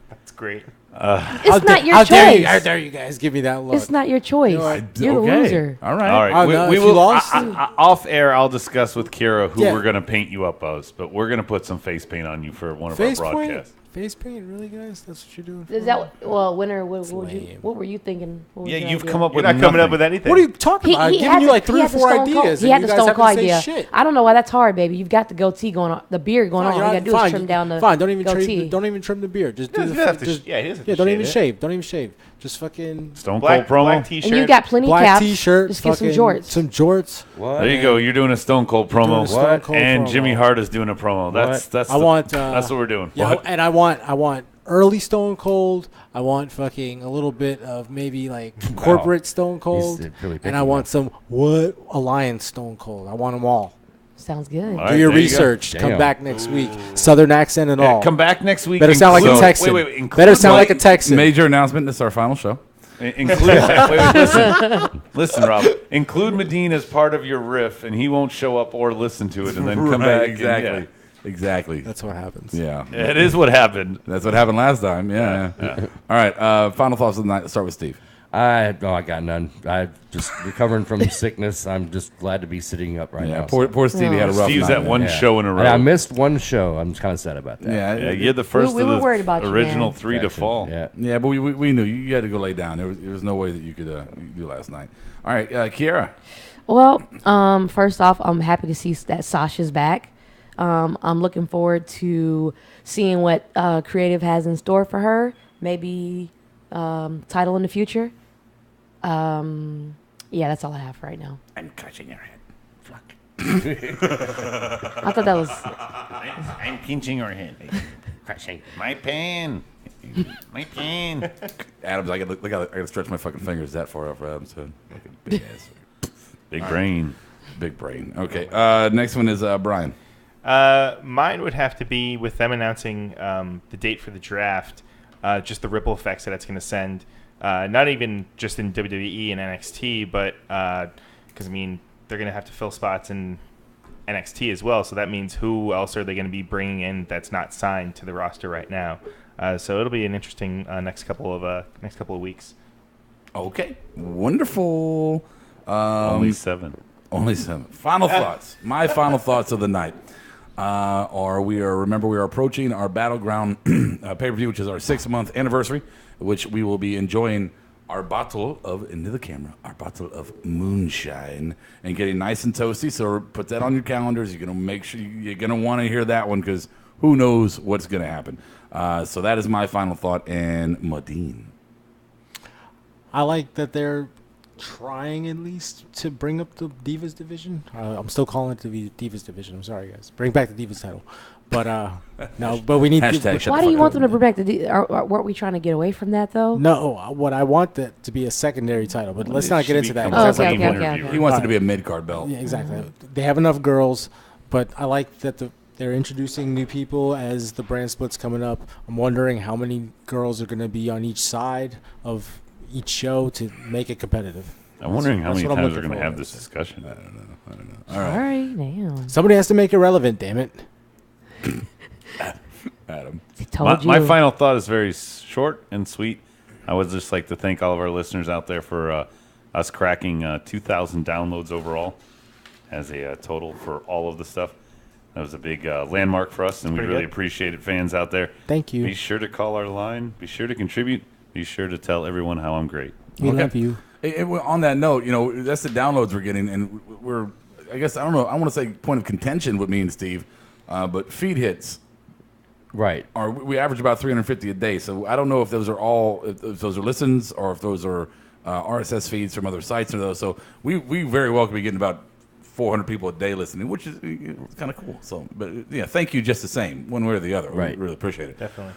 Speaker 11: That's great.
Speaker 15: It's not your
Speaker 14: How dare
Speaker 15: choice.
Speaker 14: you guys give me that look?
Speaker 15: It's not your choice.
Speaker 14: know,
Speaker 15: You're the loser.
Speaker 1: All right.
Speaker 10: All right,
Speaker 14: Oh, no,
Speaker 10: we
Speaker 14: if you
Speaker 10: will.
Speaker 14: lost-
Speaker 10: Off air, I'll discuss with Kira who
Speaker 14: Yeah.
Speaker 10: we're going to paint you up as, but we're going to put some face paint on you for one of
Speaker 14: Face
Speaker 10: our
Speaker 14: paint?
Speaker 10: broadcasts.
Speaker 14: Face paint? Really, guys? That's what you're doing?
Speaker 15: Is that winner? What were you thinking? What was
Speaker 10: Yeah,
Speaker 15: your
Speaker 10: you've
Speaker 15: idea?
Speaker 10: come up
Speaker 11: You're
Speaker 10: with
Speaker 11: not coming up
Speaker 10: nothing.
Speaker 11: with anything.
Speaker 14: What are you talking about? I've given
Speaker 15: had
Speaker 14: you
Speaker 15: the-
Speaker 14: like 3
Speaker 15: he
Speaker 14: or
Speaker 15: had the
Speaker 14: 4
Speaker 15: Stone Cold-
Speaker 14: ideas.
Speaker 15: He
Speaker 14: and
Speaker 15: had
Speaker 14: you
Speaker 15: the
Speaker 14: guys
Speaker 15: Stone
Speaker 14: haven't
Speaker 15: Cold
Speaker 14: said
Speaker 15: idea.
Speaker 14: shit.
Speaker 15: I don't know why that's hard, baby. You've got the goatee going on, the beard going on. All you gotta do is trim down the
Speaker 14: Fine, don't even
Speaker 15: goatee.
Speaker 14: don't even trim the beard. Just do
Speaker 11: doesn't
Speaker 14: the
Speaker 11: have to
Speaker 14: just,
Speaker 11: sh- yeah, he doesn't have to
Speaker 14: don't
Speaker 11: shave
Speaker 14: even
Speaker 11: it.
Speaker 14: shave. Don't even shave. Just fucking
Speaker 10: Stone
Speaker 11: Black
Speaker 10: Cold promo.
Speaker 11: black t-shirt.
Speaker 15: And you got plenty
Speaker 14: black
Speaker 15: caps.
Speaker 14: t-shirt.
Speaker 15: Just get some
Speaker 14: fucking-
Speaker 15: jorts.
Speaker 14: Some jorts.
Speaker 13: What?
Speaker 10: There you go. You're doing a Stone Cold promo,
Speaker 14: Doing a Stone Cold
Speaker 10: and
Speaker 14: promo.
Speaker 10: Jimmy Hart is doing a promo. That's
Speaker 14: I
Speaker 10: the-
Speaker 14: want.
Speaker 10: that's what we're doing.
Speaker 14: Yeah,
Speaker 10: What?
Speaker 14: and I want early Stone Cold. I want fucking a little bit of maybe like corporate Stone Cold,
Speaker 13: really
Speaker 14: and I want some Alliance Stone Cold. I want them all.
Speaker 15: Sounds good.
Speaker 10: All
Speaker 14: Do
Speaker 10: right,
Speaker 14: your
Speaker 10: there you go.
Speaker 14: research. Come
Speaker 13: Damn.
Speaker 14: back next week. Southern accent and
Speaker 10: Yeah,
Speaker 14: all.
Speaker 10: come back next week.
Speaker 14: Better sound like a
Speaker 10: Include-
Speaker 14: Texan.
Speaker 10: Wait, include-
Speaker 14: Better sound like a Texan.
Speaker 1: Major announcement. This is our final show.
Speaker 10: Include, listen, Rob. Include Medine as part of your riff, and he won't show up or listen to it, and then come
Speaker 1: Right,
Speaker 10: back.
Speaker 1: exactly.
Speaker 10: And,
Speaker 1: Exactly.
Speaker 14: That's what happens.
Speaker 1: Yeah.
Speaker 10: It is what happened.
Speaker 1: That's what happened last time. Yeah. All right. Final thoughts of the night. Let's start with Steve.
Speaker 13: I got none. I'm just recovering from sickness. I'm just glad to be sitting up right
Speaker 1: Yeah.
Speaker 13: now.
Speaker 1: Poor Stevie had a rough
Speaker 10: Steve's
Speaker 1: night.
Speaker 10: at one
Speaker 13: Yeah.
Speaker 10: show in a row.
Speaker 13: And I missed one show. I'm kind of sad about that.
Speaker 1: Yeah.
Speaker 10: You're the first
Speaker 15: we
Speaker 10: of
Speaker 15: were
Speaker 10: the
Speaker 15: worried about you,
Speaker 10: original
Speaker 15: man.
Speaker 10: three to fall.
Speaker 13: Yeah.
Speaker 1: Yeah, but we knew you had to go lay down. There was no way that you could do last night. All right, Kiera.
Speaker 15: Well, first off, I'm happy to see that Sasha's back. I'm looking forward to seeing what creative has in store for her. Maybe title in the future. Yeah, that's all I have for right now.
Speaker 16: I'm crushing your head. Fuck.
Speaker 15: I thought that was.
Speaker 16: I'm pinching your head. Crushing my pen. My pen.
Speaker 1: Adam's, I gotta stretch my fucking fingers that far up for Adam's head. Fucking big ass.
Speaker 10: Big brain.
Speaker 1: Big brain. Okay. Next one is Brian.
Speaker 11: Mine would have to be with them announcing the date for the draft, just the ripple effects that it's going to send, not even just in WWE and NXT, but because, I mean, they're going to have to fill spots in NXT as well. So that means who else are they going to be bringing in that's not signed to the roster right now? So it'll be an interesting next couple of weeks.
Speaker 1: Okay, wonderful.
Speaker 10: Only 7.
Speaker 1: Only 7. Final thoughts. My final thoughts of the night we are approaching our Battleground pay-per-view, which is our 6-month anniversary, which we will be enjoying our bottle of moonshine and getting nice and toasty. So put that on your calendars. You're going to make sure you're going to want to hear that one because who knows what's going to happen. So that is my final thought. And Modine.
Speaker 14: I like that they're trying at least to bring up the Divas division. I'm still calling it the Divas division. I'm sorry, guys. Bring back the Divas title. But no, but we need.
Speaker 15: Why do you want them to bring back the? Weren't we trying to get away from that though?
Speaker 14: No, what I want that to be a secondary title, but let's not get into that.
Speaker 15: Okay.
Speaker 1: He wants it to be a mid-card belt.
Speaker 14: Yeah, exactly. They have enough girls, but I like that they're introducing new people as the brand split's coming up. I'm wondering how many girls are going to be on each side of each show to make it competitive.
Speaker 10: I'm wondering how many times we're going to have this discussion.
Speaker 1: I don't know.
Speaker 15: All right, damn.
Speaker 14: Somebody has to make it relevant, damn it.
Speaker 1: Adam.
Speaker 10: My final thought is very short and sweet. I would just like to thank all of our listeners out there for us cracking 2,000 downloads overall as a total for all of the stuff. That was a big landmark for us, and we really appreciate it, fans out there.
Speaker 14: Thank you.
Speaker 10: Be sure to call our line. Be sure to contribute. Be sure to tell everyone how I'm great.
Speaker 14: We love you.
Speaker 1: On that note, that's the downloads we're getting, and we're, I guess, I don't know, I want to say point of contention with me and Steve, but feed hits.
Speaker 13: Right.
Speaker 1: We average about 350 a day, so I don't know if those are all, if those are listens or if those are RSS feeds from other sites or those. So we very well could be getting about 400 people a day listening, which is kind of cool. So, but yeah, thank you just the same, one way or the other.
Speaker 13: Right.
Speaker 1: We really appreciate it.
Speaker 11: Definitely.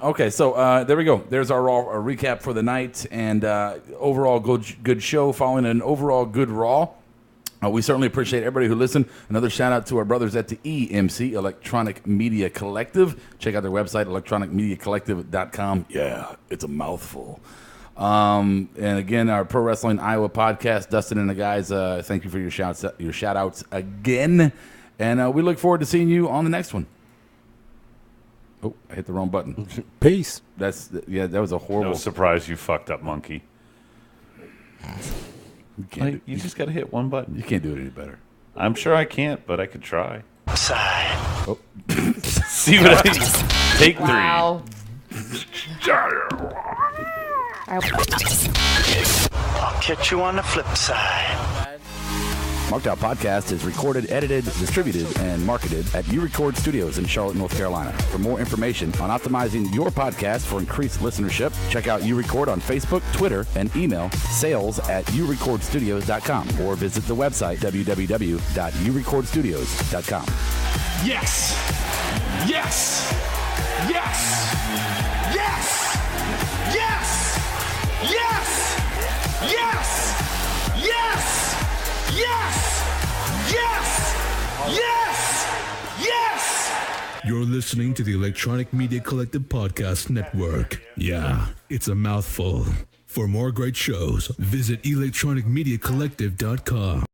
Speaker 1: Okay, so there we go. There's our Raw recap for the night, and overall good show following an overall good Raw. We certainly appreciate everybody who listened. Another shout out to our brothers at the EMC, Electronic Media Collective. Check out their website, electronicmediacollective.com. Yeah, it's a mouthful. And again, our Pro Wrestling Iowa podcast, Dustin and the guys, thank you for your shout outs again. And we look forward to seeing you on the next one. Oh, I hit the wrong button.
Speaker 14: Peace.
Speaker 1: That was a horrible.
Speaker 10: No surprise you fucked up, monkey. You just got to hit one button.
Speaker 1: You can't do it any better.
Speaker 10: I'm sure I can't, but I could try.
Speaker 9: Side.
Speaker 1: Oh.
Speaker 10: See what I take 3.
Speaker 15: Wow.
Speaker 9: I'll catch you on the flip side.
Speaker 1: Marked Out Podcast is recorded, edited, distributed, and marketed at U-Record Studios in Charlotte, North Carolina. For more information on optimizing your podcast for increased listenership, check out U-Record on Facebook, Twitter, and email sales@urecordstudios.com or visit the website www.urecordstudios.com.
Speaker 12: Yes! Yes! Yes! Yes! Yes! Yes! Yes! Yes! Yes! Yes! Yes! Yes!
Speaker 2: You're listening to the Electronic Media Collective Podcast Network. Yeah, it's a mouthful. For more great shows, visit electronicmediacollective.com.